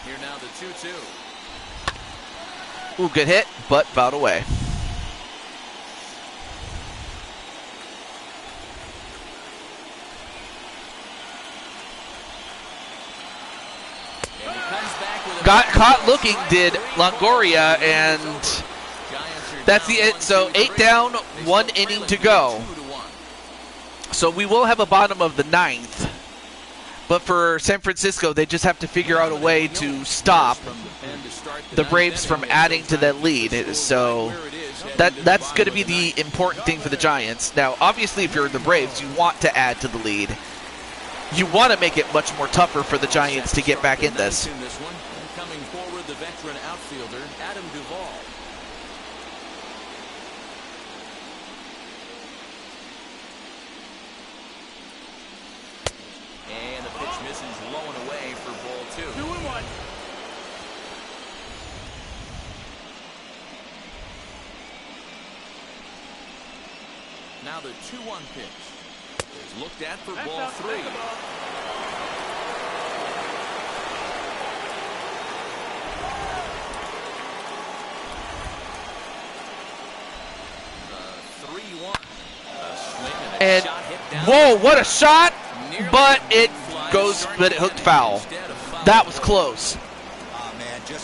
Here now the 2-2. Ooh, good hit, but fouled away. And he comes back with a Got caught looking, did Longoria, and Giants are that's down the it. So 1-2-3. 8 down, They 1 still inning trail to it go. 2-1. So we will have a bottom of the 9th. But for San Francisco, they just have to figure out a way to stop From the pen to start the ninth Braves inning, from they adding still to that try lead. keep the So score right where it is, heading to the that's bottom going to of be the the ninth. important thing for the Giants. Now, obviously, if you're the Braves, you want to add to the lead. You want to make it much more tougher for the Giants to get back in this. In this one, and coming forward, the veteran outfielder Adam Duvall. And the pitch misses, low and away for ball 2. 2-1. Now the 2-1 pitch is looked at for That's ball out. 3. Take the ball. And whoa, what a shot! But it goes, but it hooked foul. That was close.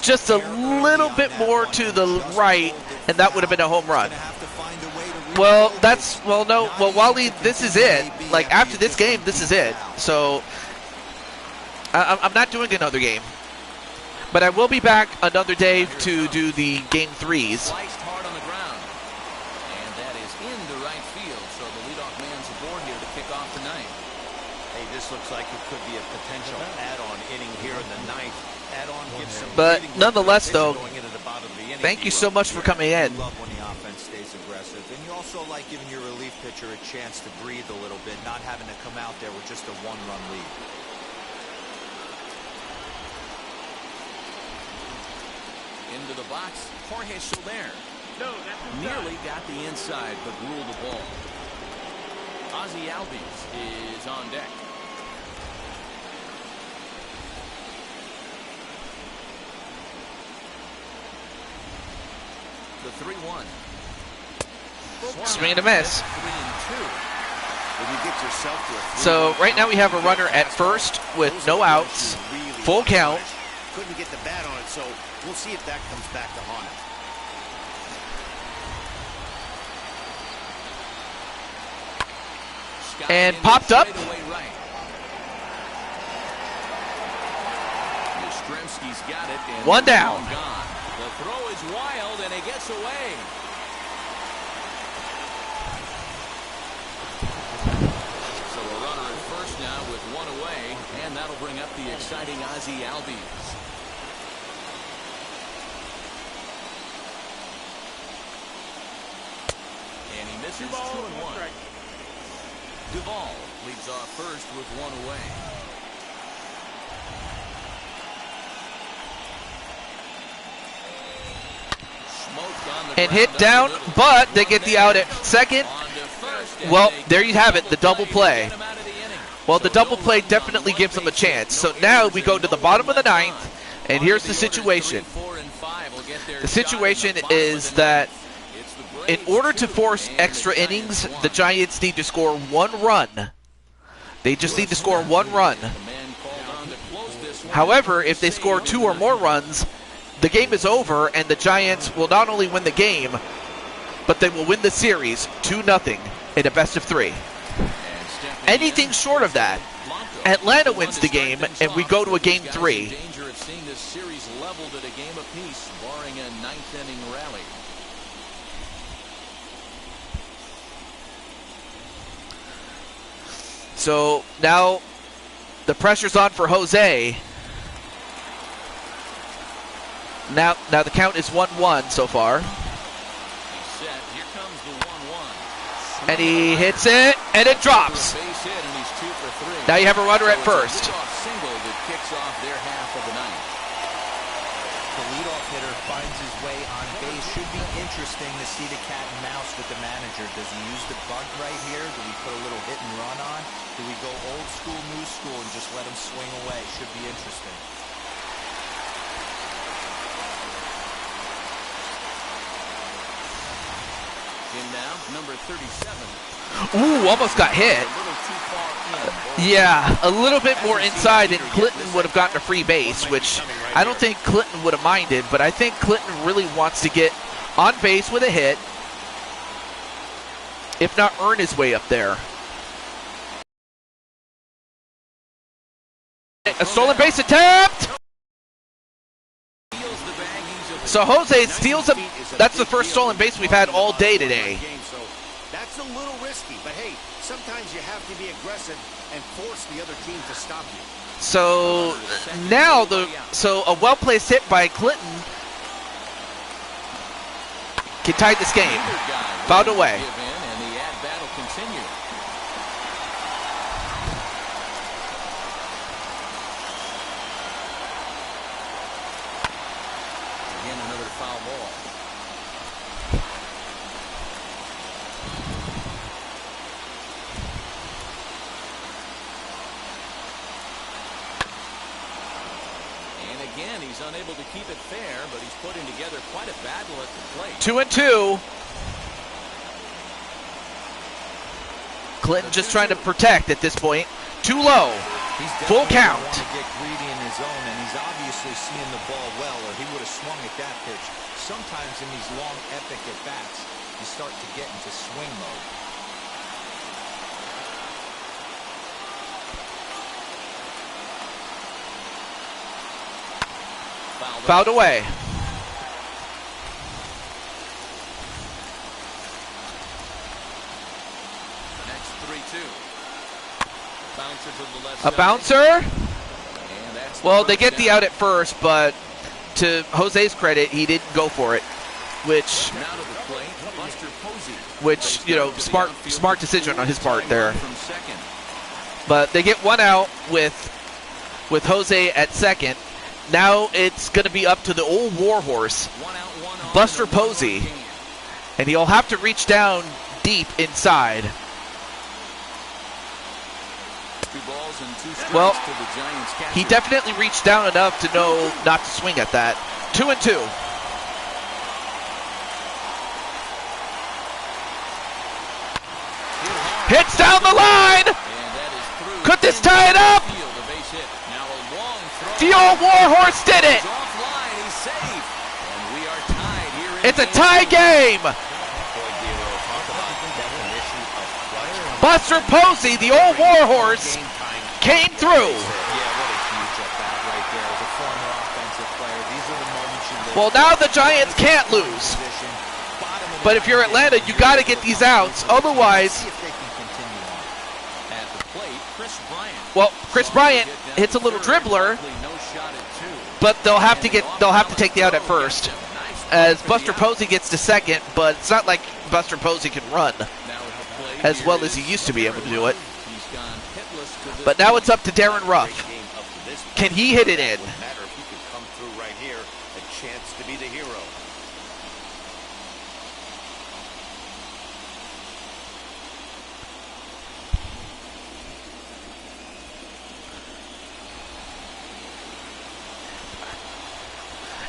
Just a little bit more to the right, and that would have been a home run. Well, Wally, this is it. Like, after this game, this is it. So, I'm not doing another game. But I will be back another day to do the game 3s. Sliced hard on the ground. And that is into right field. So the leadoff man's aboard here to kick off the ninth. Hey, this looks like it could be a potential add-on inning here in the ninth. Add on, get some But breathing room nonetheless, for though, going into the bottom of the inning. thank you so much for coming in. You love when the offense stays aggressive, and you also like giving your relief pitcher a chance to breathe a little bit, not having to come out there with just a one-run lead. Into the box, Jorge Soler. No, that's Nearly got the inside, but ruled the ball. Ozzie Albies is on deck. The 3-1. Swing and a miss. 3-2. When you get yourself to a 3-1 So right now we have a count, runner at first with those no are the outs, ones you really full want to count. punish. Couldn't get the bat on it, so we'll see if that comes back to haunt him. Scott And into popped up. straightaway right. Yastrzemski's got it. And One down. gone. The throw is wild, and it gets away. So a runner at first now with one away, and that'll bring up the exciting Ozzie Albies. And he misses 2-1. Duvall leads off first with one away. And hit down, but they get the out at second. Well, there you have it, the double play. Well, the double play definitely gives them a chance. So now we go to the bottom of the ninth, and here's the situation. The situation is that in order to force extra innings, the Giants need to score one run. They just need to score one run. However, if they score two or more runs, the game is over, and the Giants will not only win the game, but they will win the series 2-0 in a best-of-3. Anything short of that, Atlanta wins the game, and we go to a Game 3. Danger of seeing this series leveled at a game apiece, barring a ninth-inning rally. So now the pressure's on for Jose. Now the count is 1-1 so far. He's set. Here comes the 1-1. And he hits it, and it drops. Base hit, and he's 2 for 3. Now you have a runner at So first. it's a leadoff single that kicks off their half of the ninth. The leadoff hitter finds his way on base. Should be interesting to see the cat and mouse with the manager. Does he use the bunt right here? Do we put a little hit and run on? Do we go old school, new school, and just let him swing away? Should be interesting. In now, number 37. Ooh, almost got hit. A little too far in. Yeah, a little bit more inside, and Clinton would have gotten a free base, which I don't think Clinton would have minded, but I think Clinton really wants to get on base with a hit, if not earn his way up there. A stolen base attempt! So Jose steals a... That's the first stolen base we've had all day today. So that's a little risky, but hey, sometimes you have to be aggressive and force the other team to stop you. So now a well-placed hit by Clinton can tie this game. Fouled away. And the at-bat will continue. Again, another foul ball. And again, he's unable to keep it fair, but he's putting together quite a battle at the plate. 2-2. Clinton just trying to protect at this point. Too low. Full count. Want to get greedy in his zone, and he's obviously seeing the ball well, or he would have swung at that pitch. Sometimes in these long, epic at-bats, you start to get into swing mode. Fouled away. Next 3-2. Bouncer to the left A side. bouncer. And that Well, they get the out at first, but to Jose's credit, he didn't go for it, which, you know, smart decision on his part there. But they get one out with Jose at second. Now it's going to be up to the old warhorse, Buster Posey, and he'll have to reach down deep inside. Well, he definitely reached down enough to know not to swing at that. 2-2. Hits down the line! Could this tie it up? The old warhorse did it! It's a tie game! Buster Posey, the old warhorse, came through. Well, now the Giants can't lose. But if you're Atlanta, you got to get these outs. Otherwise, well, Chris Bryant hits a little dribbler, but they'll have to take the out at first, as Buster Posey gets to second. But it's not like Buster Posey can run as well as he used to be able to do it. But now it's up to Darren Ruff. Can he hit it in?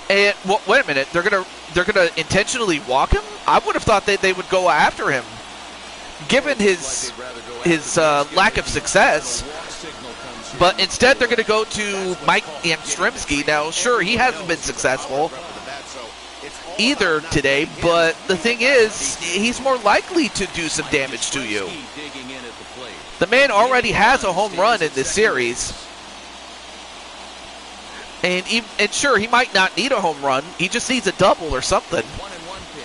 And well, wait a minute, they're gonna intentionally walk him? I would have thought that they would go after him, given his lack of success. But instead, they're gonna go to Mike Yastrzemski. Now, sure, he hasn't been successful either today, but the thing is, he's more likely to do some damage to you. The man already has a home run in this series. And sure, he might not need a home run. He just needs a double or something. 1-1 pitch.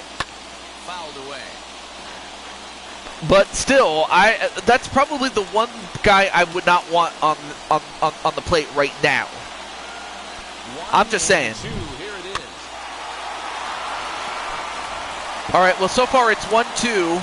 Fouled away. But still, that's probably the one guy I would not want on the plate right now. I'm just saying. Here it is. All right, well, so far it's 1-2.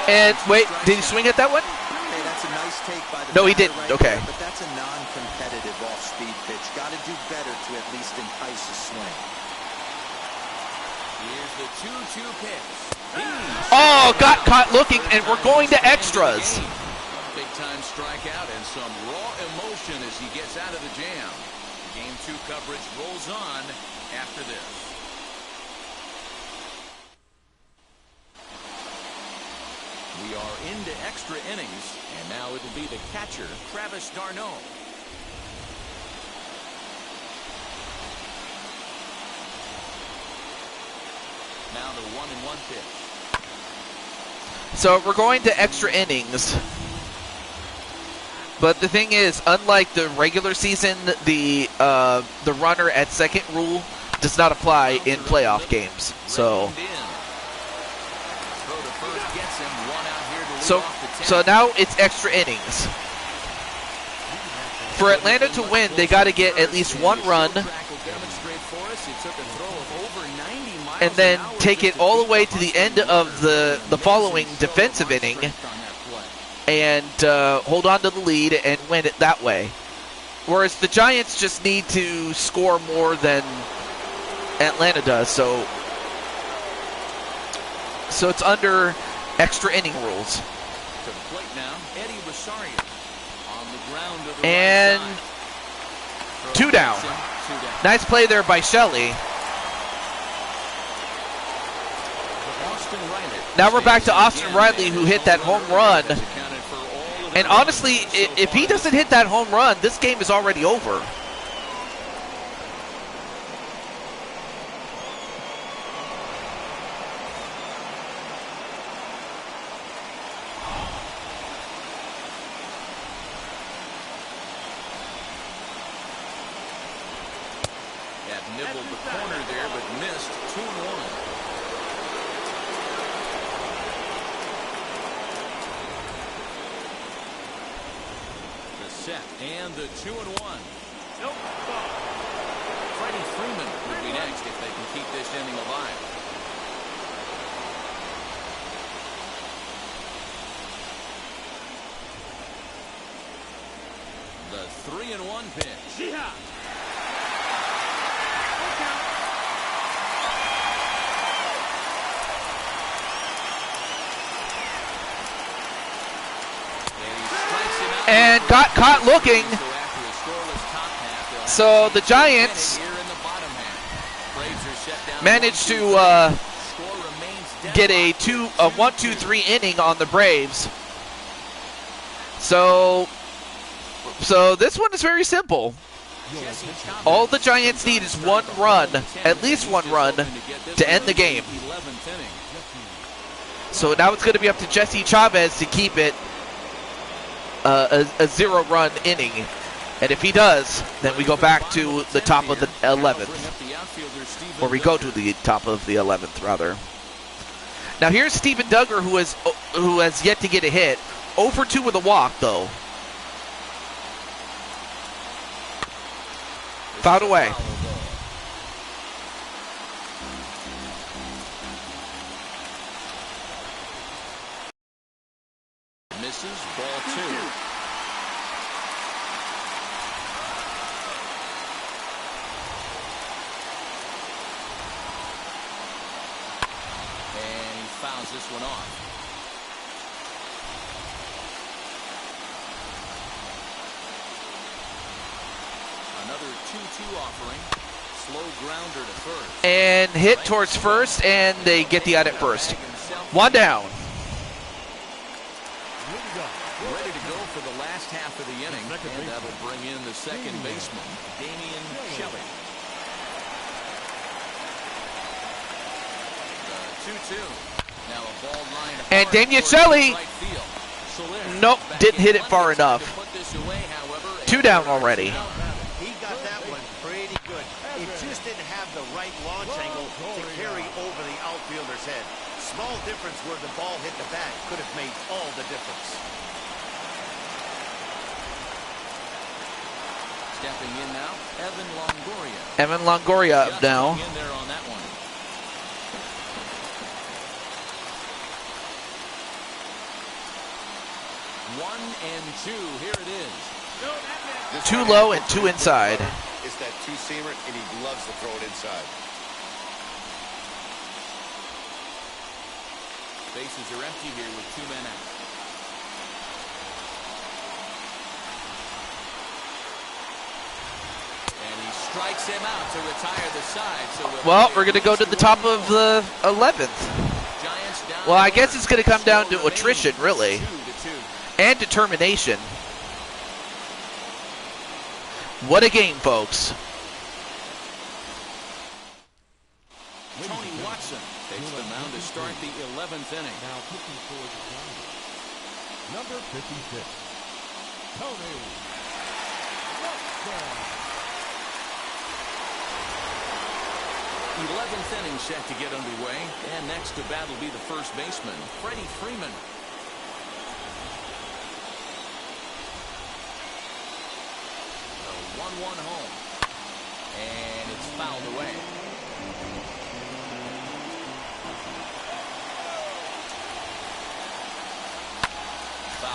And wait, did he swing at that one? Hey, that's a nice take by the No, he didn't. right Okay. there, but that's a non-competitive off-speed pitch. Got to do better to at least entice a swing. Here's the 2-2 pitch. Oh, got caught looking, and we're going to extras. Big-time strikeout and some raw emotion as he gets out of the jam. Game 2 coverage rolls on after this. We are into extra innings, and now it'll be the catcher, Travis d'Arnaud. Now the 1-1 pitch. So we're going to extra innings. But the thing is, unlike the regular season, the runner at second rule does not apply in playoff games. So now it's extra innings. For Atlanta to win, they got to get at least one run, and then take it all the way to the end of the following defensive inning, and hold on to the lead and win it that way. Whereas the Giants just need to score more than Atlanta does, so it's under extra inning rules. To the plate now, Eddie Rosario on the ground of the and right side. two down. Nice play there by Shelley. Now we're back to Austin Riley, who hit that home run. And honestly, if he doesn't hit that home run, this game is already over. Nibbled the corner there, but missed. 2-1. set, and the 2-1. Nope. Ball. Freddie Freeman will be next if they can keep this inning alive. The 3-1 pitch. Jihad. And got caught looking. So the Giants managed to get a 1-2-3 inning on the Braves. So this one is very simple. All the Giants need is one run, at least one run, to end the game. So now it's going to be up to Jesse Chavez to keep it a 0-run inning. And if he does, then we go back to the top of the 11th. Or we go to the top of the 11th, rather. Now here's Steven Duggar, who has yet to get a hit. 0 for 2 with a walk, though. Fouled away. Misses, ball 2. And he fouls this one off. Another 2-2 offering. Slow grounder to first. And hit towards first, and they get the out at first. One down. Ready to go for the last half of the inning, and that'll bring in the second baseman, Damian Shelley. The 2-2. Now a ball line. And Damian Shelley, nope, didn't hit it far enough. 2 down already. He got that one pretty good. It just didn't have the right launch angle to carry over the outfielder's head. Small difference where the ball hit the bat could have made all the difference. Stepping in now, Evan Longoria. Evan Longoria up now. In there on that one. One and 2. Here it is. 2 low and 2 inside. It's that two-seamer, and he loves to throw it inside. Bases are empty here with 2 men out. And he strikes him out to retire the side. So well, we're going to go to the top of the 11th. Well, I guess it's going to come down to attrition, really. And determination. What a game, folks. Tony Watson takes the mound to start the 11th inning. Now pitching for the Giants, number 56, Tony Watson. 11th inning set to get underway, and next to bat will be the first baseman, Freddie Freeman. The 1-1 home, and it's fouled away.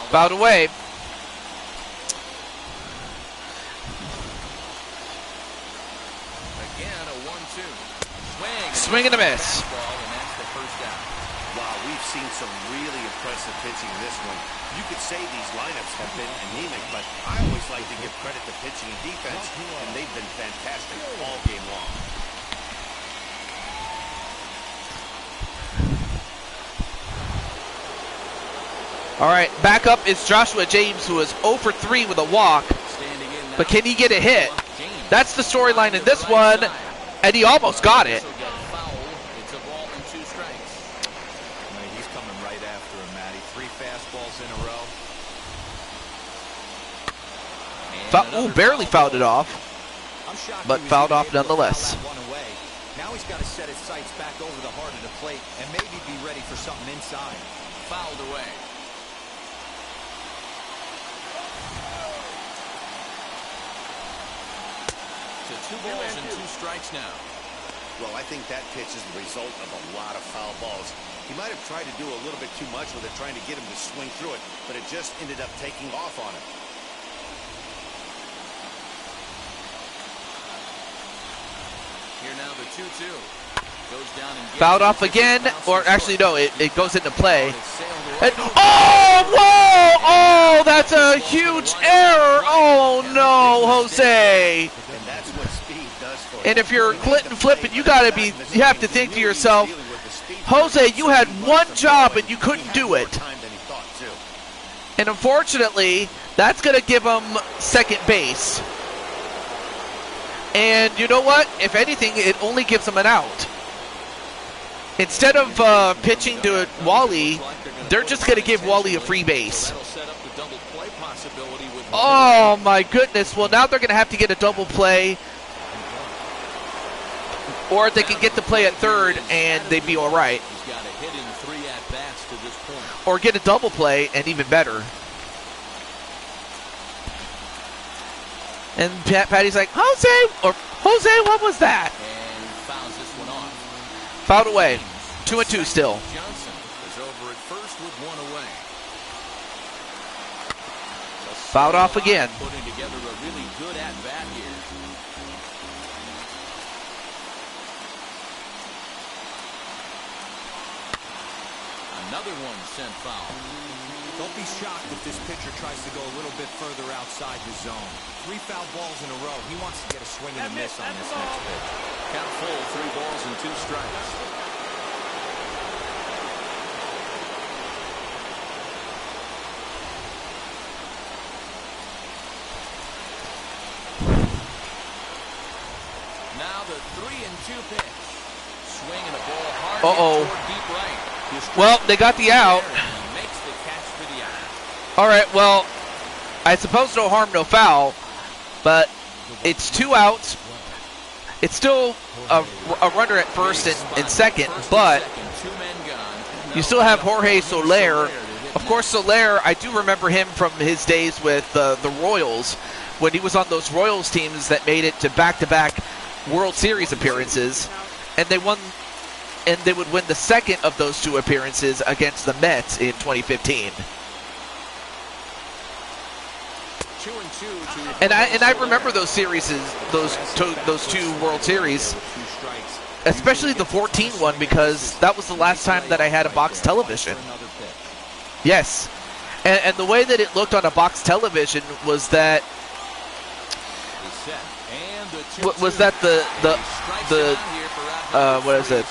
Fouled away. Again, a 1-2. Swing and a miss. And that's the first down. Wow, we've seen some really impressive pitching in this one. You could say these lineups have been anemic, but I always like to give credit to pitching and defense, and they've been fantastic all game long. All right, back up is Joshua James, who is 0 for 3 with a walk. But can he get a hit? That's the storyline in this one, and he almost got it. It's a ball and 2 strikes. He's coming right after him, Matty. 3 fastballs in a row. Ooh, barely fouled it off, but fouled off nonetheless. Now he's got to set his sights back over the heart of the plate and maybe be ready for something inside. Fouled away. 2 balls and 2 strikes now. Well, I think that pitch is the result of a lot of foul balls. He might have tried to do a little bit too much with it, trying to get him to swing through it, but it just ended up taking off on him. Here now the 2-2. Goes down and gets Fouled it. off again, or actually no, it goes into play. And, And, oh, whoa! Oh, that's a huge error! Oh no, Jose! And that's what speed does for him. And if you're Clinton flipping, you have to think to yourself, Jose, you had one job and you couldn't do it. And unfortunately, that's going to give him second base. And you know what? If anything, it only gives him an out. Instead of pitching to Wally, they're just going to give Wally a free base. Oh my goodness. Well, now they're going to have to get a double play. Or they can get the play at third and they'd be all right. Or get a double play and even better. And Patty's like, Jose, what was that? And fouls this one off. Fouled away. 2-2 still. Johnson is over at first with 1 away. Fouled off again. Putting together a really good at-bat here. Another one sent foul. Don't be shocked if this pitcher tries to go a little bit further outside the zone. 3 foul balls in a row. He wants to get a swing and a miss on this next pitch. Count full, 3 balls and 2 strikes. Now the 3-2 pitch. Swing and a ball hard toward deep right. Well, they got the out. Makes the catch for the out. All right, well, I suppose no harm, no foul, but it's 2 outs. It's still a runner at first and second, but you still have Jorge Soler. Of course, Soler, I do remember him from his days with the Royals, when he was on those Royals teams that made it to back-to-back World Series appearances, and they won. And they would win the second of those 2 appearances against the Mets in 2015. And I remember those series, those 2 World Series, especially the 14 one, because that was the last time that I had a box television. Yes, and the way that it looked on a box television was that what is it,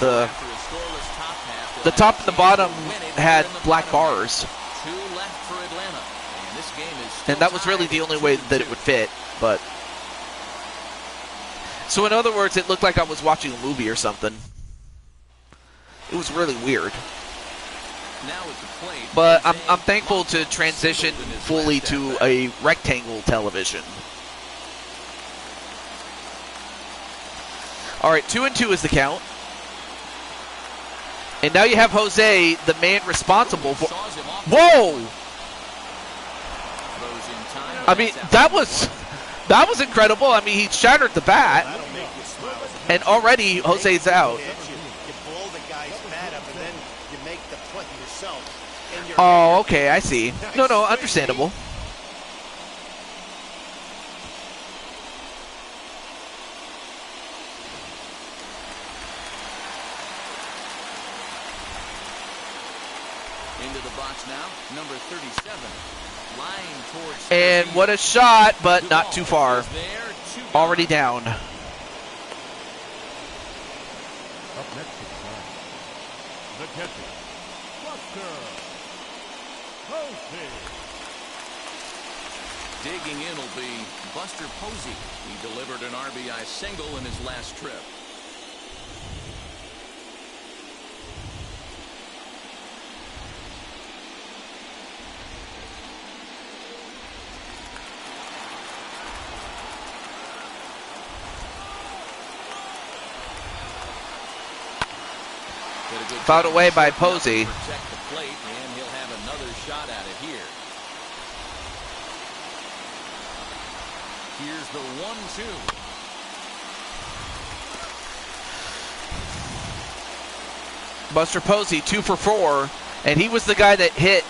the top and the bottom had black bars. And that was really the only way that it would fit, but... So in other words, it looked like I was watching a movie or something. It was really weird. But I'm thankful to transition fully to a rectangle television. All right, 2-2 is the count. And now you have Jose, the man responsible for... Whoa! I mean, that was incredible. I mean, he shattered the bat. And already Jose's out. Oh, okay, I see. No, understandable. Into the box now, number 37. Lying towards and what a shot, but not too far. Already down. Up next to the catcher, Buster Posey. Digging in will be Buster Posey. He delivered an RBI single in his last trip. Fouled away by Posey. Protect the plate, and he'll have another shot at it here. Here's the 1-2. Buster Posey 2 for 4, and he was the guy that hit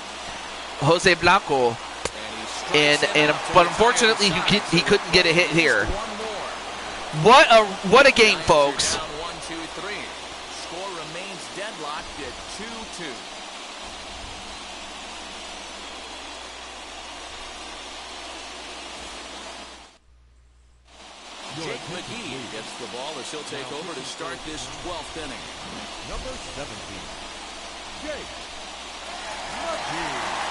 Jose Blanco, but unfortunately he couldn't get a hit here. What a game, folks! Down 1-2-3. Score remains deadlocked at 2-2. Jake McGee gets the ball as he'll take over to start this 12th inning. Number 17, Jake McGee.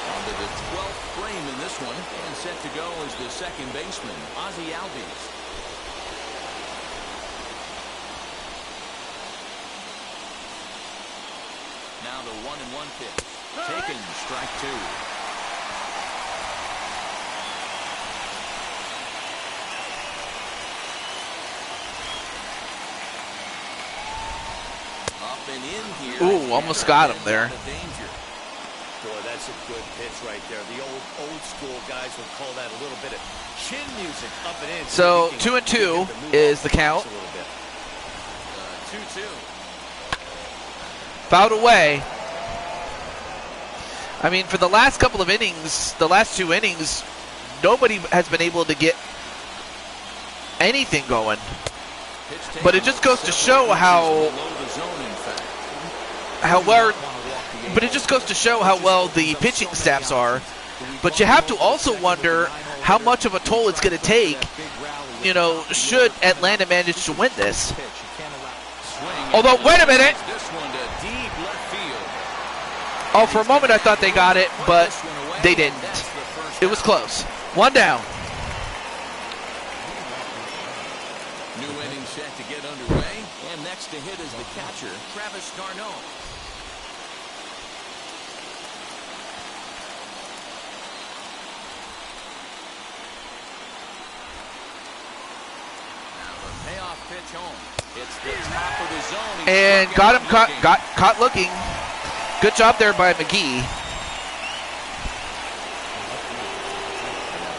Onto the 12th frame in this one, and set to go is the second baseman, Ozzie Albies. Now the 1-1 pitch. Taken, strike 2. Up and in here. Ooh, almost got him there. Danger. Boy, that's a good pitch right there. The old school guys would call that a little bit of chin music up and in. So 2-2 is the count. 2-2. Fouled away. I mean, for the last couple of innings, the last 2 innings, nobody has been able to get anything going. But it just goes to show how well. But it just goes to show how well the pitching staffs are. But you have to also wonder how much of a toll it's going to take, you know, should Atlanta manage to win this. Although, wait a minute. Oh, for a moment I thought they got it, but they didn't. It was close. 1 down. New inning set to get underway, and next to hit is the catcher, Travis d'Arnaud. Now the payoff pitch home. It's the top of the zone. And got him caught looking. Good job there by McGee.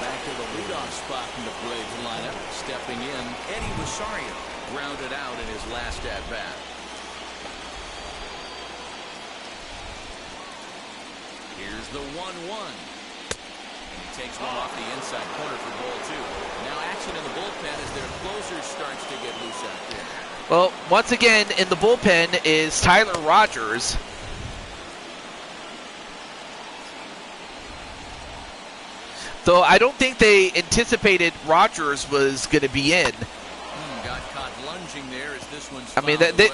Back to the leadoff spot in the Braves lineup. Stepping in, Eddie Rosario grounded out in his last at-bat. Here's the 1-1. And he takes one off the inside corner for ball 2. Now action in the bullpen as their closer starts to get loose out there. Well, once again, in the bullpen is Tyler Rogers. Though I don't think they anticipated Rogers was going to be in. Got caught lunging there as this one's I mean, fouled away.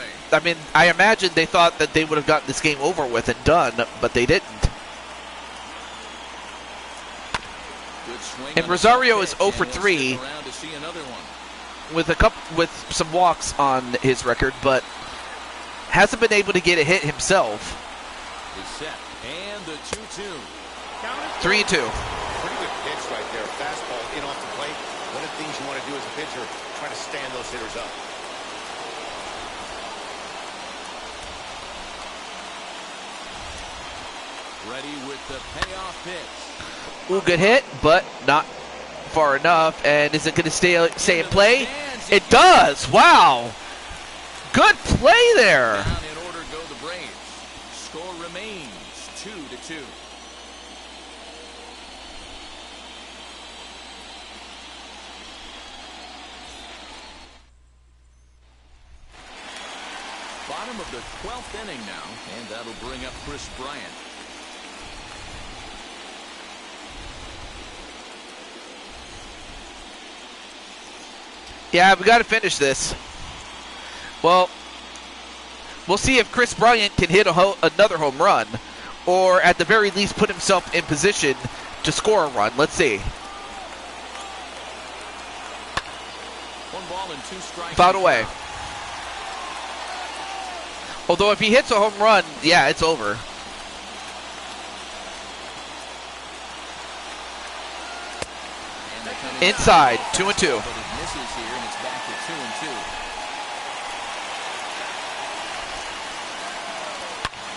I imagine they thought that they would have gotten this game over with and done, but they didn't. Good swing And on Rosario the is pitch, 0 for and he'll 3 stick around to see another one. with some walks on his record, but hasn't been able to get a hit himself. Is set, and the 2-2. 3-2. Pretty good pitch right there. Fastball in off the plate. One of the things you want to do as a pitcher, try to stand those hitters up. Ready with the payoff pitch. Ooh, good hit, but not far enough. And is it going to stay in play? It does. Wow. Good play there. Down in order go the Braves. Score remains 2-2. Bottom of the 12th inning now, and that'll bring up Chris Bryant. Yeah, we got to finish this. Well, we'll see if Chris Bryant can hit another home run, or at the very least put himself in position to score a run. Let's see. 1 ball and 2 strikes. Fouled away. Although if he hits a home run, yeah, it's over. Inside, 2-2. But it misses here, and it's back to 2-2.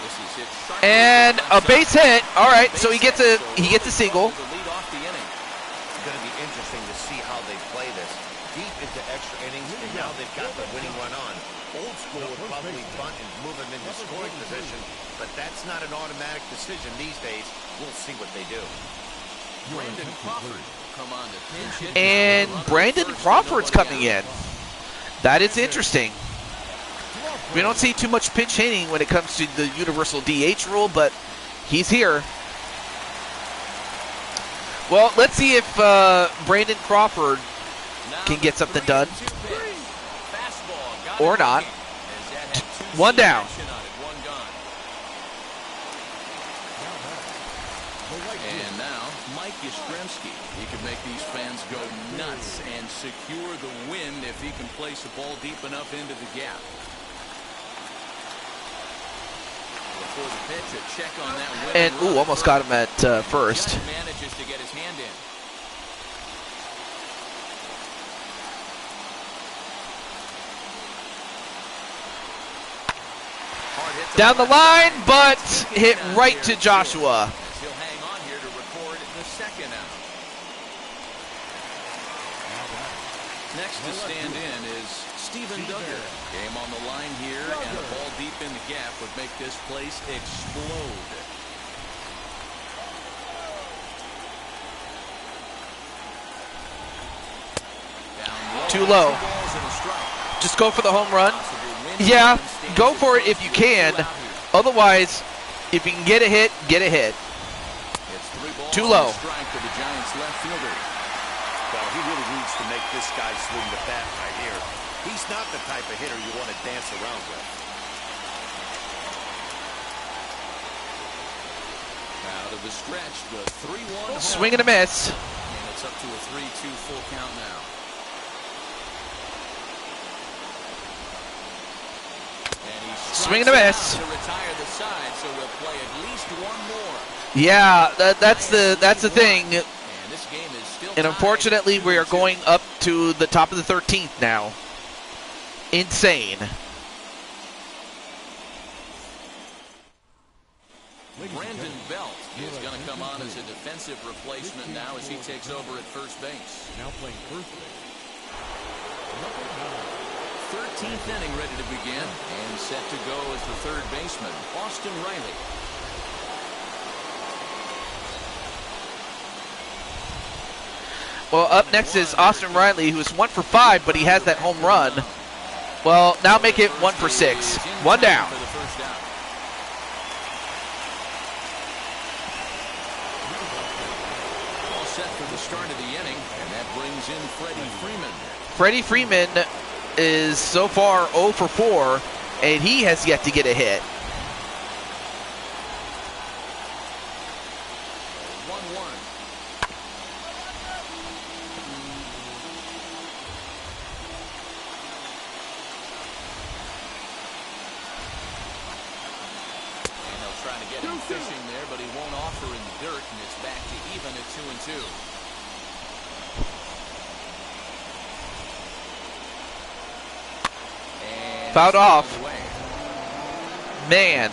This is hit sharply And to the a left base side. hit. All right, so he Base gets hit, a single. to lead off the inning. It's going to be interesting to see how they play this. Deep into extra extra innings, and now they've got the winning run on. Old school would probably bunt and move him into scoring position, but that's not an automatic decision these days. We'll see what they do. Brandon Crawford come on to pinch hit. And Brandon Crawford's coming in. That is interesting. We don't see too much pinch hitting when it comes to the universal DH rule, but he's here. Well, let's see if Brandon Crawford can get something done. Or not. One down. And now, Mike Yastrzemski. He can make these fans go nuts and secure the win if he can place the ball deep enough into the gap. Before the pitch, a check on that win. And, ooh, almost got him at first. Just manages to get his hand in. Down the line, but hit right to Joshua. He'll hang on here to record the second out. Next to stand in is Steven Duggar. Game on the line here, and a ball deep in the gap would make this place explode. Too low. Just go for the home run. Yeah, go for it if you can. Otherwise, if you can get a hit, get a hit. Too low. Well, he really needs to make this guy swing the bat right here. He's not the type of hitter you want to dance around with. Out of the stretch, the 3-1. Swing and a miss. And it's up to a 3-2 full count now. Swing and a miss. To retire the side, so we'll play at least one more. Yeah, that's the thing. And this game is still And unfortunately, we are going up to the top of the 13th now. Insane. Brandon Belt is going to come on as a defensive replacement now as he takes over at first base. Now playing first base. 13th inning ready to begin, and set to go as the third baseman, Austin Riley. Well, up next is Austin Riley, who is 1 for 5, but he has that home run. Well, now make it 1 for 6. One down. For the first out. All set for the start of the inning, and that brings in Freddie Freeman. Freddie Freeman is so far 0 for 4, and he has yet to get a hit. 1-1. And they'll try to get him fishing there, but he won't offer in the dirt, and it's back to even at 2-2. Fouled off. Man.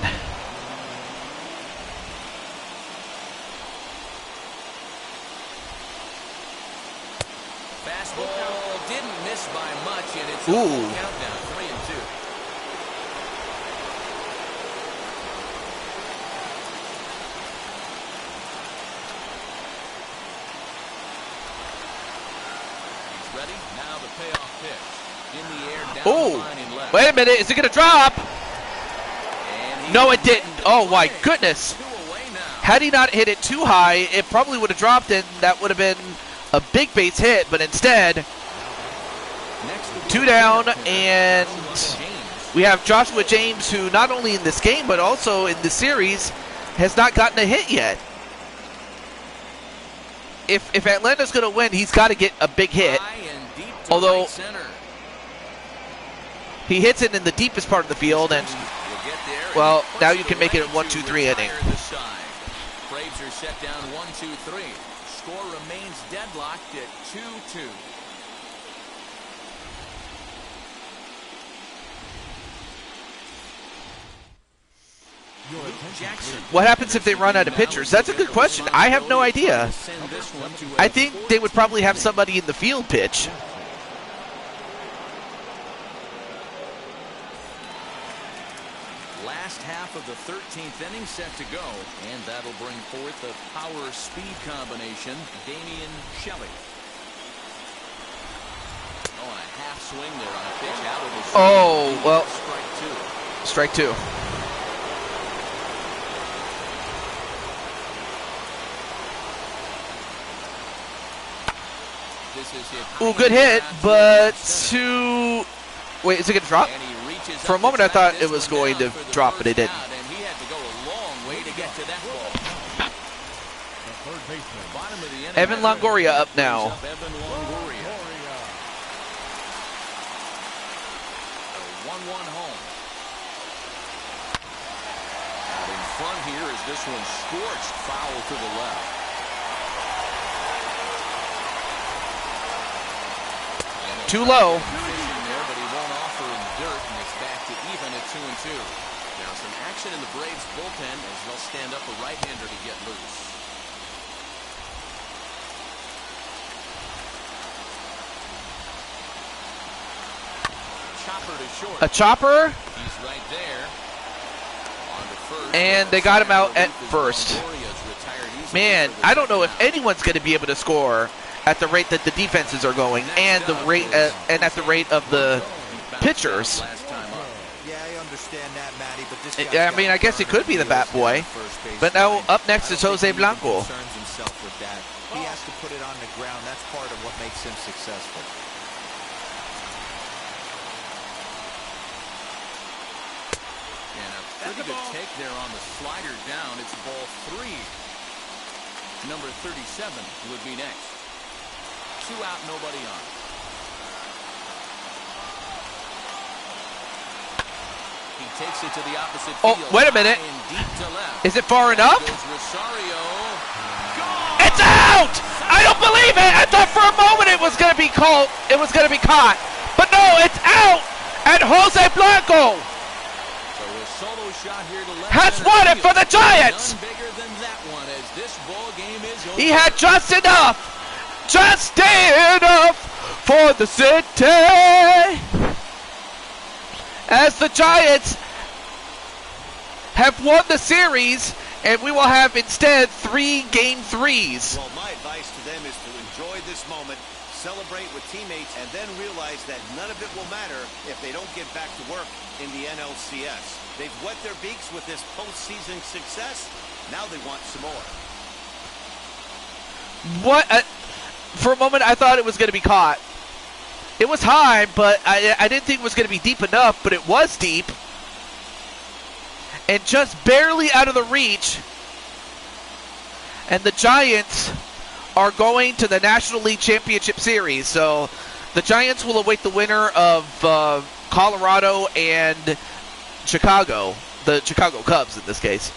Fastball didn't miss by much, and it's a Ooh. full countdown, 3-2. He's ready. Now the payoff pitch. In the air, down the Oh, line and left. wait a minute. Is it going to drop? And he No, it didn't. Oh, my goodness. 2 away now. Had he not hit it too high, it probably would have dropped, and that would have been a big base hit. But instead, Next to the 2 down, and James. we have Joshua James, who not only in this game, but also in the series, has not gotten a hit yet. If Atlanta's going to win, he's got to get a big hit. High and deep to Although right center. he hits it in the deepest part of the field, and Will get there, and well, he puts now you can it make it a right 1-2-3 to inning. retire the side. Braves are set down 1-2-3. Score remains deadlocked at 2-2. Jackson. What happens if they run out of pitchers? That's a good question. I have no idea. Send this one to I a think they would probably have somebody in the field pitch. half of the 13th inning set to go, and that'll bring forth the power-speed combination, Damian Shelley. Oh, and a half swing there on a pitch out of the zone. Oh, well, strike two. Strike two. Ooh, good hit, but to... Wait, is it going to drop? For a moment, I thought it was going to drop, but it didn't. And he had to go a long way to get to that ball. Evan Longoria up now. Evan Longoria. A 1-1 home. Out in front here is this one scorched foul to the left. Too low. There, but he won't offer him dirt, and it's back to even at 2-2. Now some action in the Braves bullpen as they'll stand up a right-hander to get loose. Chopper to short. A chopper. He's right there. On to first. And they got him out at first. Man, I don't know if anyone's going to be able to score at the rate that the defenses are going, and the rate and at the rate of the pitchers. Yeah, I understand that, Matty, but this I mean, I guess it could be the bat boy. But now up next is Jose Blanco. Concerns himself with that. He has to put it on the ground. That's part of what makes him successful. And a pretty good take there on the slider down. It's ball 3. Number 37 would be next. 2 out, nobody on. He takes it to the opposite field. Oh, wait a minute. Deep to left. Is it far enough? Rosario. It's out! I don't believe it! I thought for a moment it was going to be caught. It was going to be caught. But no, it's out! And Jose Blanco So a solo shot here to left has won it for the Giants! None bigger than that one as this ball game is over. He had just enough! Just enough for the city! As the Giants have won the series, and we will have instead 3 game 3s. Well, my advice to them is to enjoy this moment, celebrate with teammates, and then realize that none of it will matter if they don't get back to work in the NLCS. They've wet their beaks with this postseason success. Now they want some more. What? For a moment, I thought it was going to be caught. It was high, but I didn't think it was going to be deep enough, but it was deep. And just barely out of the reach. And the Giants are going to the National League Championship Series. So the Giants will await the winner of Colorado and Chicago. The Chicago Cubs in this case.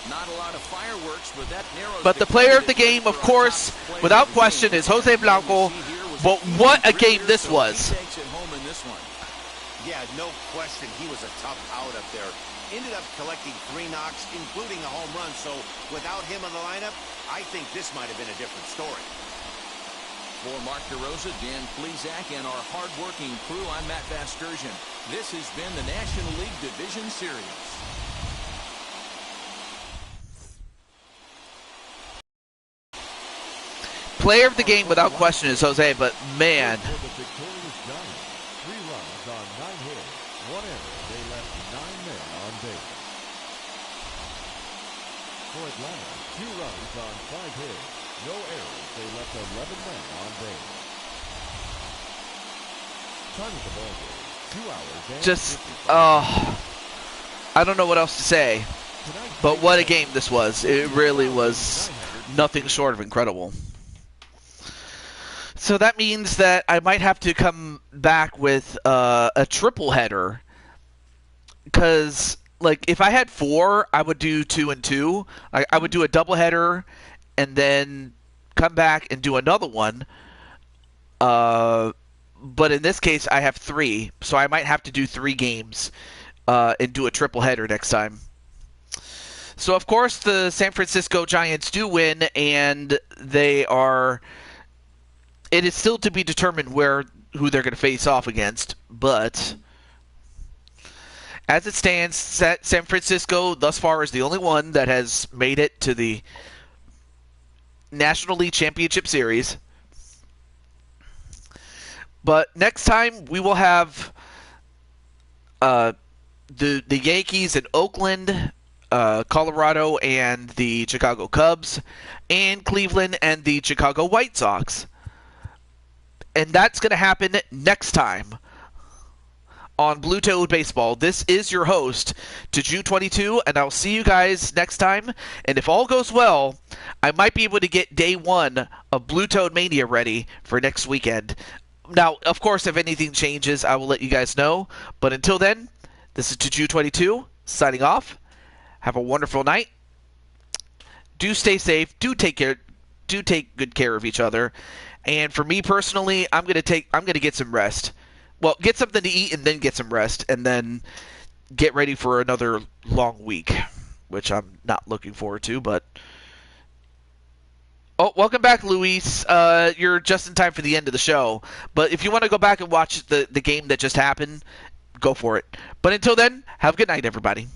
Not a lot of fireworks, but that narrows But the player of the game, of course, without question, is Jose Blanco. But what a game this was. He takes it home in this one. Yeah, no question. He was a tough out up there. Ended up collecting 3 knocks, including a home run. So without him in the lineup, I think this might have been a different story. For Mark DeRosa, Dan Plesac, and our hard-working crew, I'm Matt Vasgersian. This has been the National League Division Series. Player of the game, without question, is Jose, but man. For the victorious Giants, 3 runs on 9 hits, 1 error. They left 9 men on base. For Atlanta, 2 runs on 5 hits, no errors. They left 11 men on base. Time of the ball game, 2 hours and Just, 55. I don't know what else to say. But what a game this was. It really was nothing short of incredible. So that means that I might have to come back with a triple header. Because, like, if I had 4, I would do 2 and 2. I would do a double header and then come back and do another one. But in this case, I have 3. So I might have to do 3 games and do a triple header next time. So, of course, the San Francisco Giants do win, and they are... It is still to be determined where who they're going to face off against, but as it stands, San Francisco thus far is the only one that has made it to the National League Championship Series. But next time we will have the Yankees in Oakland, Colorado and the Chicago Cubs, and Cleveland and the Chicago White Sox. And that's going to happen next time on Blue Toad Baseball. This is your host, Juju22, and I'll see you guys next time. And if all goes well, I might be able to get day 1 of Blue Toad Mania ready for next weekend. Now, of course, if anything changes, I will let you guys know. But until then, this is Juju22 signing off. Have a wonderful night. Do stay safe. Do take good care of each other. And for me personally, I'm gonna get some rest. Well, get something to eat and then get some rest, and then get ready for another long week, which I'm not looking forward to. But welcome back, Luis. You're just in time for the end of the show. But if you want to go back and watch the game that just happened, go for it. But until then, have a good night, everybody.